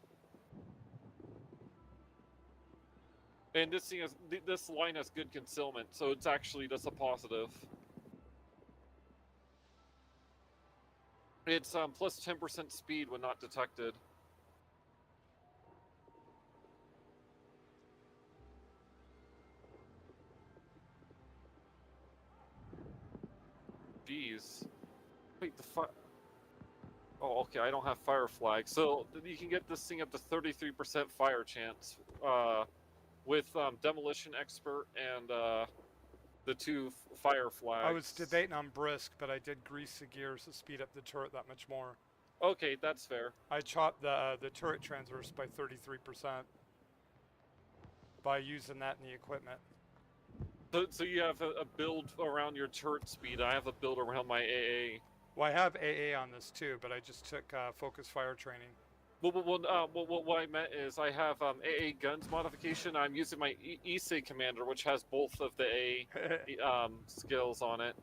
And this line has good concealment, so it's actually just a positive. It's plus 10% speed when not detected. Jeez. Wait, oh, okay, I don't have fire flag. So you can get this thing up to 33% fire chance with demolition expert and the 2 fire flags. I was debating on brisk, but I did grease the gears to speed up the turret that much more. Okay, that's fair. I chopped the turret transverse by 33% by using that in the equipment. So you have a build around your turret speed. I have a build around my AA. Well, I have AA on this too, but I just took focus fire training. Well, what I meant is I have AA guns modification. I'm using my Issei commander, which has both of the A skills on it.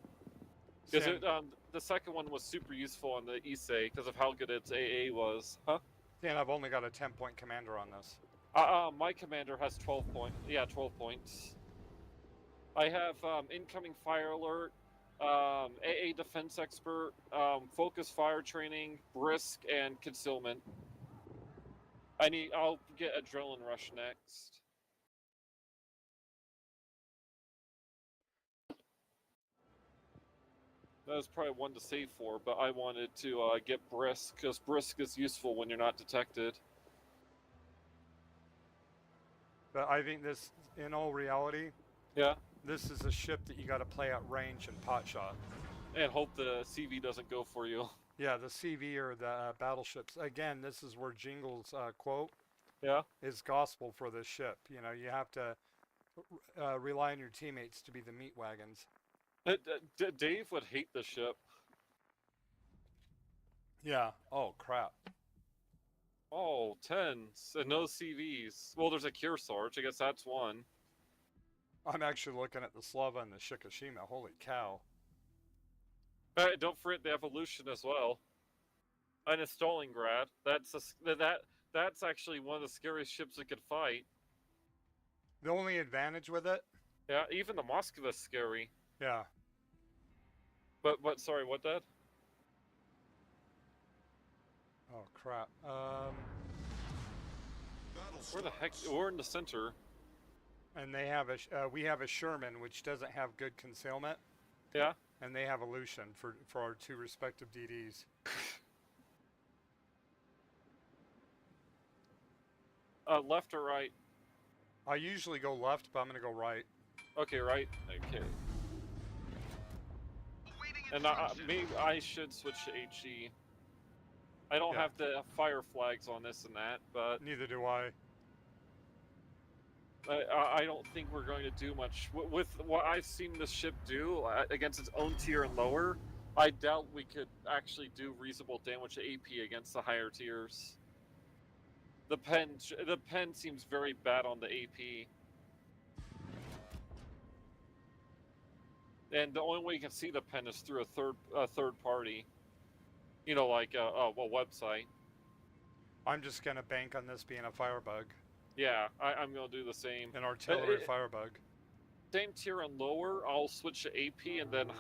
Because the second one was super useful on the Issei because of how good its AA was. Huh? And I've only got a 10-point commander on this. My commander has 12 points. Yeah, 12 points. I have incoming fire alert, AA defense expert, focus fire training, brisk, and concealment. I'll get adrenaline rush next. That was probably one to save for, but I wanted to get brisk because brisk is useful when you're not detected. But I think this, in all reality, Yeah. this is a ship that you got to play at range and pot shot. And hope the CV doesn't go for you. Yeah, the CV or the battleships. Again, this is where Jingle's quote is gospel for this ship. You know, you have to rely on your teammates to be the meat wagons. Dave would hate the ship. Yeah. Oh, crap. Oh, 10s and no CVs. Well, there's a Kearsarge. I guess that's one. I'm actually looking at the Slava and the Shikishima. Holy cow. Don't forget the Evolution as well. And a Stalingrad. That's actually one of the scariest ships that could fight. The only advantage with it? Yeah, even the Moskva's scary. Yeah. But sorry, what, Dad? Oh crap. Battle Where the heck? starts. We're in the center. And they have we have a Sherman which doesn't have good concealment, Yeah. and they have a Lucian for our two respective DDs. Left or right? I usually go left, but I'm gonna go right. Okay, right. Okay. Awaiting And instructions. maybe I should switch to HE. I don't Yeah. have the fire flags on this and that, but Neither do I. I don't think we're going to do much with what I've seen this ship do against its own tier and lower. I doubt we could actually do reasonable damage to AP against the higher tiers. The pen seems very bad on the AP, and the only way you can see the pen is through a third party. You know, like a website. I'm just gonna bank on this being a firebug, Yeah, I'm gonna do the same. an artillery it- firebug. Same tier and lower, I'll switch to AP, and then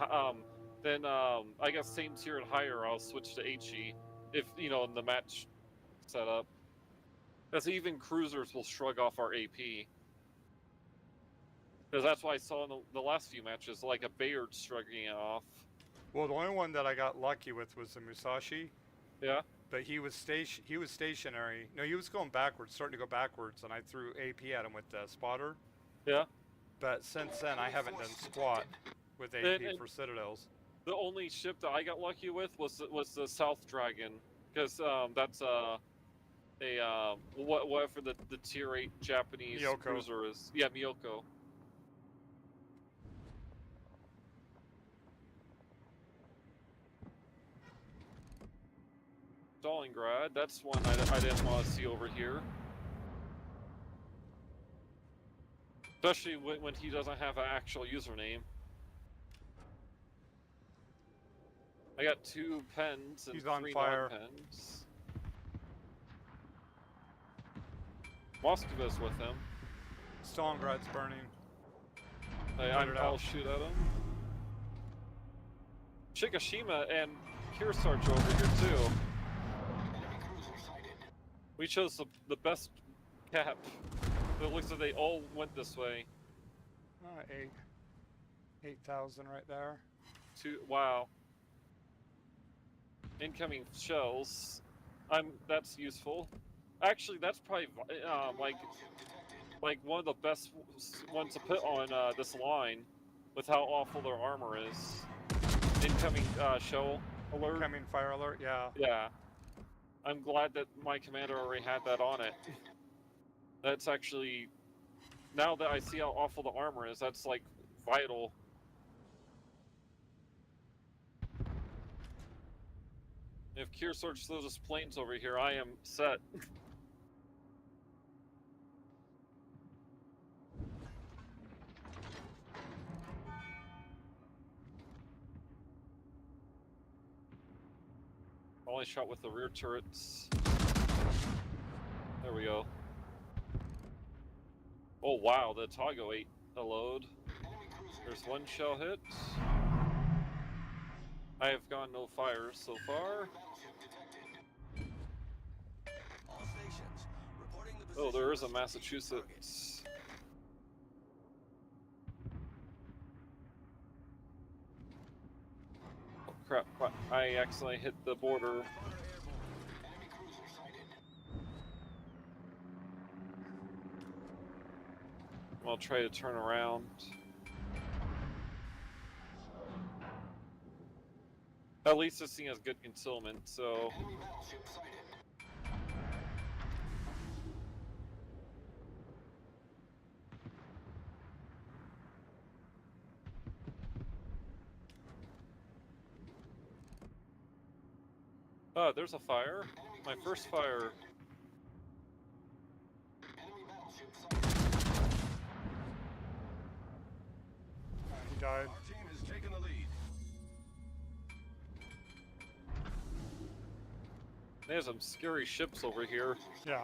I guess same tier and higher, I'll switch to HE if in the match setup. Because even cruisers will shrug off our AP. Because that's what I saw in the last few matches, like a Bayard shrugging it off. Well, the only one that I got lucky with was the Musashi, Yeah. but he was stationary. No, he was going backwards, starting to go backwards, and I threw AP at him with the spotter. Yeah. But since then, I haven't done squat with AP And- for Citadels. The only ship that I got lucky with was the South Dragon, because that's whatever the tier 8 Japanese Miyoko. cruiser is. Yeah, Miyoko. Stalingrad, that's one I didn't want to see over here. Especially when he doesn't have an actual username. I got 2 pens and He's on 3 fire. non-pens. Moskova's with him. Stalingrad's burning. I'll out. shoot at him. Shikishima and Kearsarge over here too. Enemy cruiser sighted. We chose the best cap. It looks like they all went this way. 8,000 right there. Wow. Incoming shells. That's useful. Actually, that's probably like one of the best ones to put on this line, with how awful their armor is. Incoming shell alert. Incoming fire alert, yeah. Yeah. I'm glad that my commander already had that on it. That's actually, now that I see how awful the armor is, that's like vital. If Kearsarge throws his planes over here, I am set. Only shot with the rear turrets. There we go. Oh wow, the Tago ate a load. Enemy cruiser There's one shell hit. I have gone no fires so far. battleship detected. All stations reporting the Oh, position there is a of strategic targets. Massachusetts. Oh crap, I accidentally hit the border. Border airborne. Enemy cruiser sighted. I'll try to turn around. At least this thing has good concealment, so... Enemy battleship sighted. Oh, there's a fire. Enemy My cruiser first detected. fire. Enemy battleship sighted. He died. Our team has taken the lead. There's some scary ships over here. Yeah.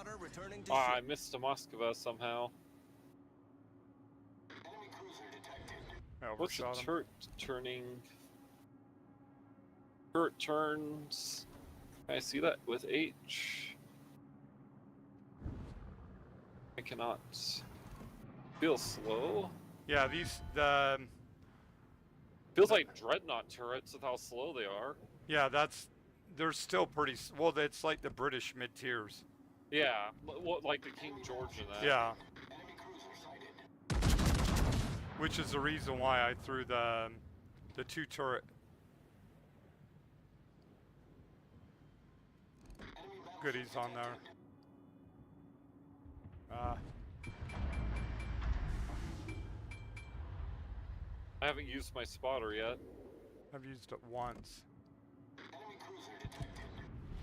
spotter returning to Ah, I ship. missed a Moskva somehow. Enemy cruiser detected. I What's the overshot him. turret turning? Turret turns. Can I see that with H? I cannot. Feels slow. Yeah, Feels like dreadnought turrets with how slow they are. yeah, they're still pretty, well, it's like the British mid-tiers. Yeah, like the King George and that. Yeah, Enemy cruiser sighted. which is the reason why I threw the two turret Enemy battleship goodies on there. detected. I haven't used my spotter yet. I've used it once. Enemy cruiser detected.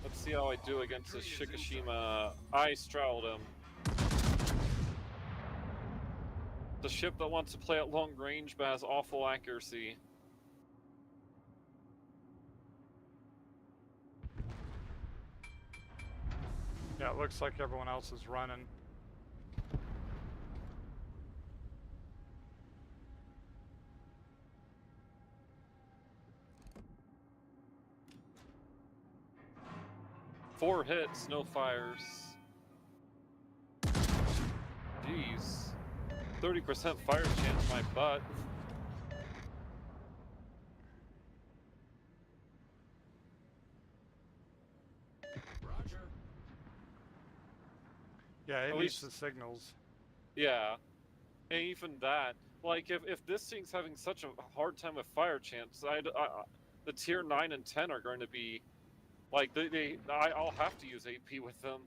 Let's see how I do against the Shikishima. I straddled him. The ship that wants to play at long range but has awful accuracy. Yeah, it looks like everyone else is running. Four hits, no fires. Jeez. 30% fire chance, my butt. Roger. Yeah, it At needs least- the signals. Yeah. And even that, like, if this thing's having such a hard time with fire chance, the tier 9 and 10 are going to be, like, I'll have to use AP with them.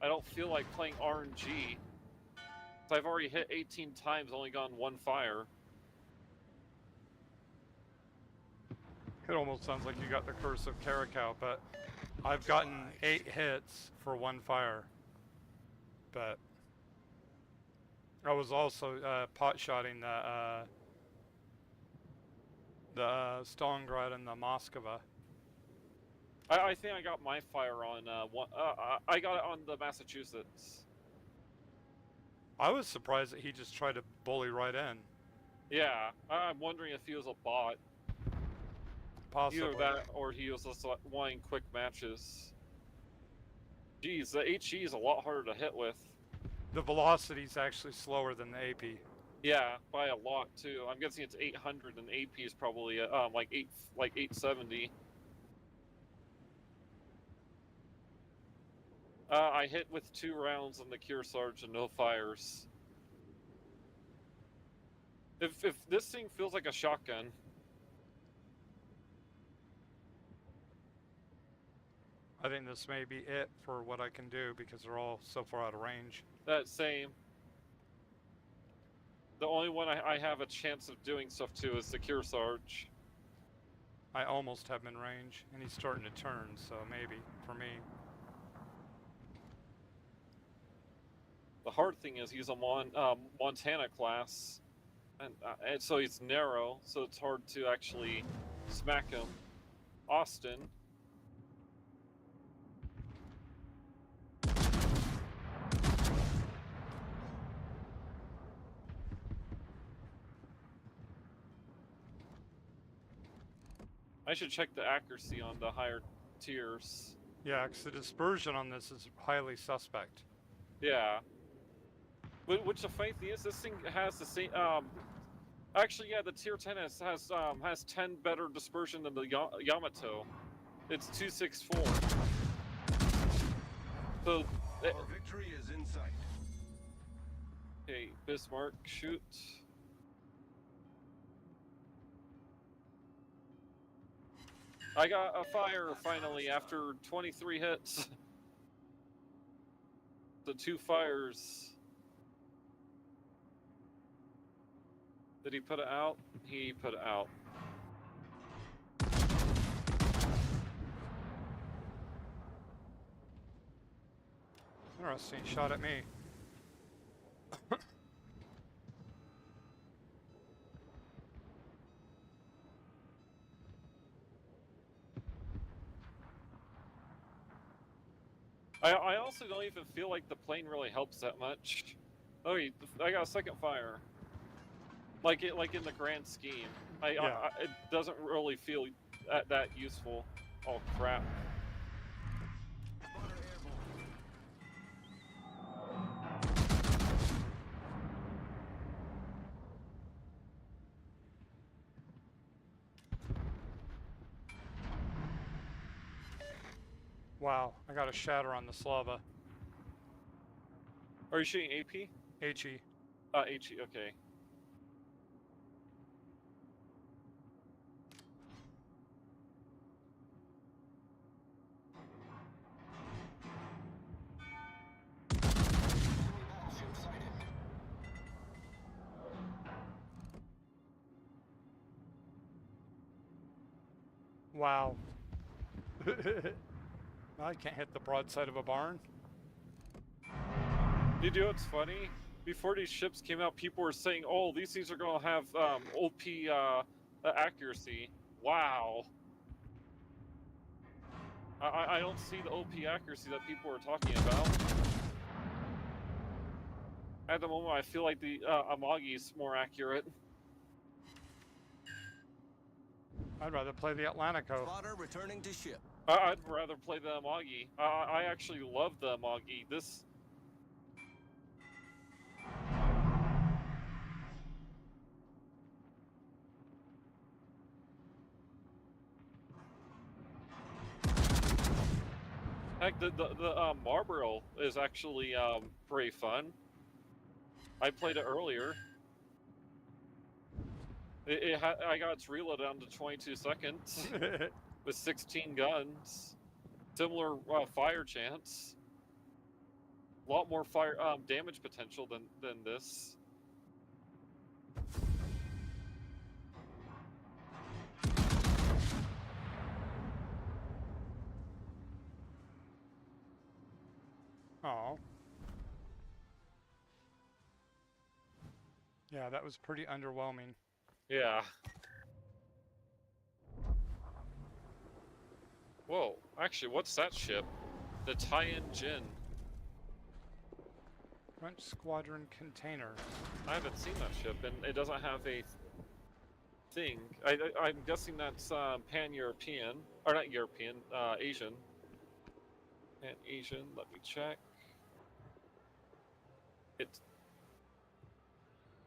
I don't feel like playing RNG. So I've already hit 18 times, only gotten one fire. It almost sounds like you got the curse of Caracal, but I've gotten 8 hits for 1 fire. But I was also pot-shotting the Stalingrad and the Moskva. I think I got my fire on I got it on the Massachusetts. I was surprised that he just tried to bully right in. Yeah, I'm wondering if he was a bot. Possibly. Either that or he was just like wanting quick matches. Geez, the HE is a lot harder to hit with. The velocity's actually slower than the AP. Yeah, by a lot too. I'm guessing it's 800 and AP is probably like 870. I hit with 2 rounds on the Kearsarge and no fires. If this thing feels like a shotgun. I think this may be it for what I can do because they're all so far out of range. That same. The only one I have a chance of doing stuff to is the Kearsarge. I almost have him in range, and he's starting to turn, so maybe, for me. The hard thing is he's a Montana class, and so he's narrow, so it's hard to actually smack him. Austin. I should check the accuracy on the higher tiers. Yeah, because the dispersion on this is highly suspect. Yeah. Which the funny thing is, this thing has the same. Actually, yeah, the tier 10 has 10 better dispersion than the Yamato. It's 264. So, Our victory is in sight. okay, Bismarck, shoot. I got a fire finally after 23 hits. The 2 fires. Did he put it out? He put it out. Interesting, shot at me. I also don't even feel like the plane really helps that much. Oh, I got a second fire. Like in the grand scheme, it doesn't really feel that useful. Oh crap! Spotter airborne. Wow, I got a shatter on the Slava. Are you shooting AP? HE. HE. Okay. Enemy battleship sighted. Wow. I can't hit the broadside of a barn. You know what's funny? Before these ships came out, people were saying, "Oh, these things are going to have OP accuracy." Wow. I don't see the OP accuracy that people were talking about. At the moment, I feel like the Amagi is more accurate. I'd rather play the Atlantico. Spotter returning to ship. I'd rather play the Amagi. I actually love the Amagi. This. Heck, the Marlboro is actually pretty fun. I played it earlier. I got its reload down to 22 seconds with 16 guns, similar fire chance, a lot more fire damage potential than this. Oh. Yeah, that was pretty underwhelming. Yeah. Whoa, actually, what's that ship? The Taiyan Jin. French Squadron Container. I haven't seen that ship, and it doesn't have a thing. I'm guessing that's pan-European, or not European, Asian. Pan-Asian, let me check. It's...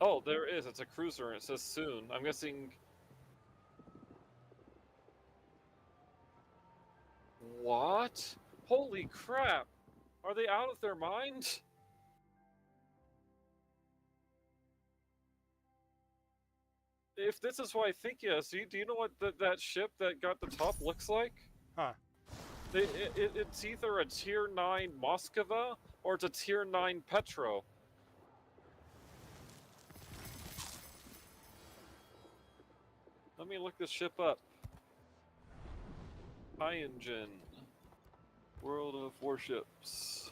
Oh, there it is. It's a cruiser, and it says soon. I'm guessing... What? Holy crap! Are they out of their mind? If this is what I think, yes. Do you know what that ship that got the top looks like? Huh. It's either a Tier 9 Moskva or it's a Tier 9 Petro. Let me look this ship up. Engine. World of Warships.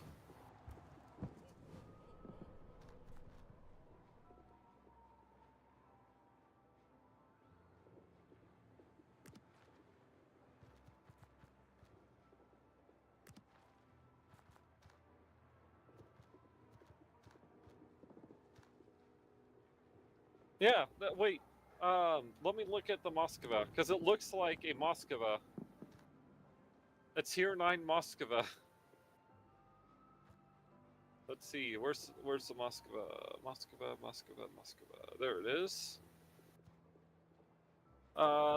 Yeah, wait. Let me look at the Moskva, because it looks like a Moskva. A Tier 9 Moskva. Let's see, where's the Moskva? Moskva. There it is.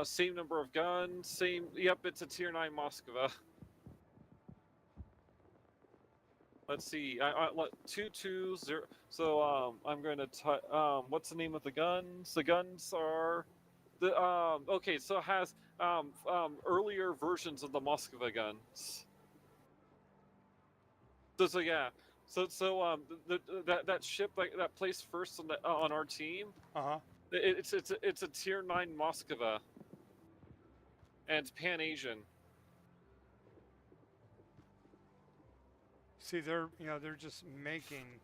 Same number of guns, same... Yep, it's a Tier 9 Moskva. Let's see, 220... So, I'm going to what's the name of the guns? The guns are... okay, so it has earlier versions of the Moskva guns. So yeah, that ship that placed first on our team. It's a Tier 9 Moskva, and it's Pan-Asian. See, they're just making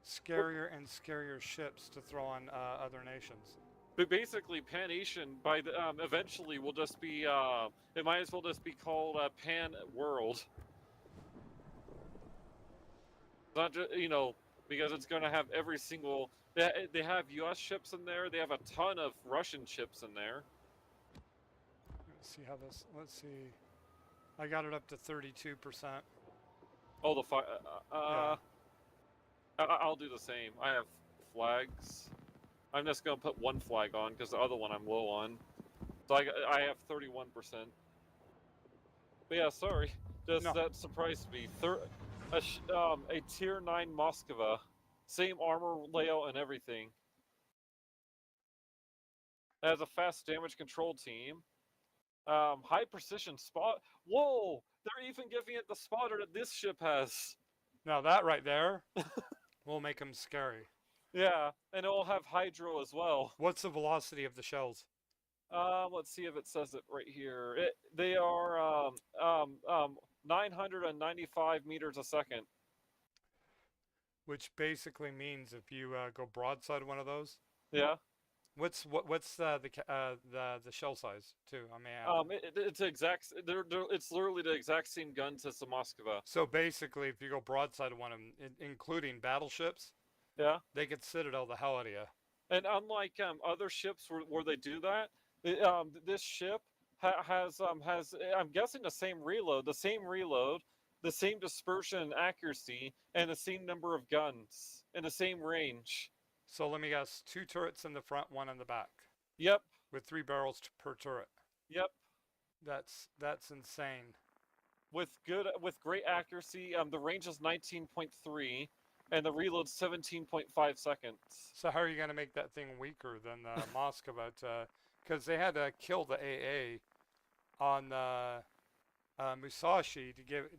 scarier and scarier ships to throw on other nations. But basically, Pan-Asian by the eventually will just be it might as well just be called Pan World. Not just because it's going to have every single. They have U.S. ships in there. They have a ton of Russian ships in there. Let's see how this. Let's see. I got it up to 32%. Oh, the fire. Yeah. I'll do the same. I have flags. I'm just gonna put one flag on because the other one I'm low on. So I have 31%. But yeah, sorry. Just No. that surprised me. A tier 9 Moskva, same armor layout and everything. It has a fast damage control team. High precision spot. Whoa! They're even giving it the spotter that this ship has. Now that right there will make them scary. Yeah, and it'll have hydro as well. What's the velocity of the shells? Let's see if it says it right here. They are 995 meters a second. Which basically means if you go broadside one of those, Yeah. what's the shell size too? I mean, It's exact. It's literally the exact same gun to the Moskva. so basically, if you go broadside one of them, including battleships, Yeah. they could citadel the hell out of you. And unlike other ships where they do that, this ship has I'm guessing the same reload, the same dispersion and accuracy, and the same number of guns and the same range. So let me guess, 2 turrets in the front, 1 in the back, Yep. with 3 barrels per turret. Yep. That's insane. With great accuracy, the range is 19.3, and the reload's 17.5 seconds. So how are you going to make that thing weaker than the Moskva? Because they had to kill the AA on Musashi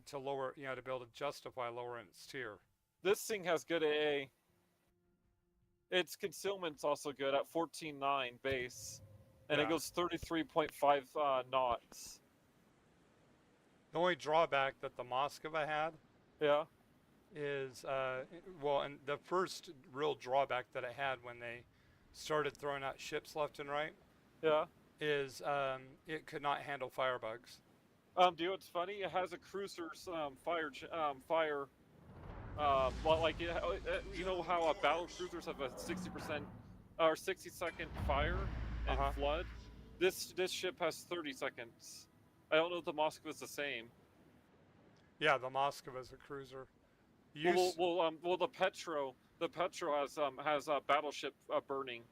to lower, to be able to justify lowering its tier. This thing has good AA. Its concealment's also good at 14.9 base, and Yeah. it goes 33.5 knots. The only drawback that the Moskva had Yeah. is, and the first real drawback that it had when they started throwing out ships left and right Yeah. is it could not handle firebugs. Do you know what's funny? It has a cruiser's fire. Well, like you know how battle cruisers have a 60% or 60-second fire and flood. This ship has 30 seconds. I don't know if the Moskva is the same. Yeah, the Moskva is a cruiser. Well, the Petro has a battleship burning.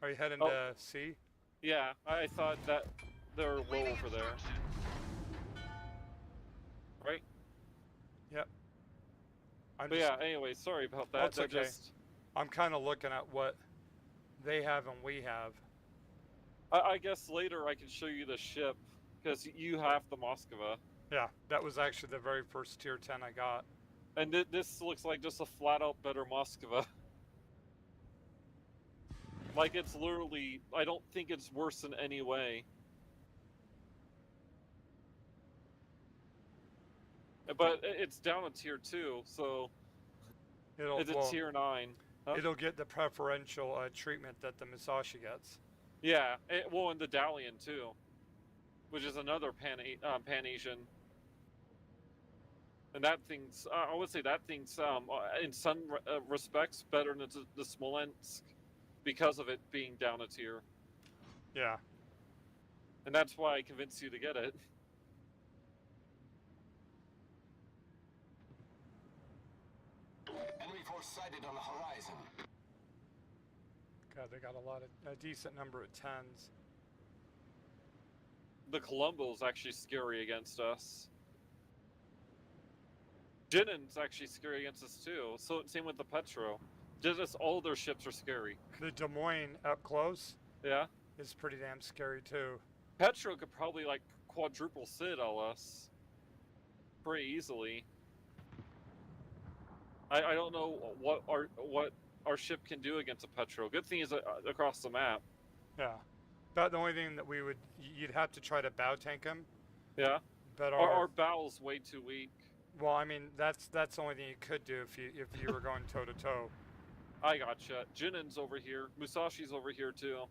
Are you heading to sea? Yeah, I thought that they're low Awaiting over there, instruction. right? Yep. But yeah, anyway, sorry about that. That's okay. I'm kind of looking at what they have and we have. I guess later I can show you the ship, because you have the Moskva. Yeah, that was actually the very first tier 10 I got. And this looks like just a flat-out better Moskva. Like, it's literally... I don't think it's worse in any way. But it's down a tier 2, so... It's a tier 9. Huh? It'll get the preferential treatment that the Musashi gets. Yeah, and the Dalian, too. Which is another Pan-Asian. And that thing's... I would say that thing's, in some respects, better than the Smolensk. Because of it being down a tier. Yeah. And that's why I convinced you to get it. Enemy force sighted on the horizon. God, they got a decent number of 10s. The Colombo's actually scary against us. Jinin's actually scary against us too. So same with the Petro. Just all their ships are scary. The Des Moines up close Yeah. is pretty damn scary too. Petro could probably like quadruple citadel us pretty easily. I don't know what our ship can do against a Petro. Good thing is across the map. Yeah. But the only thing that you'd have to try to bow tank them. Yeah. But Our bow's way too weak. well, I mean that's the only thing you could do if you were going toe to toe. I gotcha. Jinin's over here. Musashi's over here too.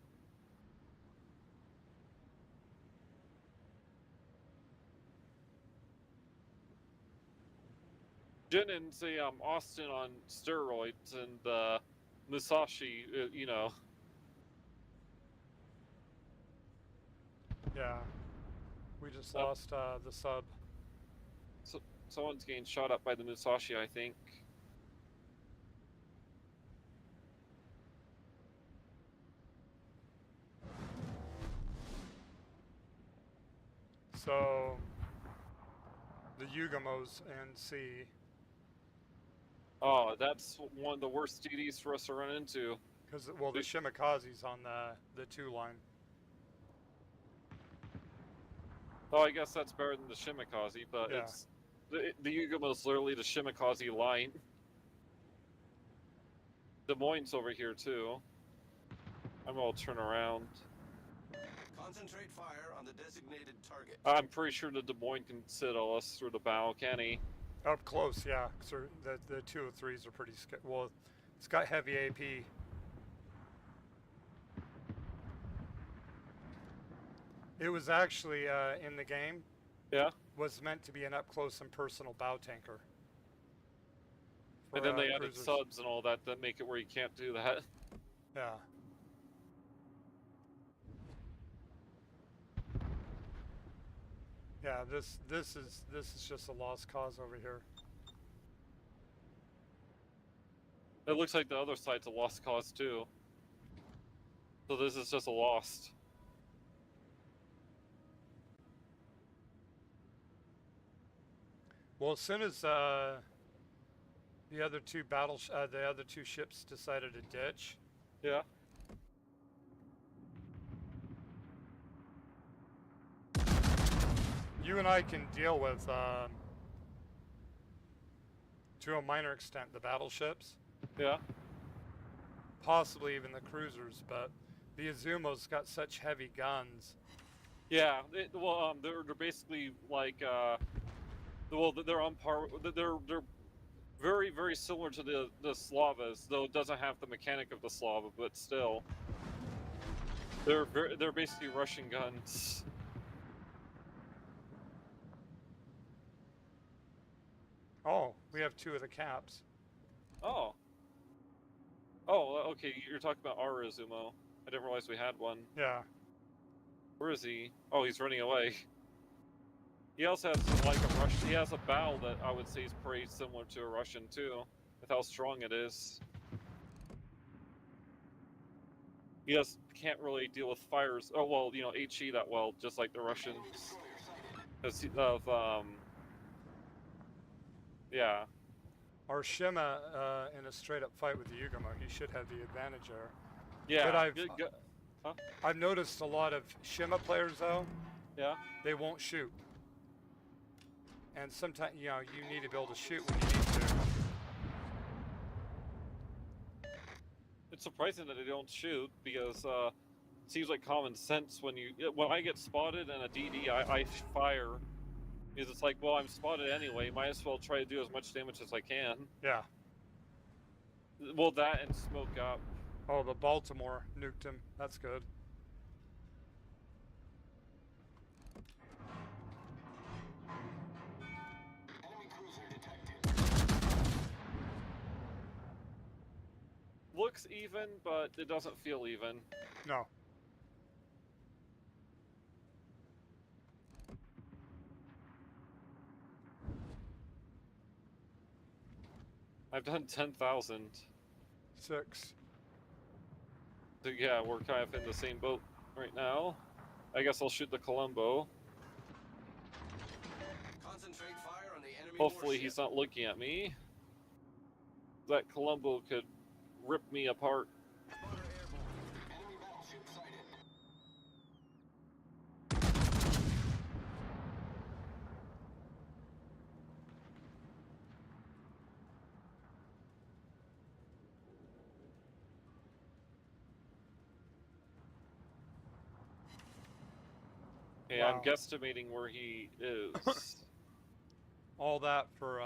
Jinin's a Austin on steroids, and Musashi, you know. Yeah. We just Oh. lost the sub. Someone's getting shot up by the Musashi, I think. So the Yugamos and C. Oh, that's one of the worst DDs for us to run into. Because, well, the Shimikaze's on the 2 line. Oh, I guess that's better than the Shimikaze, but Yeah. it's the Yugamo's literally the Shimikaze line. Des Moines over here too. I'm gonna turn around. Concentrate fire on the designated target. I'm pretty sure the Des Moines can citadel us through the bow, can he? Up close, yeah. So the 203s are pretty well, it's got heavy AP. It was actually in the game. Yeah. Was meant to be an up close and personal bow tanker. And then they added cruisers. subs and all that make it where you can't do that. Yeah. Yeah, this is just a lost cause over here. It looks like the other side's a lost cause too. So this is just a lost. Well, as soon as the other two ships decided to ditch, Yeah. you and I can deal with, to a minor extent, the battleships, Yeah. possibly even the cruisers, but the Azumo's got such heavy guns. Yeah. They're basically like well, they're on par. They're very, very similar to the Slavas, though it doesn't have the mechanic of the Slava, but still, they're basically Russian guns. Oh, we have 2 of the caps. Oh. Oh, okay. You're talking about our Izumo. I didn't realize we had one. Yeah. Where is he? Oh, he's running away. He also has like a Russian. He has a bow that I would say is pretty similar to a Russian too, with how strong it is. He just can't really deal with fires. Oh well, you know, HE that well, just like the Russians. Because of yeah. Our Shima in a straight up fight with the Yugamo, he should have the advantage there. Yeah. But I've noticed a lot of Shima players though, Yeah. they won't shoot. And sometimes, you know, you need to be able to shoot when you need to. It's surprising that they don't shoot because it seems like common sense when I get spotted in a DD, I fire because it's like, well, I'm spotted anyway. Might as well try to do as much damage as I can. Yeah. Well, that and smoke up. Oh, the Baltimore nuked him. That's good. Enemy cruiser detected. Looks even, but it doesn't feel even. No. I've done 10,000. 6. So yeah, we're kind of in the same boat right now. I guess I'll shoot the Colombo. Concentrate fire on the enemy Hopefully warship. he's not looking at me. That Colombo could rip me apart. Spotter airborne. Enemy battleship sighted. Okay, Wow. I'm guesstimating where he is. All that for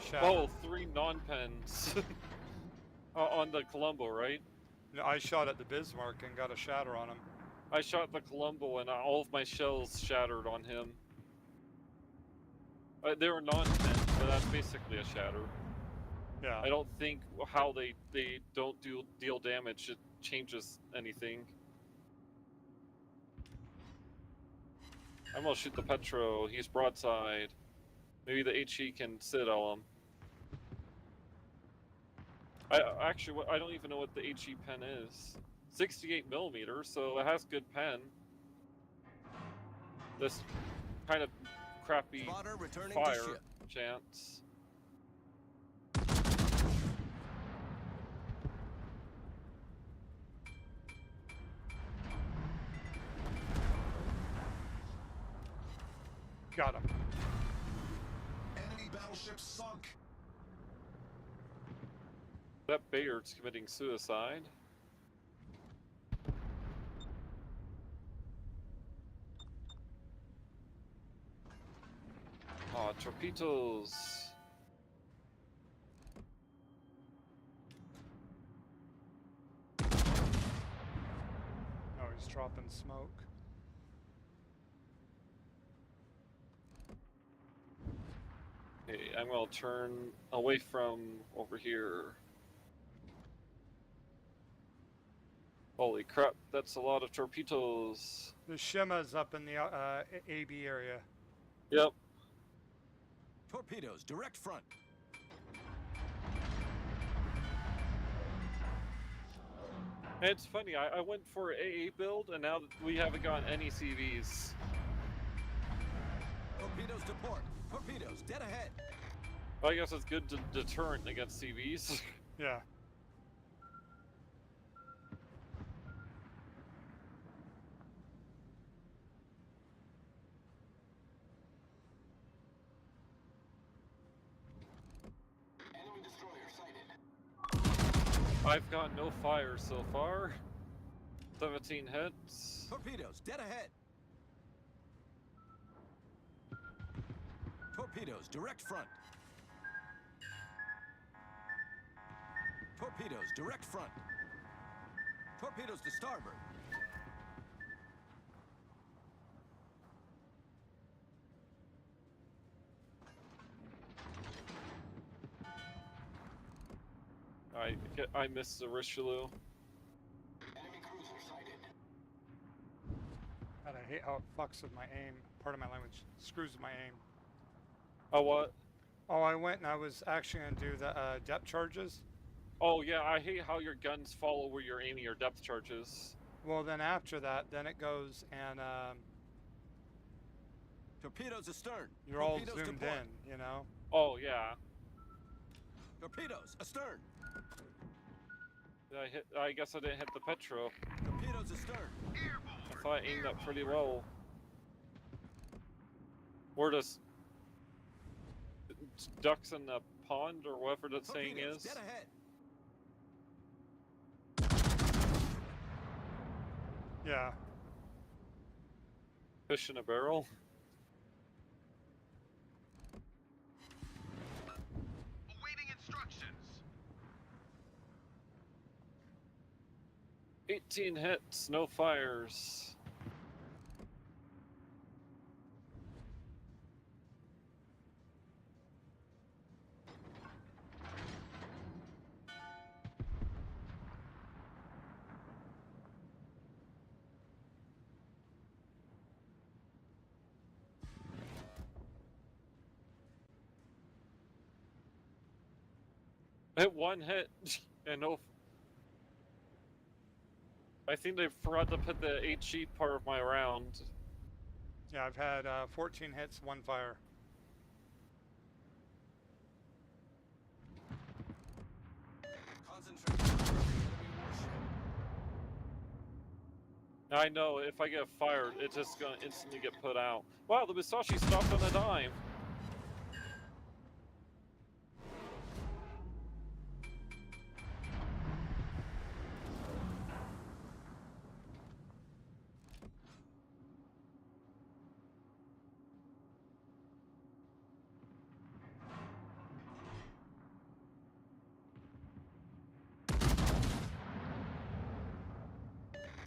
shadow. Oh, 3 non-pens on the Colombo, right? No, I shot at the Bismarck and got a shatter on him. I shot the Colombo and all of my shells shattered on him. They were non-pen, but that's basically a shatter. Yeah. I don't think how they don't deal damage it changes anything. I'm gonna shoot the Petro. He's broadside. Maybe the HE can sit on him. I don't even know what the HE pen is. 68 millimeters, so it has good pen. This kind of crappy Spotter returning to fire ship. chance. Got him. Enemy battleship sunk. That Bayard's committing suicide. Aw, torpedoes. Oh, he's dropping smoke. Okay, I'm gonna turn away from over here. Holy crap, that's a lot of torpedoes. The Shima's up in the AB area. Yep. Torpedoes, direct front. And it's funny, I went for AA build, and now we haven't gotten any CVs. Torpedoes to port. Torpedoes, dead ahead. I guess it's good deterrent against CVs. Yeah. Enemy destroyer sighted. I've got no fire so far. 17 hits. Torpedoes, dead ahead. Torpedoes, direct front. Torpedoes, direct front. Torpedoes to starboard. I missed the Richelieu. Enemy cruiser sighted. God, I hate how it fucks with my aim. Pardon my language. Screws with my aim. Oh, what? Oh, I went and I was actually going to do the depth charges. Oh, yeah, I hate how your guns follow where you're aiming your depth charges. Well, then after that, then it goes and Torpedoes astern. you're all Torpedoes to zoomed port. in, you know? Oh, yeah. Torpedoes astern. I guess I didn't hit the Petro. Torpedoes astern. I thought I aimed up pretty well. Or just ducks in the pond or whatever that saying Torpedoes, is. dead ahead. Yeah. Fish in a barrel. Awaiting instructions. 18 hits, no fires. Hit one hit and no. I think they forgot to put the HE part of my round. Yeah, I've had 14 hits, 1 fire. Concentrate on the enemy warship. I know if I get fired, it's just gonna instantly get put out. Wow, the Musashi stopped on a dime.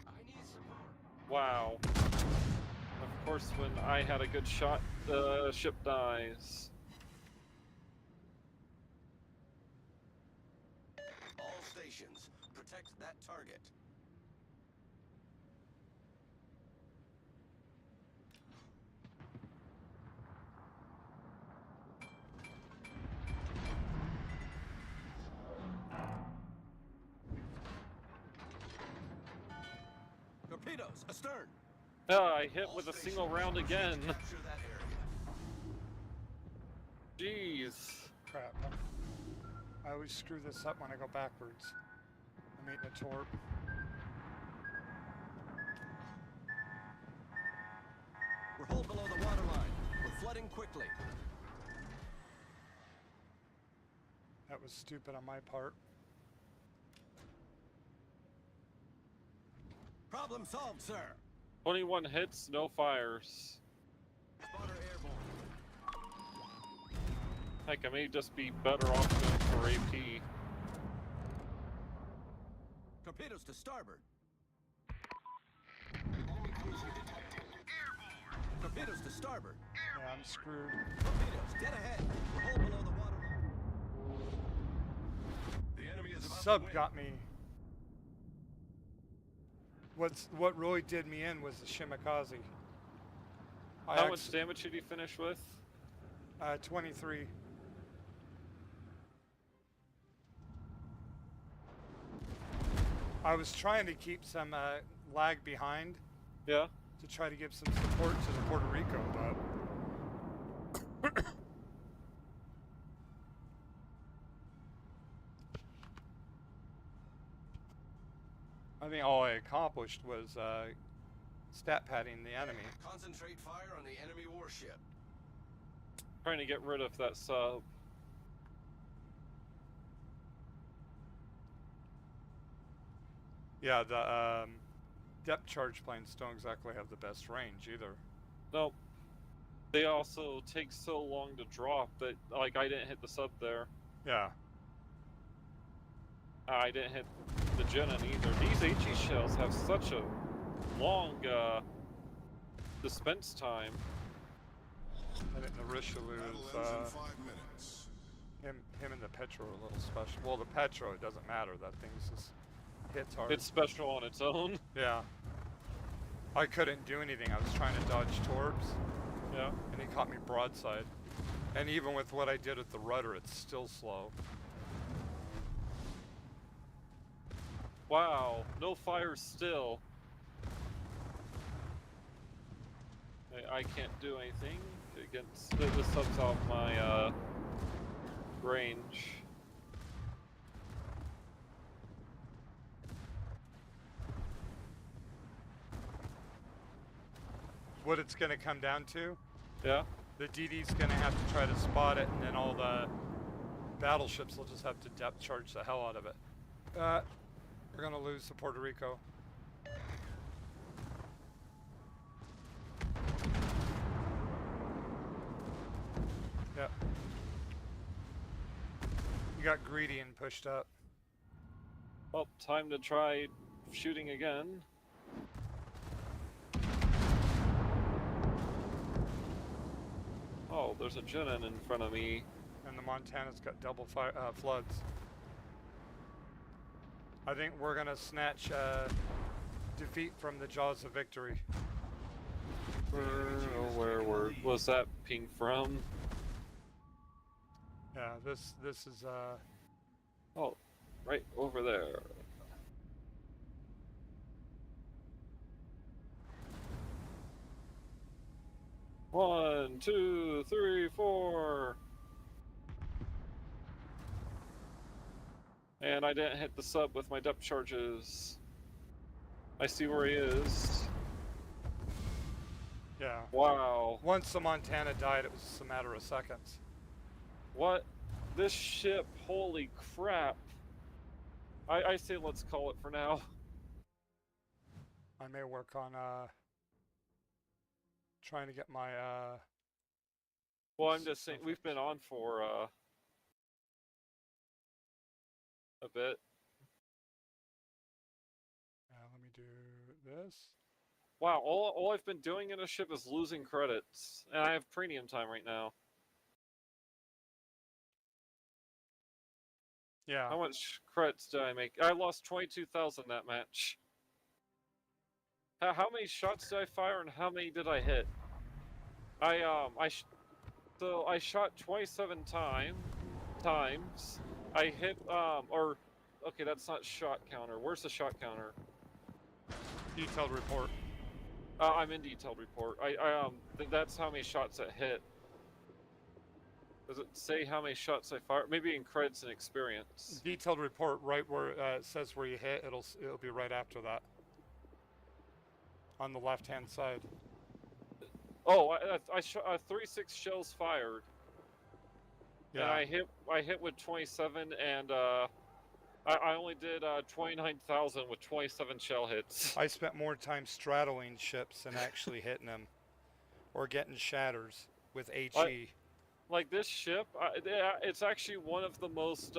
I need support. Wow. Of course, when I had a good shot, the ship dies. All stations, protect that target. Torpedoes, astern. I hit All with a stations, single round proceed to again. capture that area. Jeez. Crap. I always screw this up when I go backwards. I'm eating a torp. We're hull below the waterline. We're flooding quickly. That was stupid on my part. Problem solved, sir. 21 hits, no fires. Spotter airborne. Heck, I may just be better off going for AP. Torpedoes to starboard. Enemy cruiser detected. Airborne. Torpedoes to starboard. Yeah, I'm screwed. Torpedoes dead ahead. We're hull below the waterline. The enemy is about to Sub win. got me. What really did me in was the Shimakaze. How much damage did you finish with? 23. I was trying to keep some lag behind Yeah? to try to give some support to the Puerto Rico, but I think all I accomplished was stat padding the enemy. Concentrate fire on the enemy warship. Trying to get rid of that sub. Yeah, the depth charge planes don't exactly have the best range either. Nope. They also take so long to drop that, like, I didn't hit the sub there. Yeah. I didn't hit the Jenin either. These HE shells have such a long dispense time. I think the Richelieu Battle is ends in 5 minutes. him and the Petro are a little special. Well, the Petro, it doesn't matter. That thing's just hits hard. It's special on its own. Yeah. I couldn't do anything. I was trying to dodge torps, Yeah. and he caught me broadside. And even with what I did with the rudder, it's still slow. Wow. No fire still. I can't do anything against the subs off my range. What it's going to come down to, Yeah? the DD's going to have to try to spot it, and then all the battleships will just have to depth charge the hell out of it. We're going to lose to Puerto Rico. Yep. You got greedy and pushed up. Well, time to try shooting again. Oh, there's a Jenin in front of me. And the Montana's got double fire, floods. I think we're gonna snatch defeat from the jaws of victory. Where was that ping from? Yeah, this is Oh, right over there. One, two, three, four. And I didn't hit the sub with my depth charges. I see where he is. yeah. Wow. Once the Montana died, it was just a matter of seconds. What? This ship, holy crap. I say let's call it for now. I may work on trying to get my Well, I'm just saying, we've been on for a bit. let me do this. Wow, all I've been doing in a ship is losing credits, and I have premium time right now. Yeah. How much credits did I make? I lost 22,000 that match. How many shots did I fire, and how many did I hit? So I shot 27 times. I hit okay, that's not shot counter. Where's the shot counter? Detailed report. I'm in detailed report. That's how many shots it hit. Does it say how many shots I fired? Maybe in credits and experience. Detailed report, right where it says where you hit. It'll be right after that. On the left-hand side. Oh, I shot 36 shells fired. Yeah. And I hit with 27, and I only did 29,000 with 27 shell hits. I spent more time straddling ships than actually hitting them, or getting shatters with HE. Like this ship, it's actually one of the most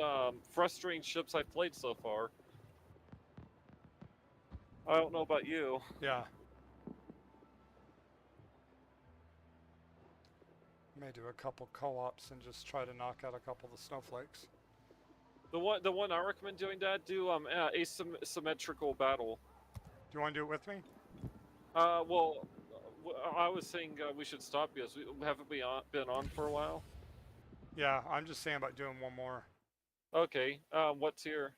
frustrating ships I've played so far. I don't know about you. Yeah. May do a couple co-ops and just try to knock out a couple of the snowflakes. The one I recommend doing, Dad, do asymmetrical battle. Do you want to do it with me? Well, I was saying we should stop because we haven't been on for a while. Yeah, I'm just saying about doing one more. Okay, what tier?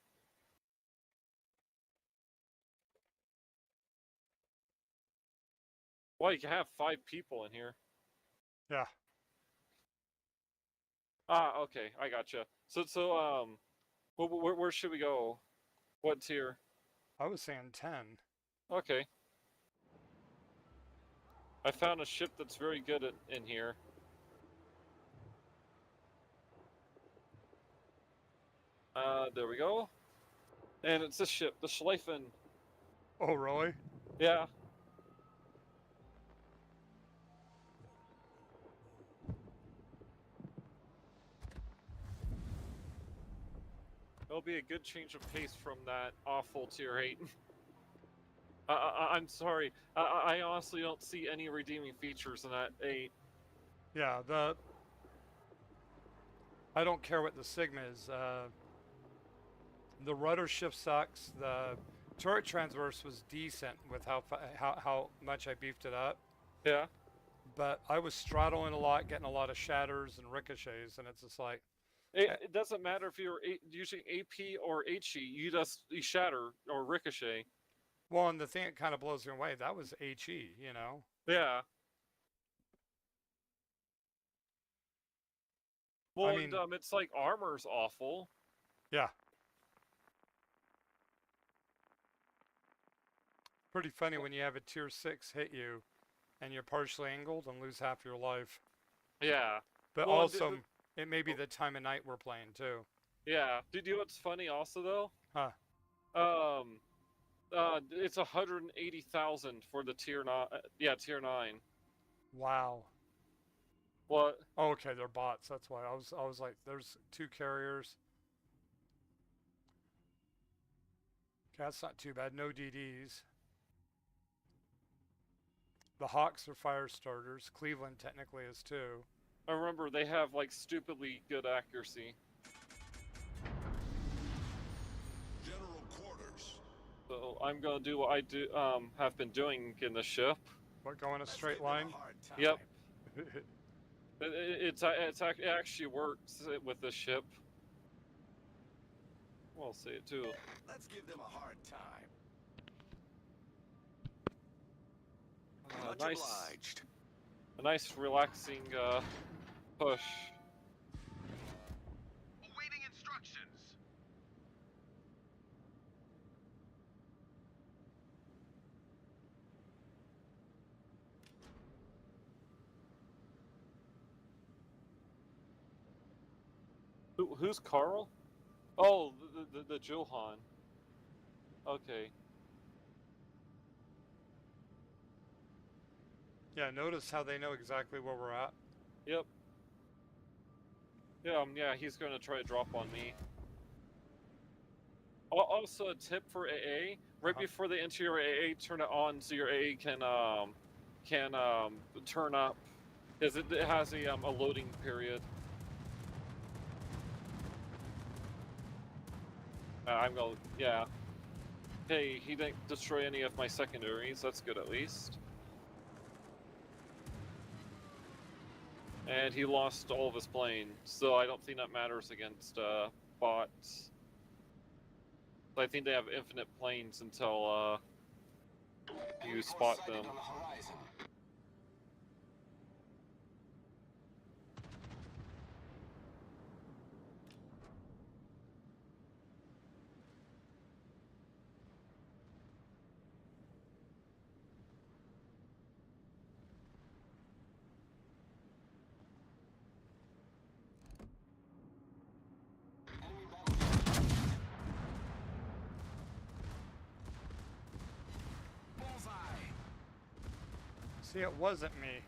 Well, you can have 5 people in here. Yeah. Okay, I gotcha. Where should we go? What tier? I was saying 10. Okay. I found a ship that's very good in here. There we go. And it's this ship, the Schleifen. Oh, really? Yeah. It'll be a good change of pace from that awful tier 8. I'm sorry. I honestly don't see any redeeming features in that 8. Yeah, I don't care what the Sigma is. The rudder shift sucks. The turret transverse was decent with how much I beefed it up. Yeah. But I was straddling a lot, getting a lot of shatters and ricochets, and it's just like... It doesn't matter if you're using AP or HE, you shatter or ricochet. Well, and the thing that kind of blows me away, that was HE, you know? Yeah. Well, I mean, and it's like armor's awful. Yeah. Pretty funny when you have a tier 6 hit you and you're partially angled and lose half your life. Yeah. But Well, also, it may be the time of night we're playing too. Yeah. Do you know what's funny also though? Huh. It's 180,000 for the tier 9. Yeah, tier 9. Wow. What? Oh, okay, they're bots. That's why I was like, there's 2 carriers. Okay, that's not too bad. No DDs. The Hawks are fire starters. Cleveland technically is too. I remember they have like stupidly good accuracy. General quarters. So I'm gonna do what I have been doing in the ship. What, go in a straight line? Yep. It actually works with this ship. We'll see it too. Let's give them a hard time. Much obliged. A nice relaxing push. Awaiting instructions. Who's Carl? Oh, the Johan. Okay. Yeah, notice how they know exactly where we're at. Yep. Yeah, he's gonna try to drop on me. Also, a tip for AA: right before they enter your AA, turn it on so your AA can turn up, because it has a loading period. I'm going, yeah. Hey, he didn't destroy any of my secondaries. That's good at least. And he lost all of his planes, so I don't think that matters against bots. I think they have infinite planes until you spot them. On the horizon. Enemy battleship. Bullseye. See, it wasn't me.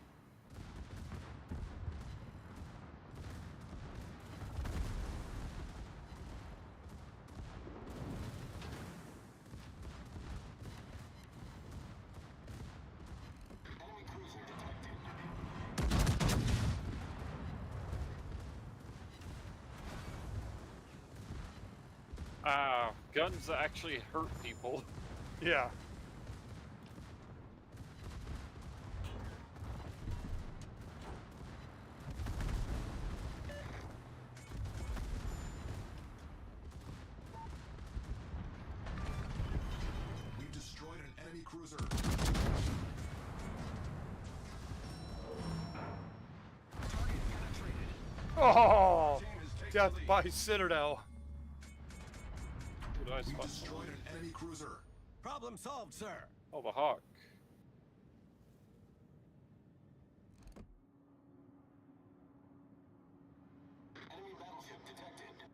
Enemy cruiser detected. Guns that actually hurt people. Yeah. We've destroyed an enemy cruiser. Target penetrated. Oh, Team has taken death the lead. by Citadel. Who did I We've spot? destroyed an enemy cruiser. Problem solved, sir. Oh, the Hawk. Enemy battleship detected.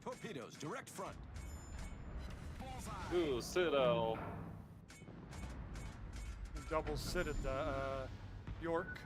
Torpedoes, direct front. Bullseye. Ooh, Citadel. Double sitted York.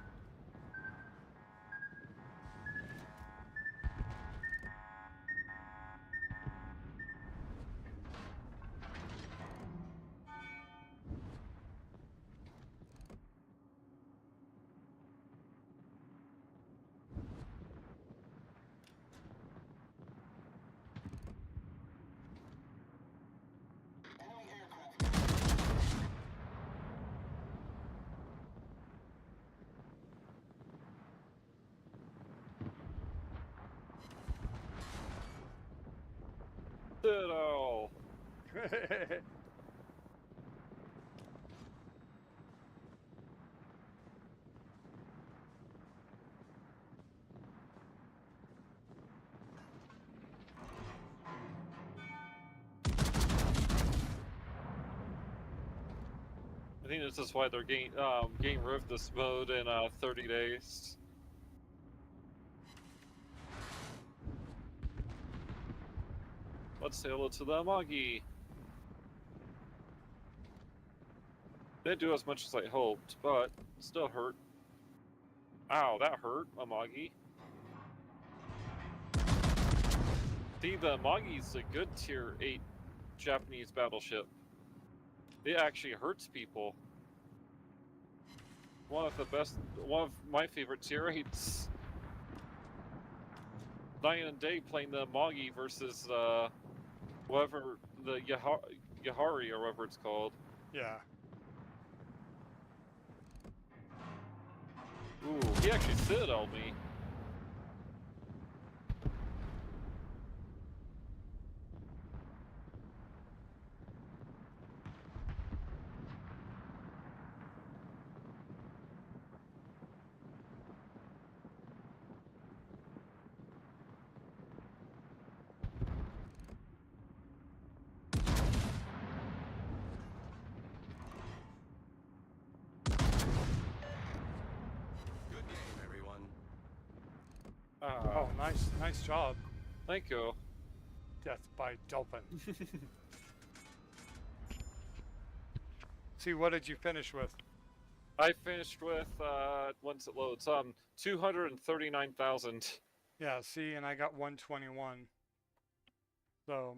Enemy aircraft. Citadel. I think this is why they're getting rid of this mode in 30 days. Let's say hello to the Amagi. Didn't do as much as I hoped, but still hurt. Ow, that hurt, Amagi. See, the Amagi's a good tier 8 Japanese battleship. It actually hurts people. One of my favorite tier 8s. Night and day playing the Amagi versus whatever, the Yahari or whatever it's called. Yeah. Ooh, he actually citadeled me. Good game, everyone. Oh, nice job. Thank you. Death by Dolphin. See, what did you finish with? I finished with once it loads 239,000. Yeah, see, and I got 121. So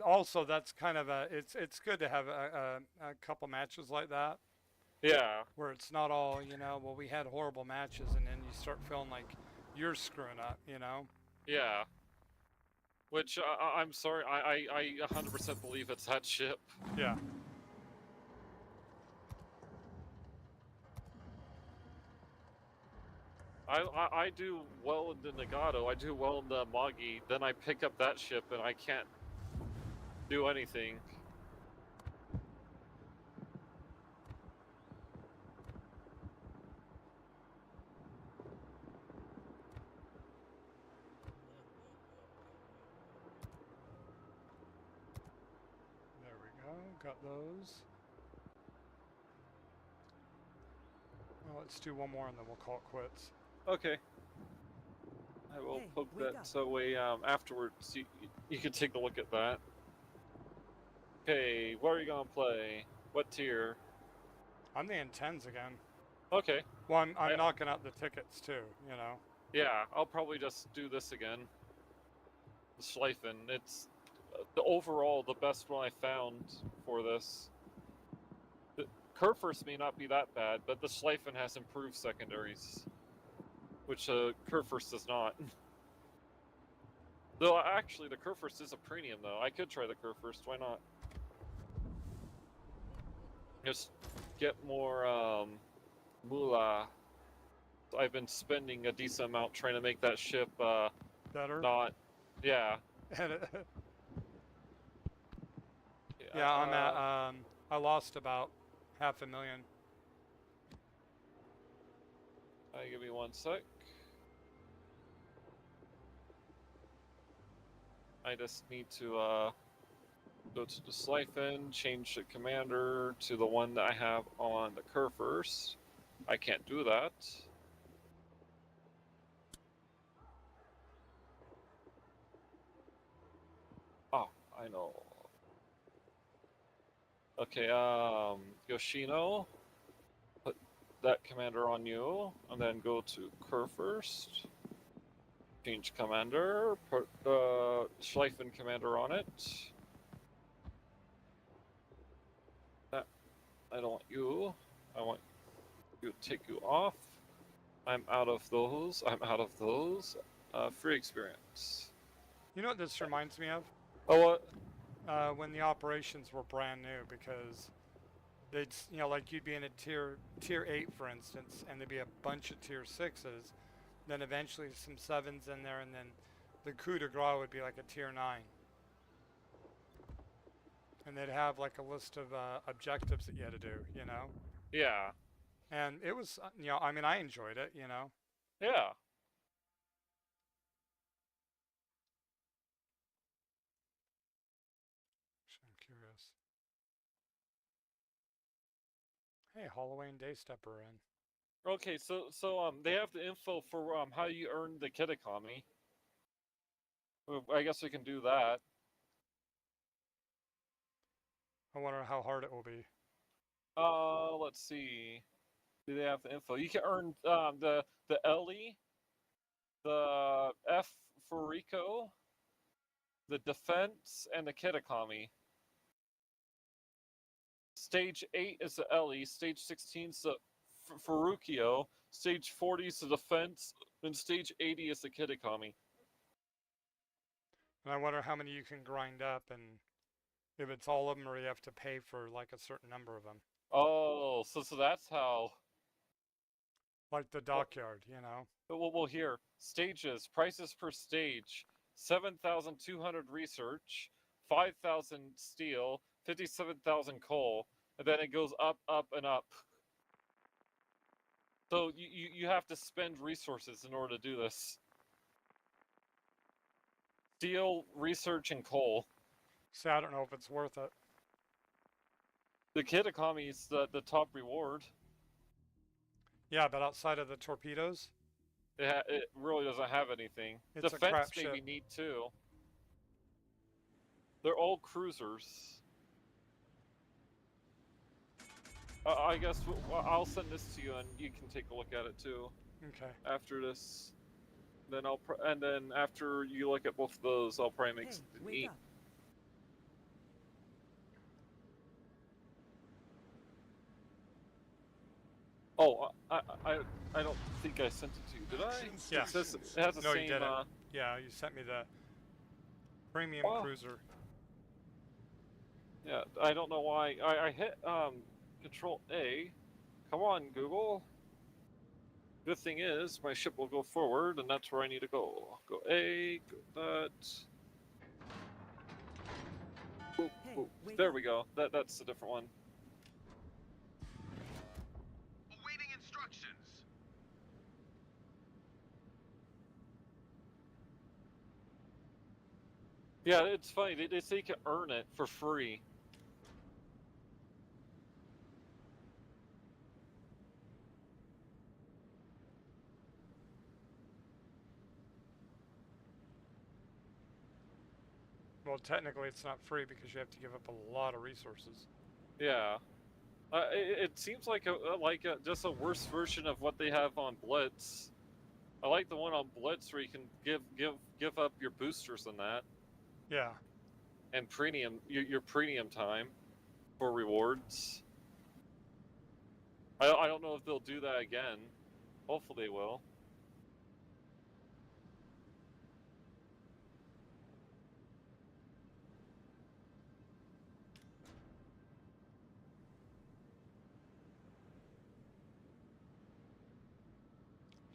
also that's kind of it's good to have a couple matches like that Yeah. where it's not all, well, we had horrible matches and then you start feeling like you're screwing up, Yeah. Which I'm sorry, I 100% believe it's that ship. Yeah. I do well in the Nagato, I do well in the Magi, then I pick up that ship and I can't do anything. There we go. Got those. Well, let's do one more and then we'll call it quits. Okay. I will Hey, poke wake that up. so way afterwards you can take a look at that. Okay, what are you gonna play? What tier? I'm the N10s again. Okay. Well, I'm knocking out the tickets too, Yeah, I'll probably just do this again. The Schleifen. It's the overall the best one I found for this. The Kurfürst may not be that bad, but the Schleifen has improved secondaries, which Kurfürst does not. Though actually, the Kurfürst is a premium though. I could try the Kurfürst. Why not? Just get more moolah. I've been spending a decent amount trying to make that ship Better. not. Yeah. Yeah, I'm at I lost about $500,000. Give me one sec. I just need to go to the Schleifen, change the commander to the one that I have on the Kurfürst. I can't do that. Oh, I know. Okay, Yoshino, put that commander on you, and then go to Kurfürst. Change commander, put Schleifen commander on it. That, I don't want you. I want you to take you off. I'm out of those. I'm out of those. Free experience. You know what this reminds me of? Oh, what? When the operations were brand new, because they'd, like you'd be in a tier 8, for instance, and there'd be a bunch of tier 6s, then eventually some 7s in there, and then the coup de grace would be like a tier 9. And they'd have like a list of objectives that you had to do, Yeah. And it was, I mean, I enjoyed it, Yeah. I'm curious. Hey, Halloween Day Stepper in. Okay, so they have the info for how you earn the Kitakami. Well, I guess we can do that. I wonder how hard it will be. Let's see. Do they have the info? You can earn the Ellie, the F for Rico, the defense, and the Kitakami. Stage 8 is the Ellie, stage 16 is the Ferruccio, stage 40 is the defense, and stage 80 is the Kitakami. And I wonder how many you can grind up, and if it's all of them, or you have to pay for like a certain number of them. Oh, so that's how. Like the dockyard, Well, here, stages, prices per stage, 7,200 research, 5,000 steel, 57,000 coal, and then it goes up, up, and up. So you have to spend resources in order to do this. Steel, research, and coal. So I don't know if it's worth it. The Kitakami is the top reward. Yeah, but outside of the torpedoes, It really doesn't have anything. It's a Defense crap maybe ship. need too. They're all cruisers. I guess I'll send this to you, and you can take a look at it too Okay. after this. Then and then after you look at both of those, I'll probably make Hey, something wake neat. up. Oh, I don't think I sent it to you, did I? Yeah. It says it has the No, you same. didn't. Yeah, you sent me the premium Oh. cruiser. Yeah, I don't know why. I hit Control A. Come on, Google. Good thing is, my ship will go forward, and that's where I need to go. Go A, go that. Boop, Hey, boop. wake There up. we go. That's a different one. Awaiting instructions. Yeah, it's funny. They say you can earn it for free. Well, technically, it's not free because you have to give up a lot of resources. Yeah. It seems like just a worse version of what they have on Blitz. I like the one on Blitz where you can give up your boosters and that, Yeah. and premium your premium time for rewards. I don't know if they'll do that again. Hopefully they will.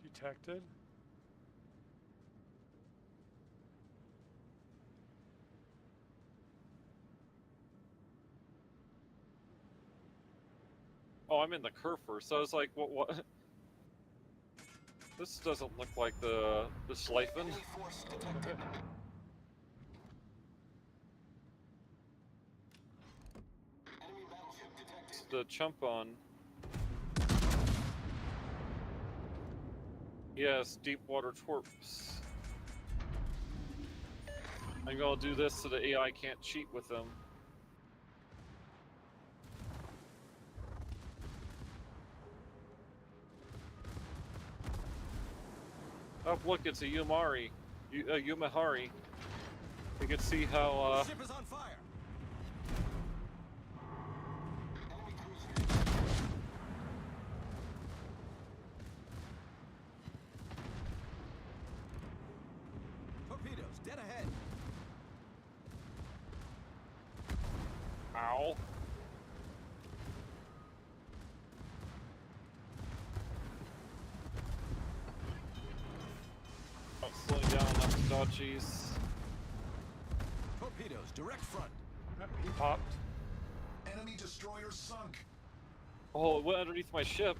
Detected. Oh, I'm in the Kerfer, so I was like, what? This doesn't look like the Schleifen. Enemy force detected. Enemy battleship detected. The chump on. Yes, deep water torps. I'm gonna do this so the AI can't cheat with them. Oh, look, it's a Yumari. Yumahari. You can see how, Ship is on fire. Enemy cruiser. Torpedoes dead ahead. ow. Oh, slowing down enough to dodgies. Torpedoes direct front. Yep, he popped. Enemy destroyer sunk. Oh, it went underneath my ship.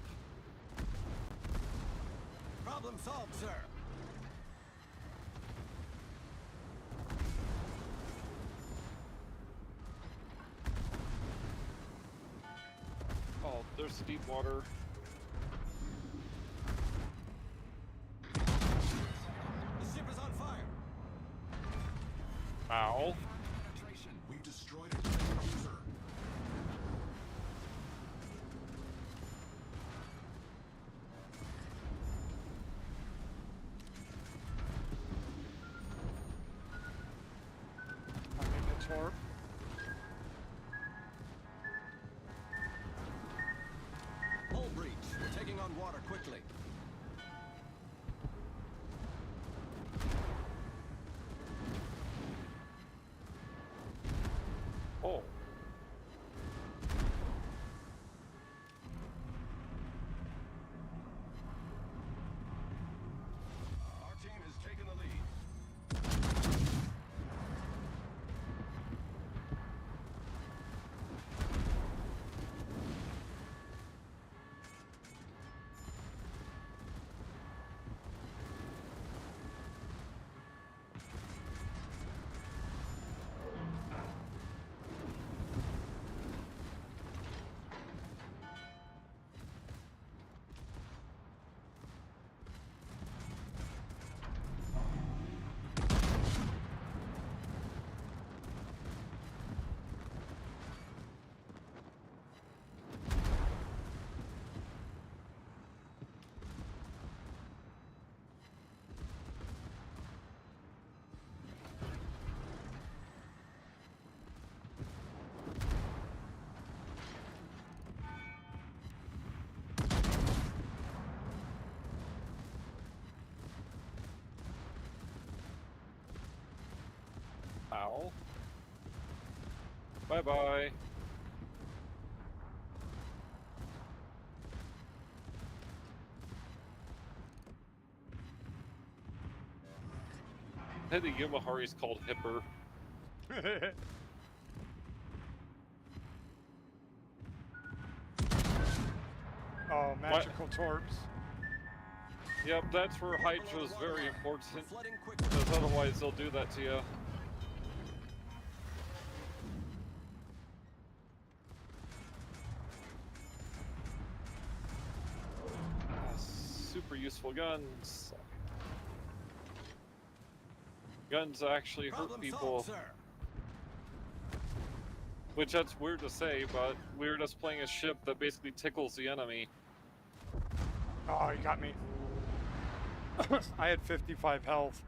Problem solved, sir. Oh, there's the deep water. The ship is on fire. Ow. Penetration. We've destroyed an enemy cruiser. I'm in the torp. Hull breach. We're taking on water quickly. Ow. Bye-bye. Hey, the Yumahari's called Hipper. Oh, magical torps. Yep, that's where Hydra is very important, We're flooding quickly. because otherwise they'll do that to you. Super useful guns. Guns actually hurt Problem people. solved, sir. Which that's weird to say, but we're just playing a ship that basically tickles the enemy. Oh, you got me. I had 55 health.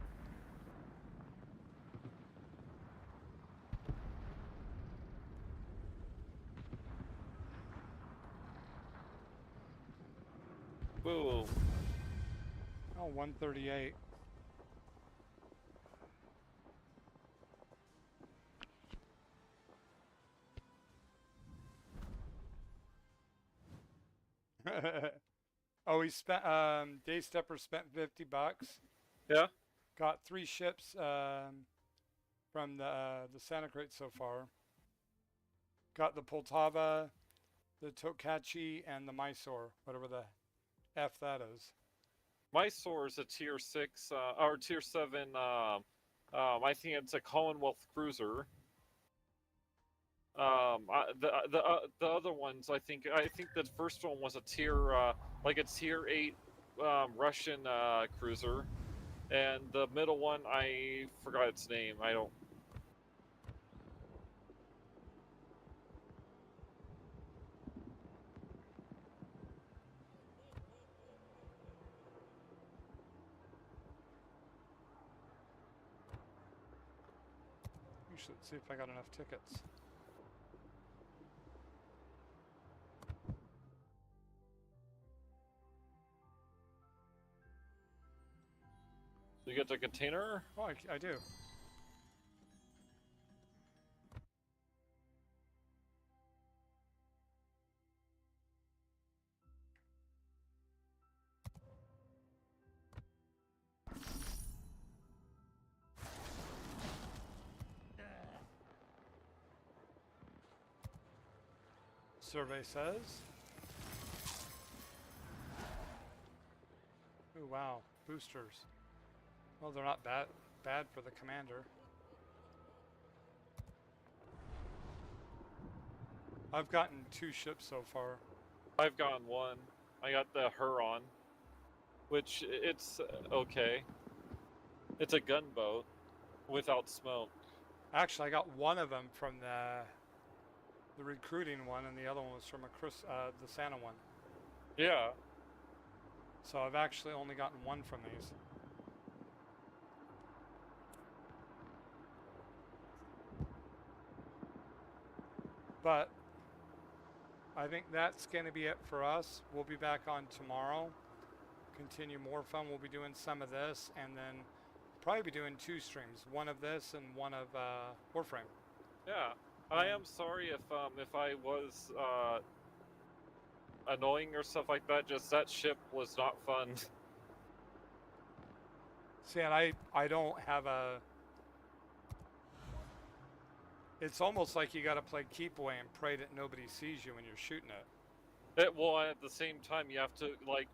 Boom. Oh, 138. Oh, he spent, Day Stepper spent $50. Yeah? Got 3 ships, from the Santa Crate so far. Got the Poltava, the Tokachi, and the Mysore, whatever the F that is. Mysore is a tier 6, or tier 7, I think it's a Commonwealth cruiser. The other ones, I think the first one was a tier, like a tier 8, Russian, cruiser. And the middle one, I forgot its name, I don't... You should see if I got enough tickets. You get the container? Oh, I do. Survey says. Oh wow, boosters. Well, they're not bad for the commander. I've gotten 2 ships so far. I've gotten 1. I got the Huron, which it's okay. It's a gunboat without smoke. Actually, I got one of them from the recruiting one, and the other one was from the Santa one. Yeah. So I've actually only gotten 1 from these. But I think that's going to be it for us. We'll be back on tomorrow. Continue more fun. We'll be doing some of this, and then probably be doing 2 streams. One of this and one of Warframe. Yeah. I am sorry if I was annoying or stuff like that. Just that ship was not fun. See, and I don't have a... It's almost like you got to play keep away and pray that nobody sees you when you're shooting it. Well, at the same time, you have to like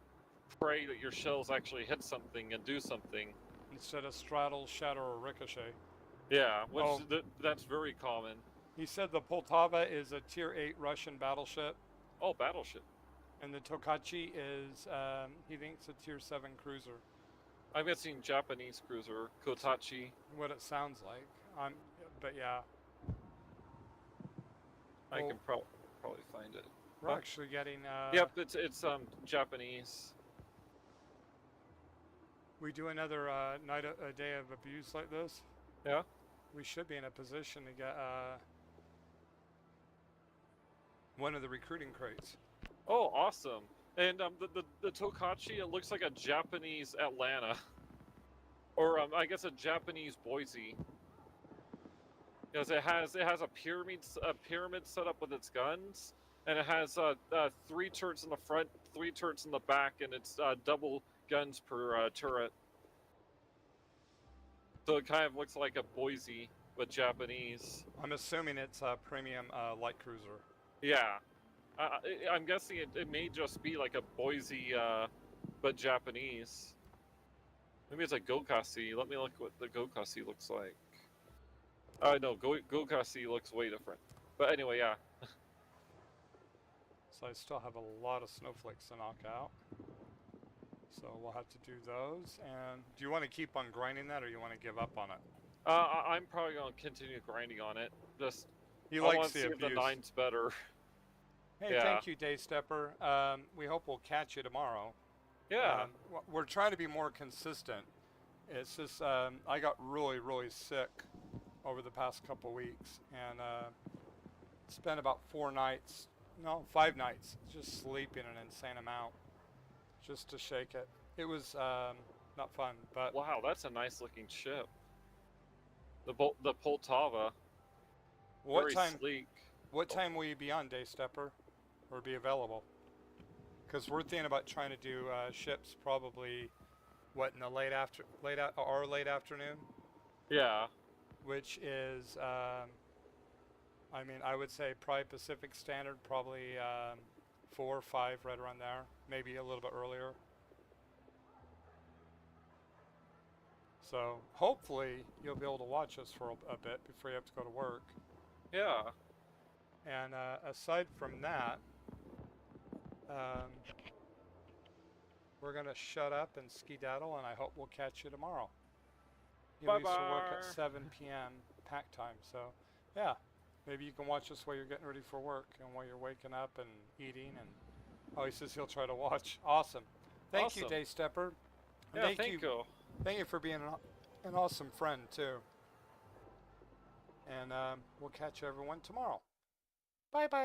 pray that your shells actually hit something and do something. Instead of straddle, shatter, or ricochet. Yeah, which Oh. That's very common. He said the Poltava is a tier 8 Russian battleship. Oh, battleship. And the Tokachi is, he thinks, a tier 7 cruiser. I'm guessing Japanese cruiser, Kotachi. What it sounds like. But yeah. I Well, can probably find it. We're actually getting... Yep, it's Japanese. We do another a day of abuse like this. Yeah? We should be in a position to get one of the recruiting crates. Oh, awesome. And the Tokachi, it looks like a Japanese Atlanta. Or I guess a Japanese Boise. Because it has a pyramid set up with its guns, and it has 3 turrets in the front, 3 turrets in the back, and it's double guns per turret. So it kind of looks like a Boise but Japanese. I'm assuming it's a premium light cruiser. Yeah, I'm guessing it may just be like a Boise but Japanese. Maybe it's a Gokasi. Let me look what the Gokasi looks like. No, Gokasi looks way different. But anyway, yeah. So I still have a lot of snowflakes to knock out. So we'll have to do those. And do you want to keep on grinding that, or you want to give up on it? I'm probably gonna continue grinding on it. Just He I want likes to see the if the abuse. 9's better. Hey, Yeah. thank you, Day Stepper. We hope we'll catch you tomorrow. Yeah. We're trying to be more consistent. It's just I got really, really sick over the past couple weeks, and spent about 5 nights just sleeping an insane amount just to shake it. It was not fun, but Wow, that's a nice looking ship. The Poltava. what Very time? sleek. What time will you be on, Day Stepper, or be available? Because we're thinking about trying to do ships probably, what, in the late afternoon, Yeah. which is, I mean, I would say probably Pacific Standard, probably 4 or 5, right around there, maybe a little bit earlier. So hopefully you'll be able to watch us for a bit before you have to go to work. Yeah. And aside from that, we're going to shut up and skedaddle, and I hope we'll catch you tomorrow. You used to work at Bye-bye. 7 p.m. pack time, so yeah, maybe you can watch us while you're getting ready for work and while you're waking up and eating. And oh, he says he'll try to watch. Awesome. Thank you, Awesome. Day Stepper. And Yeah, thank you. Thank you for being an awesome friend too. And we'll catch everyone tomorrow. Bye bye.